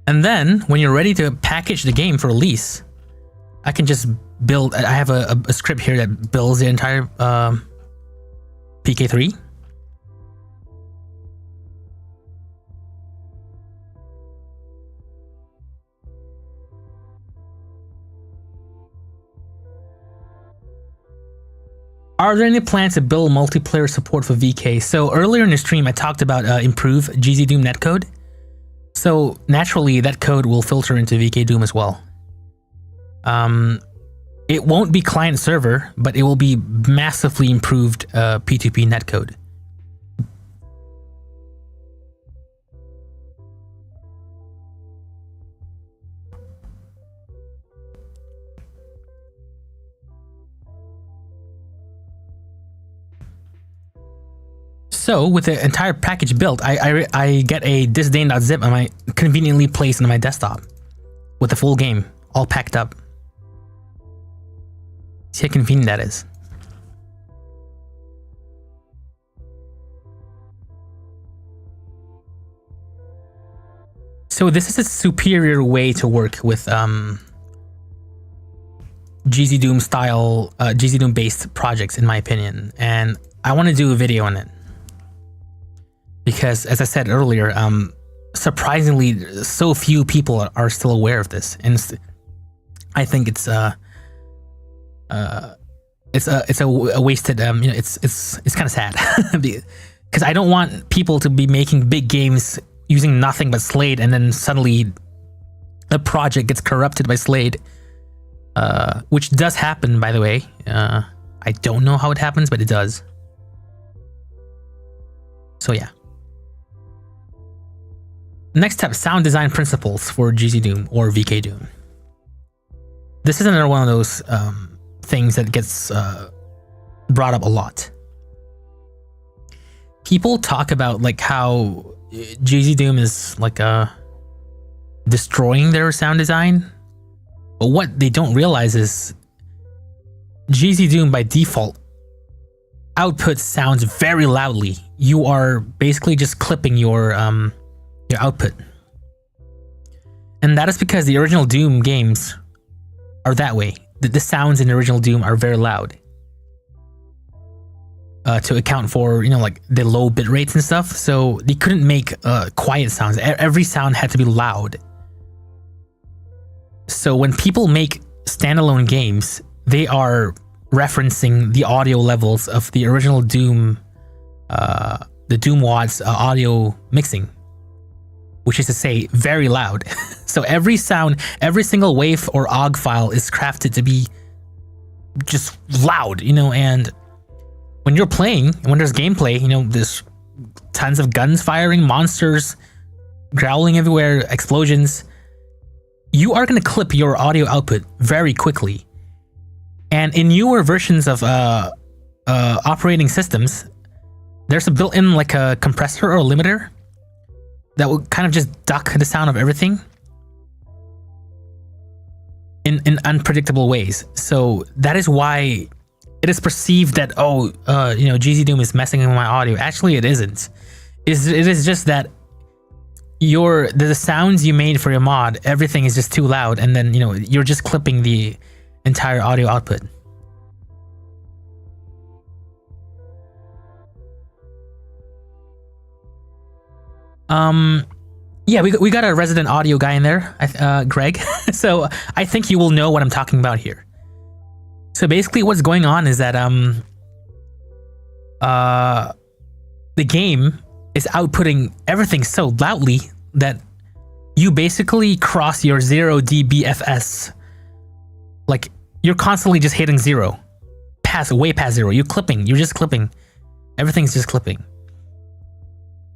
And then when you're ready to package the game for release, I can just build. I have a script here that builds the entire PK3. Are there any plans to build multiplayer support for VK? So earlier in the stream, I talked about improve GZDoom netcode. So naturally, that code will filter into VKDoom as well. It won't be client server, but it will be massively improved P2P netcode. So with the entire package built, I get a disdain.zip on my conveniently placed on my desktop with the full game all packed up. See how convenient that is. So this is a superior way to work with GZDoom style, GZDoom based projects, in my opinion, and I want to do a video on it. Because, as I said earlier, surprisingly, so few people are still aware of this, and I think it's a wasted. It's kind of sad because I don't want people to be making big games using nothing but Slate, and then suddenly the project gets corrupted by Slate, which does happen, by the way. I don't know how it happens, but it does. So yeah. Next step, sound design principles for GZDoom or VKDoom. This is another one of those things that gets brought up a lot. People talk about like how GZDoom is like destroying their sound design, but what they don't realize is GZDoom by default output sounds very loudly. You are basically just clipping your output, and that is because the original Doom games are that way. The sounds in the original Doom are very loud to account for like the low bit rates and stuff. So they couldn't make quiet sounds. Every sound had to be loud. So when people make standalone games, they are referencing the audio levels of the original Doom, the Doom Wads audio mixing, which is to say very loud. So every sound, every single wave or OGG file is crafted to be just loud, and when you're playing, when there's gameplay, there's tons of guns firing, monsters growling everywhere, explosions, you are going to clip your audio output very quickly. And in newer versions of operating systems, there's a built-in like a compressor or a limiter that will kind of just duck the sound of everything in unpredictable ways. So that is why it is perceived that GZDoom is messing with my audio. Actually, it isn't. It is just that the sounds you made for your mod, everything is just too loud, and then you're just clipping the entire audio output. Yeah, we got a resident audio guy in there, Greg. So I think you will know what I'm talking about here. So basically what's going on is that the game is outputting everything so loudly that you basically cross your 0 dBFS. Like you're constantly just hitting zero, way past zero. You're just clipping. Everything's just clipping.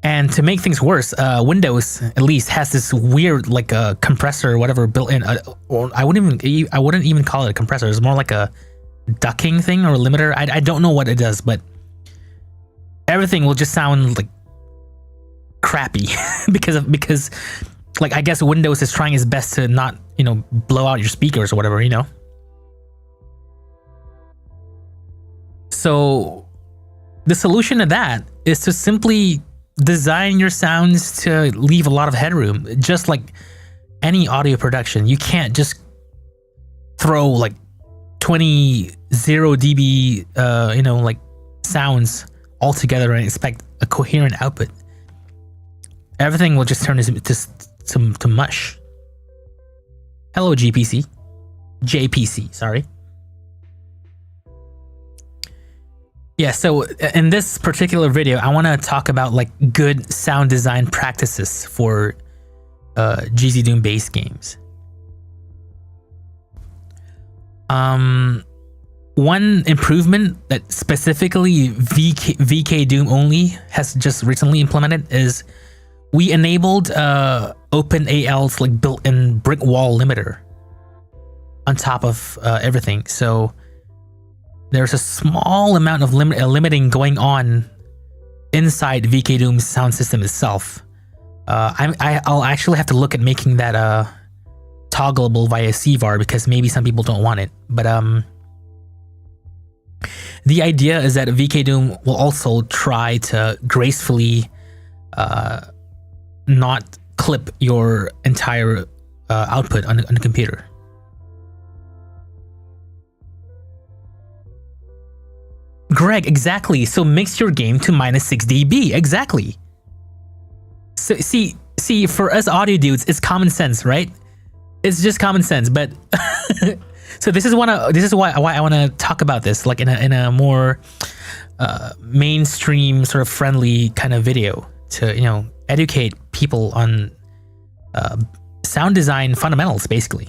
And to make things worse, Windows at least has this weird like a compressor or whatever built in. Or I wouldn't even call it a compressor. It's more like a ducking thing or limiter. I don't know what it does, but everything will just sound like crappy because like I guess Windows is trying its best to not, you know, blow out your speakers or whatever, you know. So the solution to that is to simply design your sounds to leave a lot of headroom. Just like any audio production, you can't just throw like 20 0 dB you know, like sounds all together and expect a coherent output. Everything will just turn to mush. Hello JPC, sorry. Yeah, so in this particular video, I want to talk about like good sound design practices for GZDoom based games. One improvement that specifically VKDoom only has just recently implemented is we enabled OpenAL's like built-in brick wall limiter on top of everything. So there's a small amount of limiting going on inside VKDoom's sound system itself. I'll actually have to look at making that toggleable via CVAR because maybe some people don't want it. But the idea is that VKDoom will also try to gracefully not clip your entire output on the computer. Greg, exactly. So mix your game to -6 dB. Exactly. So see, for us audio dudes, it's common sense, right? It's just common sense. But so this is why I want to talk about this, like in a more mainstream sort of friendly kind of video to, you know, educate people on sound design fundamentals, basically.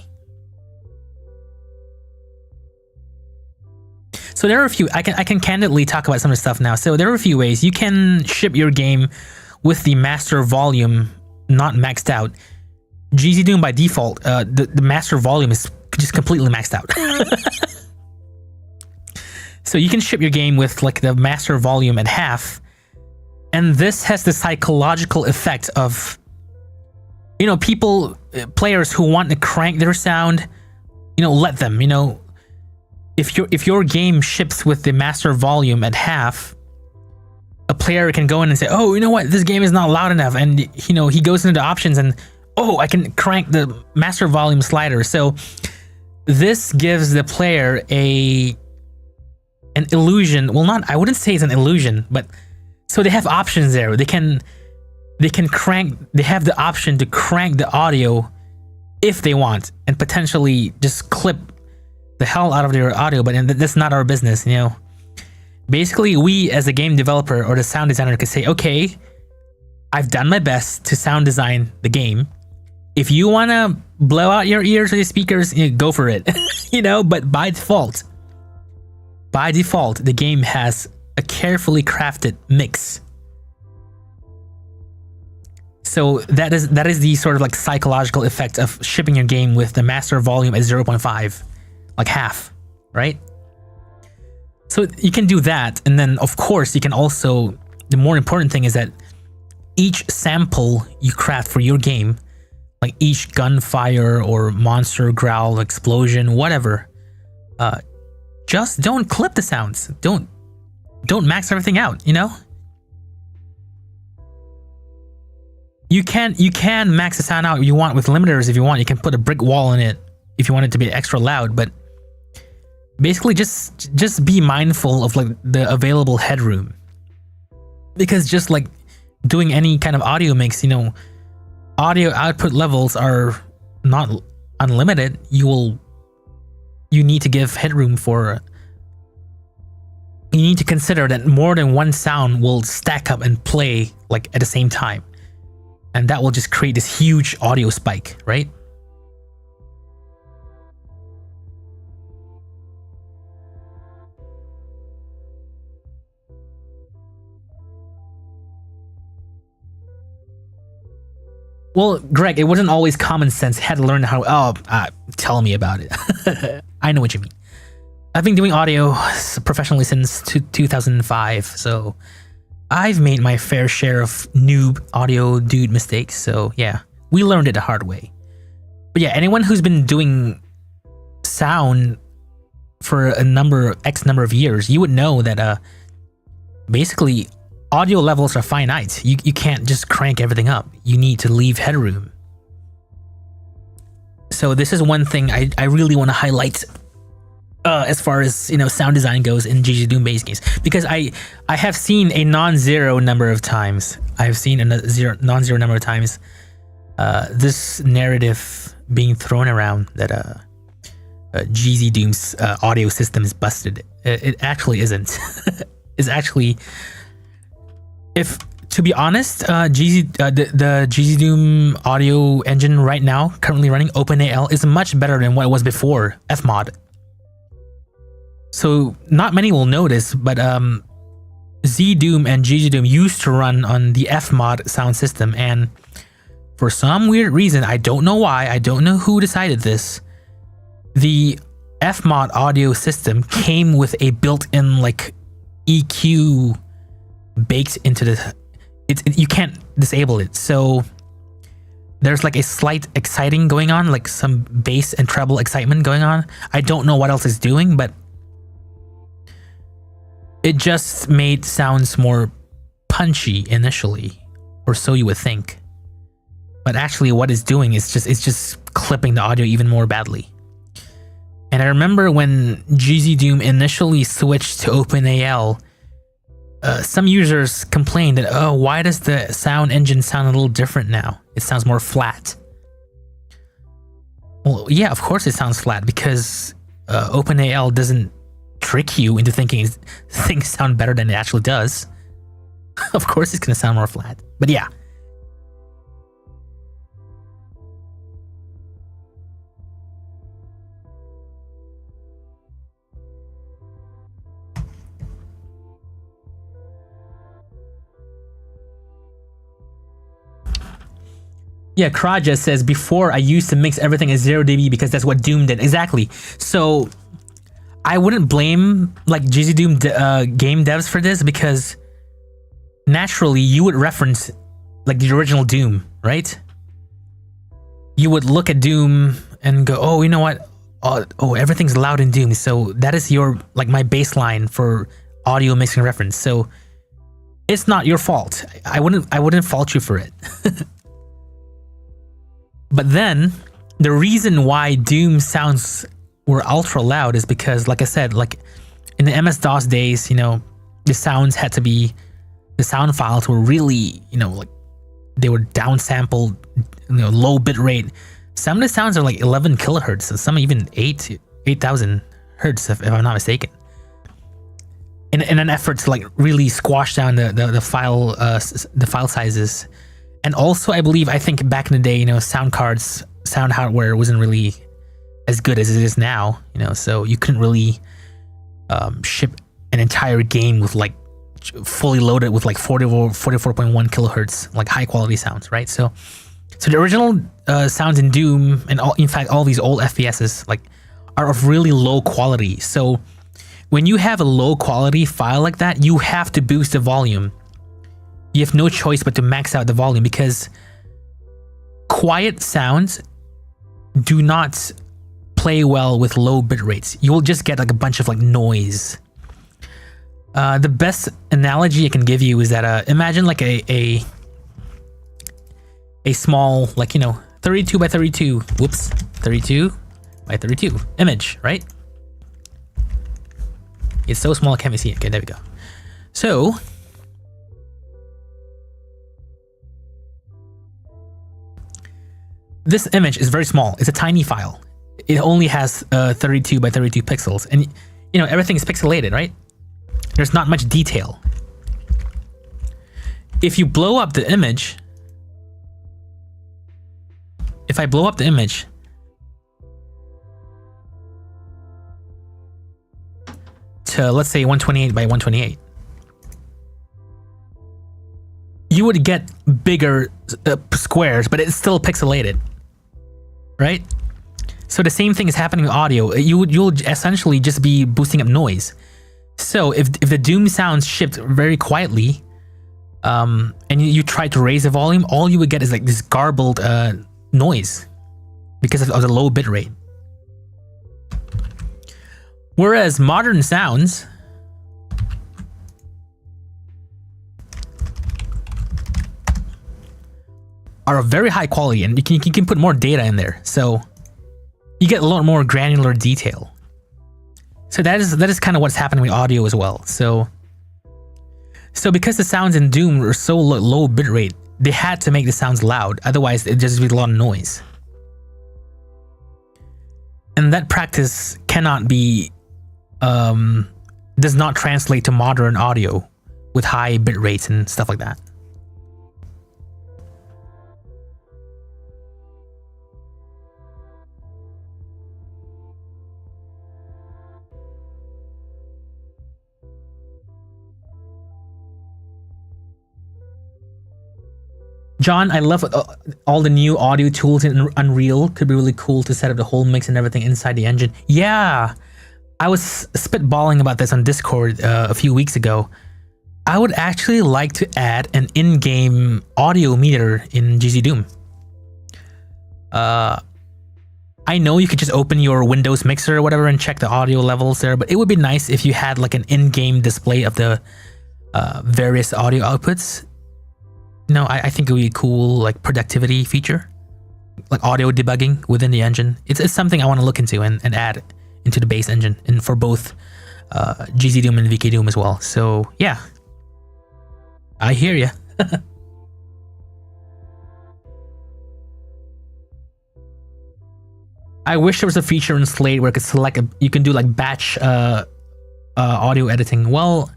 So there are a few, I can candidly talk about some of the stuff now. So there are a few ways you can ship your game with the master volume not maxed out. GZDoom by default, the master volume is just completely maxed out. So you can ship your game with like the master volume at half. And this has the psychological effect of, you know, players who want to crank their sound, you know, let them, you know. If your game ships with the master volume at half, a player can go in and say, oh, you know what, this game is not loud enough, and you know, he goes into the options and, oh, I can crank the master volume slider. So this gives the player an illusion. Well, I wouldn't say it's an illusion, but so they have options there. They can crank. They have the option to crank the audio if they want, and potentially just clip the hell out of their audio, but that's not our business, you know. Basically, we as a game developer or the sound designer could say, okay, I've done my best to sound design the game. If you want to blow out your ears or your speakers, you know, go for it. You know, but by default, the game has a carefully crafted mix. So that is the sort of like psychological effect of shipping your game with the master volume at 0.5. Like half, right? So you can do that, and then of course you can also, the more important thing is that each sample you craft for your game, like each gunfire or monster growl, explosion, whatever, just don't clip the sounds. Don't max everything out, you know? You can max the sound out you want with limiters if you want. You can put a brick wall in it if you want it to be extra loud, but basically just be mindful of like the available headroom, because just like doing any kind of audio mix, you know, audio output levels are not unlimited. You need to give headroom for, you need to consider that more than one sound will stack up and play like at the same time, and that will just create this huge audio spike, right? Well, Greg, it wasn't always common sense. Had to learn how. Oh, tell me about it. I know what you mean. I've been doing audio professionally since 2005, so I've made my fair share of noob audio dude mistakes. So yeah, we learned it the hard way. But yeah, anyone who's been doing sound for X number of years, you would know that basically audio levels are finite. You can't just crank everything up. You need to leave headroom. So this is one thing I really want to highlight as far as sound design goes in GZDoom base games, because I have seen a non-zero number of times. I've seen a non-zero number of times this narrative being thrown around that GZDoom's audio system is busted. It actually isn't. It's actually, if to be honest, the GZDoom audio engine right now, currently running OpenAL, is much better than what it was before Fmod. So not many will notice, but ZDoom and GZDoom used to run on the Fmod sound system, and for some weird reason, I don't know why, I don't know who decided this, the Fmod audio system came with a built-in like EQ baked into the you can't disable it. So there's like a slight exciting going on, like some bass and treble excitement going on. I don't know what else it's doing, but it just made sounds more punchy initially, or so you would think. But actually what it's doing is just clipping the audio even more badly. And I remember when GZDoom initially switched to OpenAL, some users complained that, oh, why does the sound engine sound a little different now? It sounds more flat. Well, yeah, of course it sounds flat, because OpenAL doesn't trick you into thinking things sound better than it actually does. Of course it's going to sound more flat. But yeah. Yeah, Kraja says, before I used to mix everything at 0 dB because that's what Doom did. Exactly. So I wouldn't blame like GZDoom game devs for this, because naturally you would reference like the original Doom, right? You would look at Doom and go, oh, you know what? Oh, everything's loud in Doom. So that is your like my baseline for audio mixing reference. So it's not your fault. I wouldn't fault you for it. But then the reason why Doom sounds were ultra loud is because, like I said, like in the MS-DOS days, the sounds had to be, the sound files were really, like they were downsampled, low bit rate. Some of the sounds are like 11 kilohertz, and some even 8,000 hertz, if I'm not mistaken. In an effort to like really squash down the file sizes. And also, I think back in the day, sound cards, sound hardware wasn't really as good as it is now, so you couldn't really ship an entire game with like fully loaded with like 44.1 kilohertz, like high quality sounds, right? So the original sounds in Doom and in fact all these old FPSs like are of really low quality. So when you have a low quality file like that, you have to boost the volume. You have no choice but to max out the volume, because quiet sounds do not play well with low bit rates. You will just get like a bunch of like noise. The best analogy I can give you is that imagine like a small, like 32 by 32, 32 by 32 image, right? It's so small I can't even see it. Okay, there we go. So this image is very small. It's a tiny file. It only has 32 by 32 pixels, and everything is pixelated, right? There's not much detail. If you blow up the image, if I blow up the image to, let's say, 128 by 128, you would get bigger squares, but it's still pixelated, right? So the same thing is happening with audio. You'll essentially just be boosting up noise. So if the Doom sounds shipped very quietly, and you try to raise the volume, all you would get is like this garbled noise because of the low bit rate. Whereas modern sounds are of very high quality, and you can put more data in there, so you get a lot more granular detail. So that is kind of what's happening with audio as well. So because the sounds in Doom are so low bitrate, they had to make the sounds loud, otherwise it just be a lot of noise. And that practice cannot be, does not translate to modern audio with high bit rates and stuff like that. John, I love all the new audio tools in Unreal. Could be really cool to set up the whole mix and everything inside the engine. Yeah, I was spitballing about this on Discord a few weeks ago. I would actually like to add an in-game audio meter in GZDoom. I know you could just open your Windows mixer or whatever and check the audio levels there, but it would be nice if you had like an in-game display of the various audio outputs. No, I think it would be a cool like productivity feature, like audio debugging within the engine. It's something I want to look into and add into the base engine, and for both GZDoom and VKDoom as well. So yeah, I hear you. I wish there was a feature in Slate where it could select you can do like batch audio editing. Well,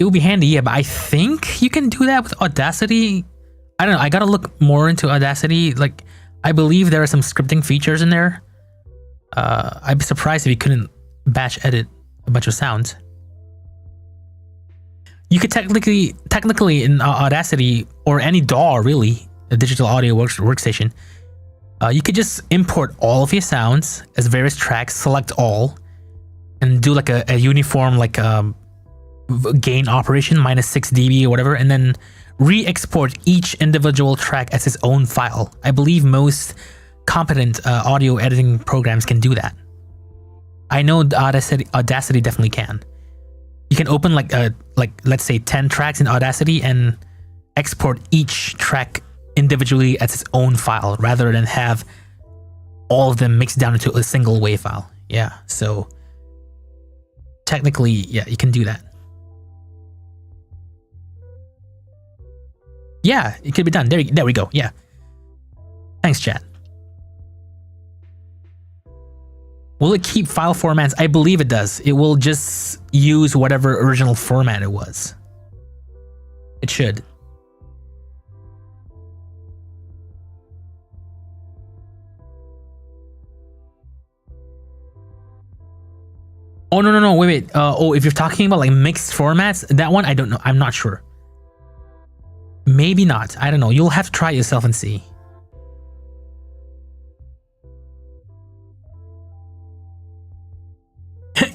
it would be handy, yeah, but I think you can do that with Audacity. I don't know. I gotta look more into Audacity. Like, I believe there are some scripting features in there. I'd be surprised if you couldn't batch edit a bunch of sounds. You could technically in Audacity or any DAW really, a digital audio workstation, you could just import all of your sounds as various tracks, select all, and do like a uniform like gain operation -6 dB or whatever, and then re-export each individual track as its own file. I believe most competent audio editing programs can do that. I know Audacity definitely can. You can open like let's say 10 tracks in Audacity and export each track individually as its own file rather than have all of them mixed down into a single WAV file. Yeah, so technically, yeah, you can do that. Yeah, it could be done. There we go. Yeah. Thanks, chat. Will it keep file formats? I believe it does. It will just use whatever original format it was. It should. Oh, no. Wait. Oh, if you're talking about like mixed formats, that one, I don't know. I'm not sure. Maybe not. I don't know. You'll have to try it yourself and see.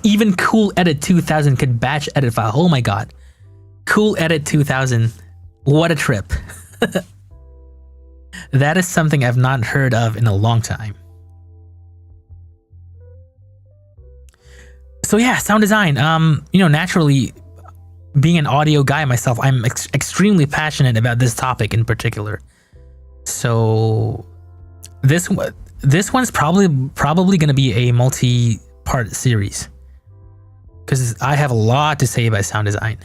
Even Cool Edit 2000 could batch edit file. Oh my god. Cool Edit 2000. What a trip. That is something I've not heard of in a long time. So yeah, sound design. Naturally, being an audio guy myself, I'm extremely passionate about this topic in particular. So this one's probably going to be a multi-part series because I have a lot to say about sound design.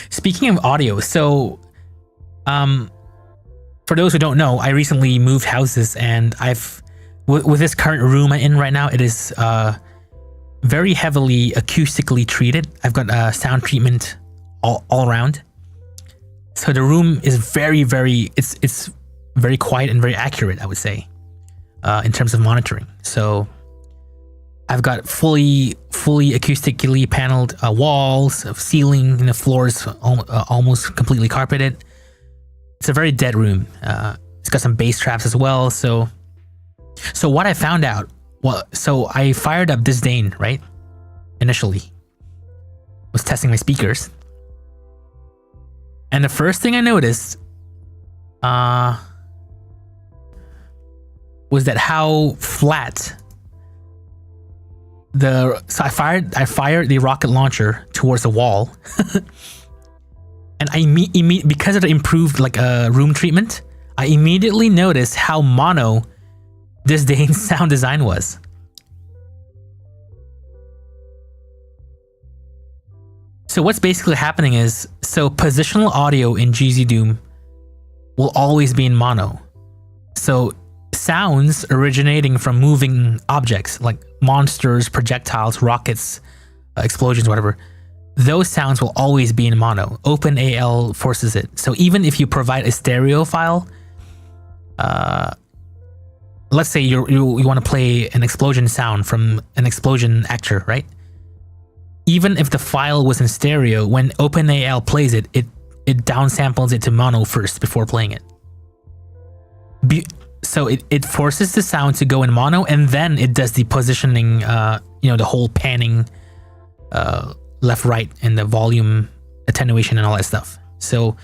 Speaking of audio, so for those who don't know, I recently moved houses, and with this current room I'm in right now, it is very heavily acoustically treated. I've got sound treatment all around. So the room is very very quiet and very accurate, I would say, in terms of monitoring. So I've got fully acoustically paneled walls, ceiling, and the floors almost completely carpeted. It's a very dead room. It's got some bass traps as well. So what I found out, so I fired up Disdain, right? Initially, was testing my speakers, and the first thing I noticed, was that how flat so I fired the rocket launcher towards the wall, and because of the improved room treatment, I immediately noticed how mono Disdain's sound design was. So what's basically happening is, positional audio in GZDoom will always be in mono. So sounds originating from moving objects like monsters, projectiles, rockets, explosions, whatever, those sounds will always be in mono. OpenAL forces it. So even if you provide a stereo file, let's say you want to play an explosion sound from an explosion actor, right? Even if the file was in stereo, when OpenAL plays it, it downsamples it to mono first before playing it. So it forces the sound to go in mono, and then it does the positioning, the whole panning, left, right, and the volume attenuation and all that stuff. So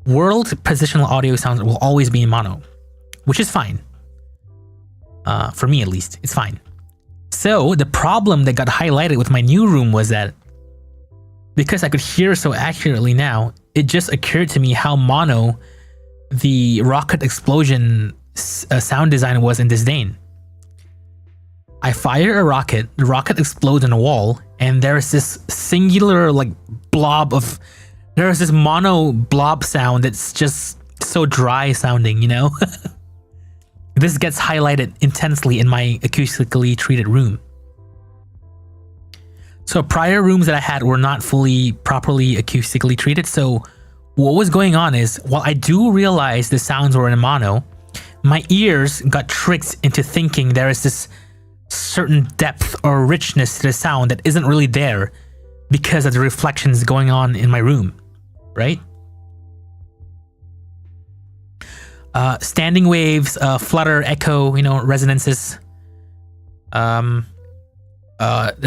world positional audio sounds will always be in mono, which is fine. For me at least, it's fine. So the problem that got highlighted with my new room was that because I could hear so accurately now, it just occurred to me how mono the rocket explosion sound design was in Disdain. I fire a rocket, the rocket explodes in a wall, and there's this singular there's this mono blob sound that's just so dry sounding, This gets highlighted intensely in my acoustically treated room. So prior rooms that I had were not properly acoustically treated. So what was going on is, while I do realize the sounds were in mono, my ears got tricked into thinking there is this certain depth or richness to the sound that isn't really there because of the reflections going on in my room, right? Standing waves, flutter, echo, resonances. There's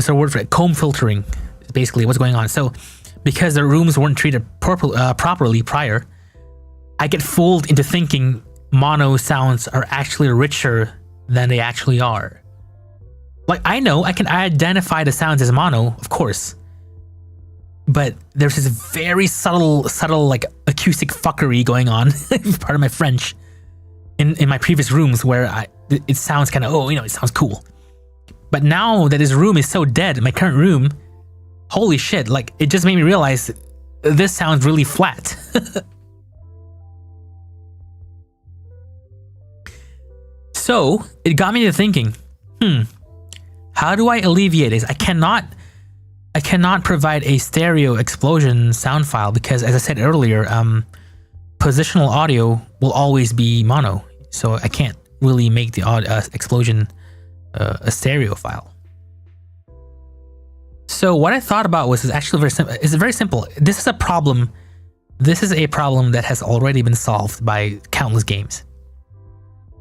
a word for it. Comb filtering is basically what's going on. So because the rooms weren't treated properly prior, I get fooled into thinking mono sounds are actually richer than they actually are. I know I can identify the sounds as mono, of course, but there's this very subtle acoustic fuckery going on. Part of my French in my previous rooms where it sounds kind of it sounds cool. But now that this room is so dead, my current room, holy shit! It just made me realize this sounds really flat. So it got me to thinking, how do I alleviate this? I cannot provide a stereo explosion sound file because, as I said earlier, positional audio will always be mono. So I can't really make the explosion a stereo file. So what I thought about was actually very simple. It's very simple. This is a problem. This is a problem that has already been solved by countless games.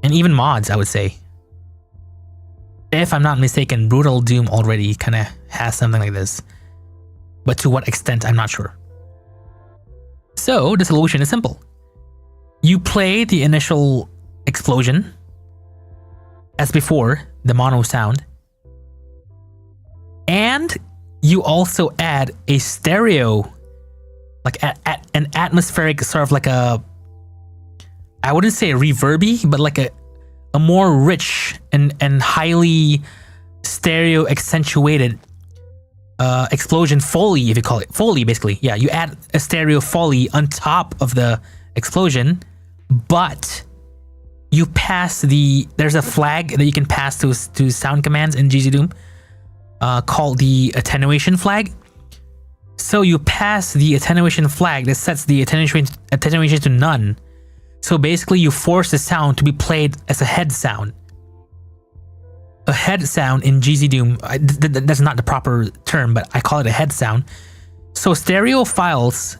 And even mods, I would say. If I'm not mistaken, Brutal Doom already kind of has something like this. But to what extent, I'm not sure. So the solution is simple. You play the initial explosion as before, the mono sound. And you also add a stereo, an atmospheric sort of I wouldn't say a reverby, but a more rich and highly stereo accentuated explosion foley, if you call it. Foley, basically. Yeah, you add a stereo foley on top of the explosion, but you pass there's a flag that you can pass to sound commands in GZDoom called the attenuation flag. So you pass the attenuation flag that sets the attenuation to none. So basically you force the sound to be played as a head sound. A head sound in GZDoom, that's not the proper term, but I call it a head sound. So stereo files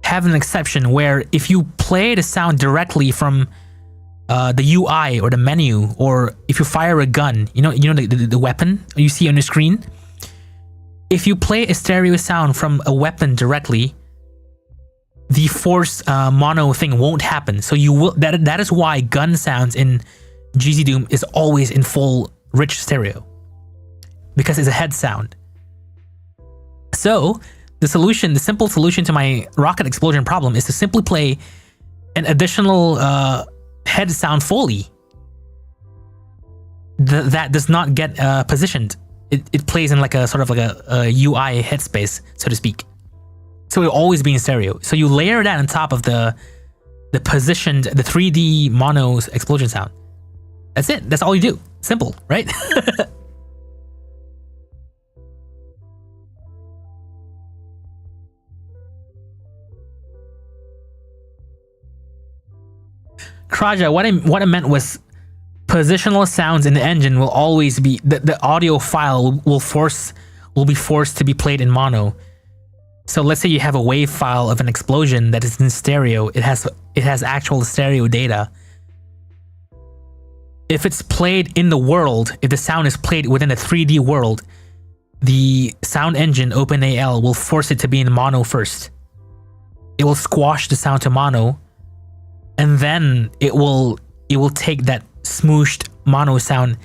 have an exception where if you play the sound directly from the UI or the menu, or if you fire a gun, the weapon you see on your screen, if you play a stereo sound from a weapon directly, the forced mono thing won't happen. So you will that is why gun sounds in GZDoom is always in full rich stereo, because it's a head sound. So the simple solution to my rocket explosion problem is to simply play an additional head sound Foley that does not get positioned. It plays in like a sort of like a UI headspace, so to speak. So it'll always be in stereo. So you layer that on top of the 3D mono's explosion sound. That's it. That's all you do. Simple, right? Kraja, what I meant was positional sounds in the engine will always be the audio file will be forced to be played in mono. So let's say you have a wave file of an explosion that is in stereo. It has actual stereo data. If it's played in the world, if the sound is played within a 3D world, the sound engine OpenAL will force it to be in mono first. It will squash the sound to mono, and then it will take that smooshed mono sound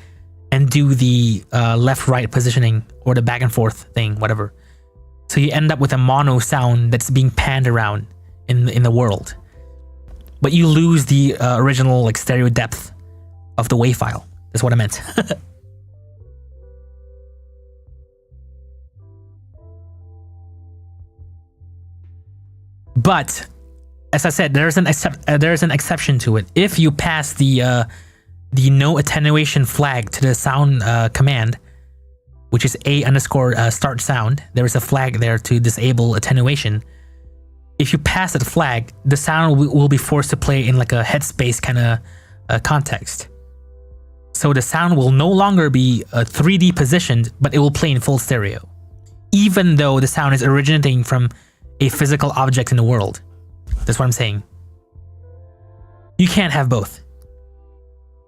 and do the left-right positioning or the back and forth thing, whatever. So you end up with a mono sound that's being panned around in the world, but you lose the original like stereo depth of the wave file. That's what I meant. But as I said, there's an exception to it. If you pass the no attenuation flag to the sound command, which is A_start sound, there is a flag there to disable attenuation. If you pass that flag, the sound will be forced to play in like a headspace kind of context. So the sound will no longer be 3D positioned, but it will play in full stereo, even though the sound is originating from a physical object in the world. That's what I'm saying. You can't have both.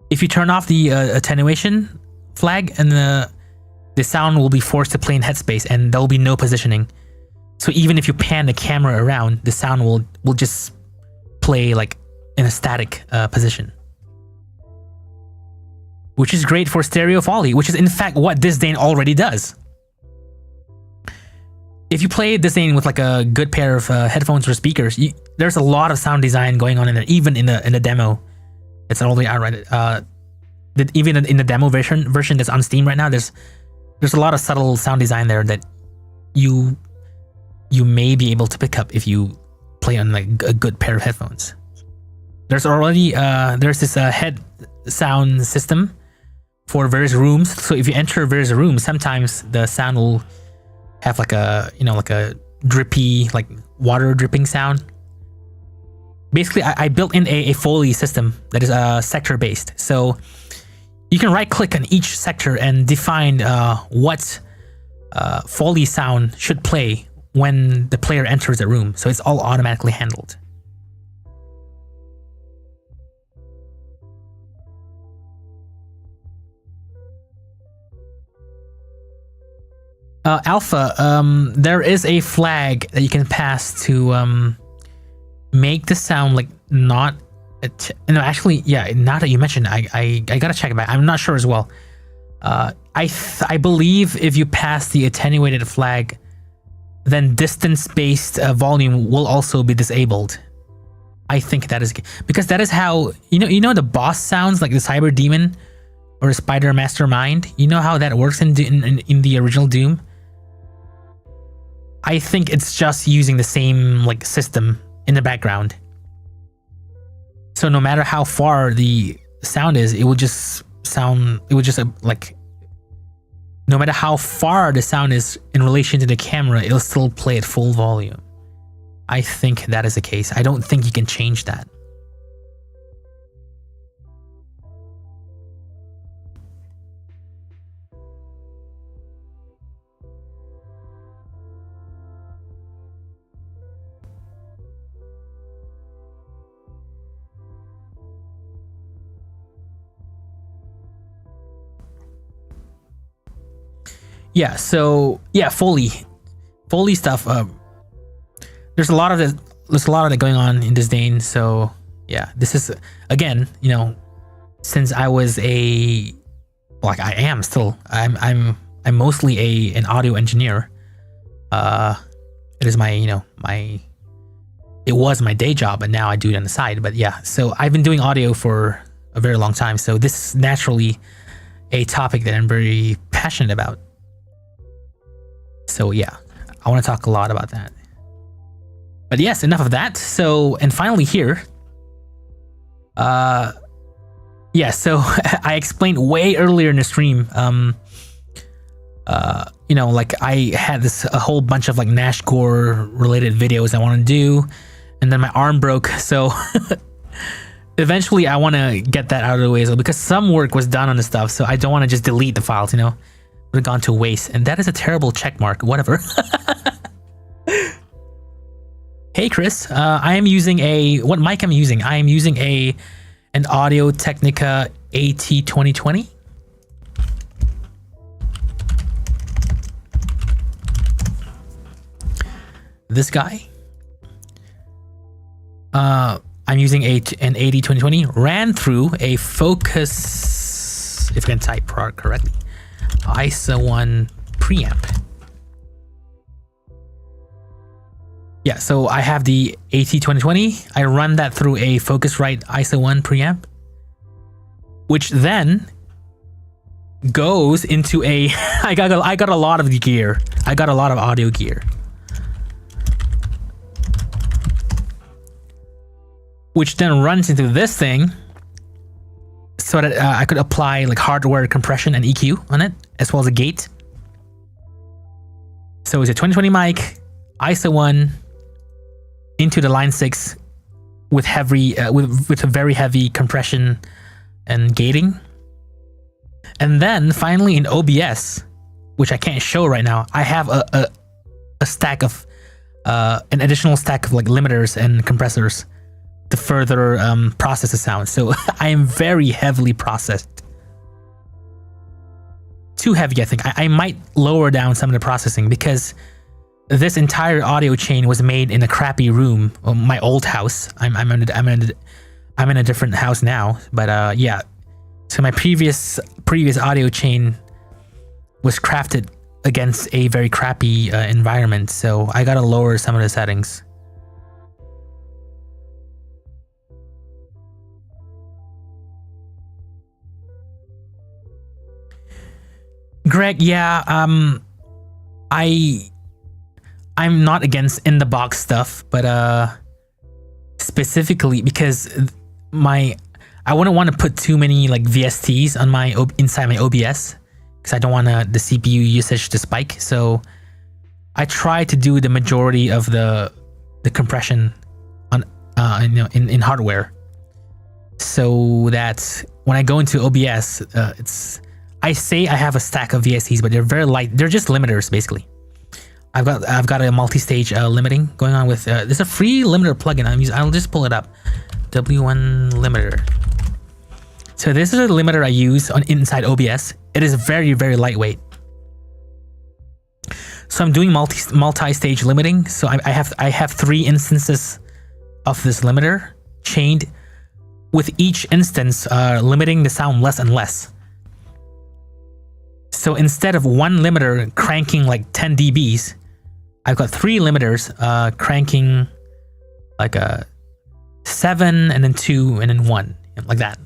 If you turn off the attenuation flag, and the sound will be forced to play in headspace, and there will be no positioning. So even if you pan the camera around, the sound will just play like in a static position, which is great for stereo Foley, which is in fact what Disdain already does. If you play Disdain with like a good pair of headphones or speakers, there's a lot of sound design going on in there, even in the demo. It's already out right. Even in the demo version that's on Steam right now, there's a lot of subtle sound design there that you may be able to pick up if you play on like a good pair of headphones. There's already there's this head sound system for various rooms. So if you enter various rooms, sometimes the sound will have like a like a drippy, like water dripping sound. Basically, I built in a Foley system that is sector based. So you can right click on each sector and define what Foley sound should play when the player enters a room. So it's all automatically handled. Alpha, there is a flag that you can pass to make the sound like not. No, actually, yeah. Now that you mentioned, I gotta check it back. I'm not sure as well. I believe if you pass the attenuated flag, then distance-based volume will also be disabled. I think that is because that is how you know the boss sounds like the Cyber Demon or the Spider Mastermind. You know how that works in the original Doom. I think it's just using the same like system in the background. So no matter how far the sound is, it will just sound. It would just like. No matter how far the sound is in relation to the camera, it'll still play at full volume. I think that is the case. I don't think you can change that. yeah, so yeah, Foley stuff. There's a lot of it going on in Disdain. So yeah, this is again, since I was I am still. I'm mostly an audio engineer. It is it was my day job, and now I do it on the side. But yeah, so I've been doing audio for a very long time. So this is naturally a topic that I'm very passionate about. So yeah, I want to talk a lot about that. But yes, enough of that. So, and finally here, yeah, so I explained way earlier in the stream, like I had a whole bunch of like Nash Gore related videos I want to do, and then my arm broke. So eventually I want to get that out of the way, so because some work was done on the stuff, so I don't want to just delete the files, would have gone to waste. And that is a terrible check mark, whatever. Hey Chris, I am using what mic am I using? I am using an Audio Technica AT2020. This guy. I'm using an AT2020, ran through a Focus, if I can type correctly, ISA 1 preamp. Yeah, so I have the AT2020. I run that through a Focusrite ISA 1 preamp, which then goes into I got a lot of gear. I got a lot of audio gear, which then runs into this thing, so that I could apply like hardware compression and EQ on it, as well as a gate. So it's a 2020 mic, ISA 1. Into the Line 6 with with a very heavy compression and gating. And then finally in OBS, which I can't show right now, I have a stack of an additional stack of like limiters and compressors to further process the sound. So I am very heavily processed. Too heavy, I think. I might lower down some of the processing, because this entire audio chain was made in a crappy room, my old house. I'm in a different house now, but yeah. So my previous audio chain was crafted against a very crappy environment, so I gotta lower some of the settings. Greg, yeah, I'm not against in the box stuff, but specifically because I wouldn't want to put too many like VSTs on inside my OBS, because I don't want the CPU usage to spike. So I try to do the majority of the compression on in hardware, so that when I go into OBS, I say I have a stack of VSTs, but they're very light. They're just limiters basically. I've got a multi-stage limiting going on with there's a free limiter plugin I'll just pull it up. W1 limiter. So this is a limiter I use inside OBS. It is very, very lightweight. So I'm doing multi-stage limiting. So I have 3 instances of this limiter chained, with each instance limiting the sound less and less. So instead of one limiter cranking like 10 dBs, I've got 3 limiters cranking like a 7 and then 2 and then 1, like that.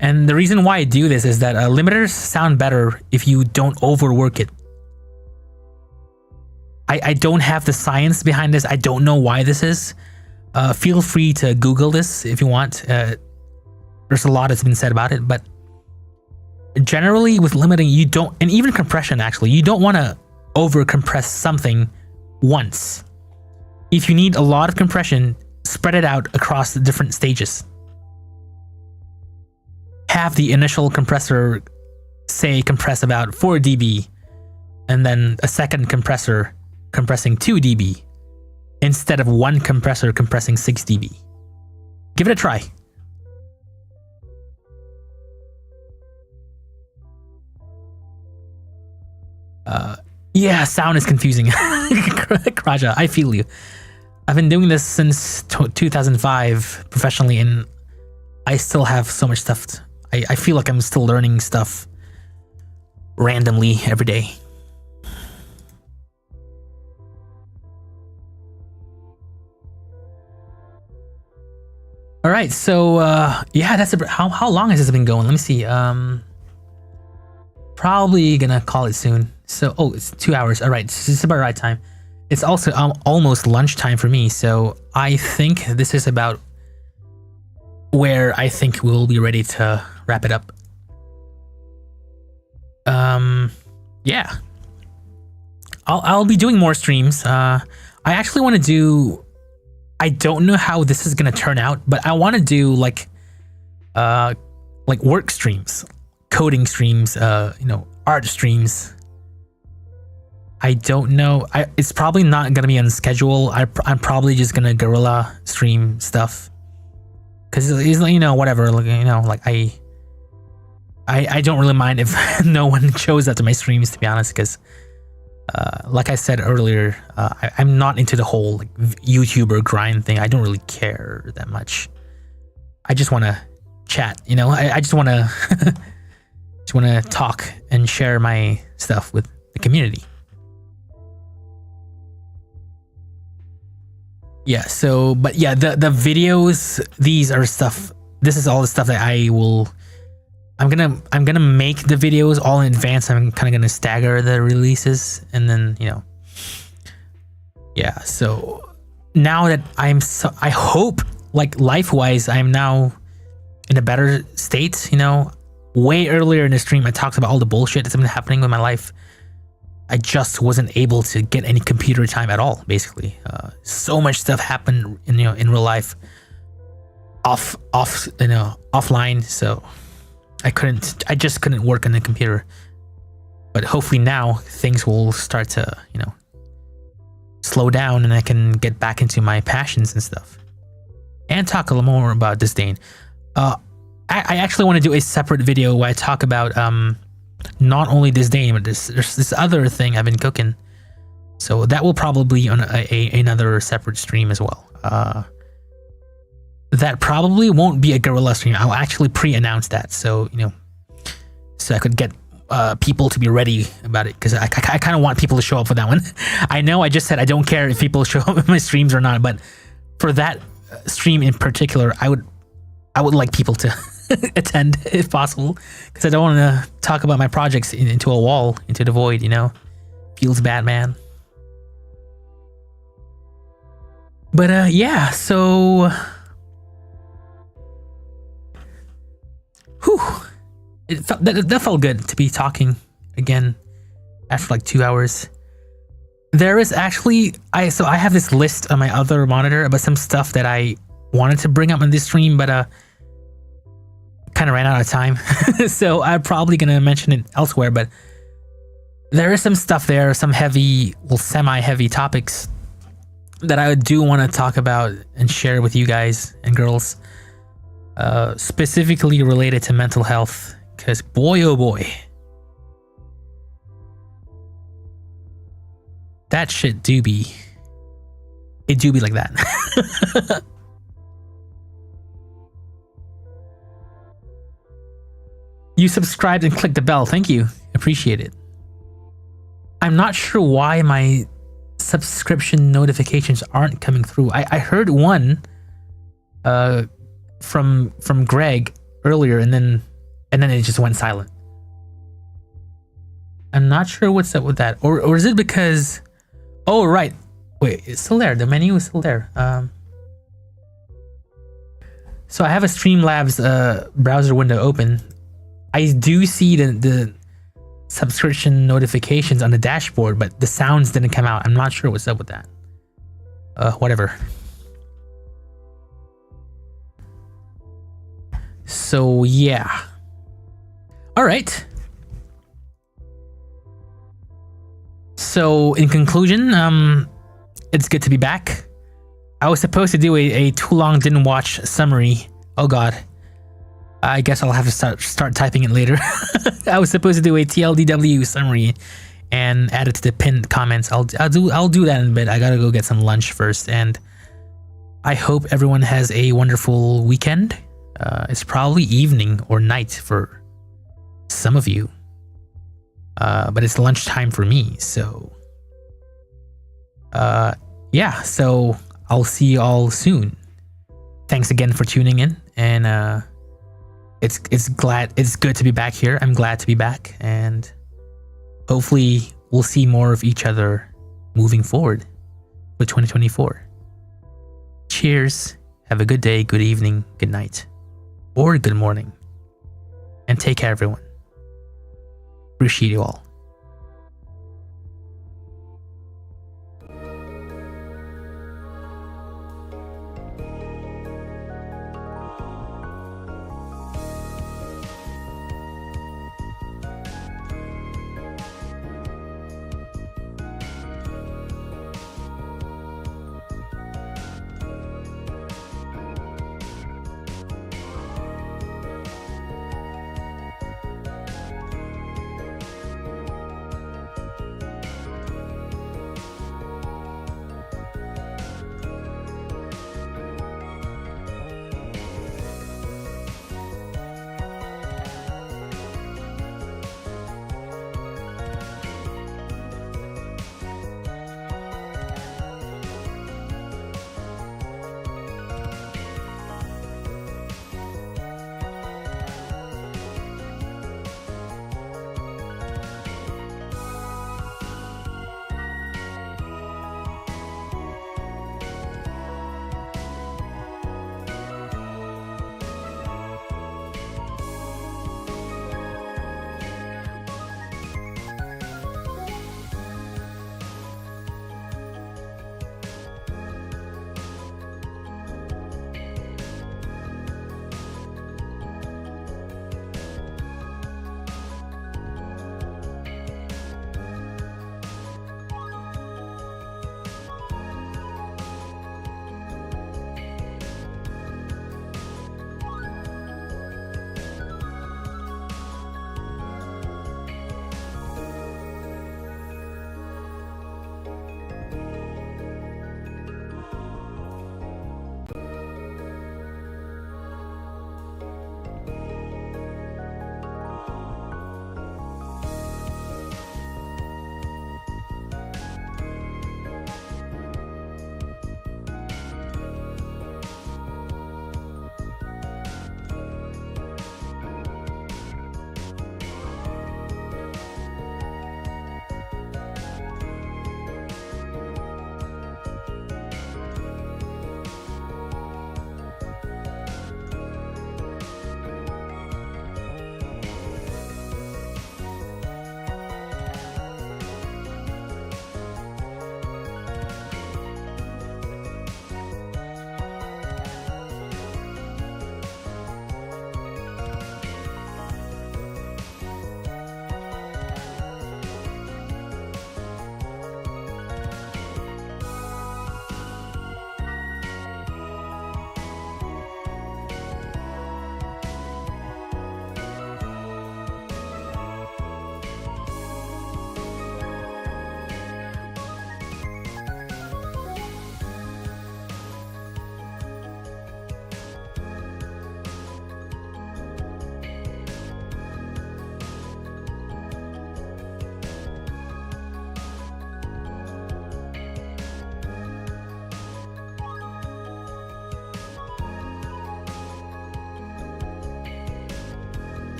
And the reason why I do this is that limiters sound better if you don't overwork it. I don't have the science behind this. I don't know why this is. Feel free to Google this if you want. There's a lot that's been said about it, but generally with limiting, you don't, and even compression actually, you don't want to over compress something once. If you need a lot of compression, spread it out across the different stages. Have the initial compressor, say, compress about 4 dB, and then a second compressor compressing 2 dB, instead of one compressor compressing 6 dB. Give it a try. Yeah, sound is confusing. Kraja, I feel you. I've been doing this since 2005 professionally, and I still have so much stuff. I feel like I'm still learning stuff randomly every day. All right, so yeah, that's how long has this been going? Let me see. Probably gonna call it soon. So, oh, it's 2 hours. All right, this is about right time. It's also almost lunchtime for me, so I think this is about where I think we'll be ready to wrap it up. Yeah, I'll be doing more streams. I actually want to do. I don't know how this is gonna turn out, but I want to do like work streams, coding streams, you know, art streams. I don't know. It's probably not gonna be on schedule. I'm probably just gonna guerrilla stream stuff, cause it's, you know, whatever. Like, you know, like I don't really mind if no one shows up to my streams, to be honest, because like I said earlier, I'm not into the whole like YouTuber grind thing. I don't really care that much. I just want to chat, you know. I just want to talk and share my stuff with the community. Yeah. So, but yeah, the videos. These are stuff. This is all the stuff that I'm gonna make the videos all in advance. I'm kind of gonna stagger the releases, and then, you know, yeah. So now that I hope, like, life-wise, I'm now in a better state. You know, way earlier in the stream, I talked about all the bullshit that's been happening with my life. I just wasn't able to get any computer time at all. Basically, so much stuff happened in real life, offline. So I just couldn't work on the computer. But hopefully now things will start to, you know, slow down, and I can get back into my passions and stuff. And talk a little more about Disdain. I actually want to do a separate video where I talk about not only Disdain, but there's this other thing I've been cooking. So that will probably be on another separate stream as well. That probably won't be a guerrilla stream. I'll actually pre-announce that, so, you know, so I could get people to be ready about it, because I kind of want people to show up for that one. I know I just said I don't care if people show up in my streams or not, but for that stream in particular, I would like people to attend if possible, because I don't want to talk about my projects into a wall, into the void. You know, feels bad, man. But yeah, so. Whew. That felt good to be talking again after like 2 hours. There is actually I have this list on my other monitor about some stuff that I wanted to bring up in this stream, but kind of ran out of time. So I'm probably gonna mention it elsewhere. But there is some stuff there, some heavy, well, semi-heavy topics that I do want to talk about and share with you guys and girls. Specifically related to mental health, because boy, oh boy, that shit do be like that. You subscribed and clicked the bell. Thank you. Appreciate it. I'm not sure why my subscription notifications aren't coming through. I heard one from Greg earlier, and then it just went silent. I'm not sure what's up with that, or is it because? Oh right, wait, it's still there. The menu is still there. So I have a Streamlabs browser window open. I do see the subscription notifications on the dashboard, but the sounds didn't come out. I'm not sure what's up with that. Whatever. So yeah. All right. So in conclusion, it's good to be back. I was supposed to do a too long didn't watch summary. Oh god. I guess I'll have to start typing it later. I was supposed to do a TLDW summary and add it to the pinned comments. I'll do that in a bit. I gotta go get some lunch first, and I hope everyone has a wonderful weekend. It's probably evening or night for some of you, but it's lunchtime for me. So, yeah. So I'll see you all soon. Thanks again for tuning in, and it's good to be back here. I'm glad to be back, and hopefully we'll see more of each other moving forward with 2024. Cheers. Have a good day, good evening, good night, or good morning. And take care, everyone. Appreciate you all.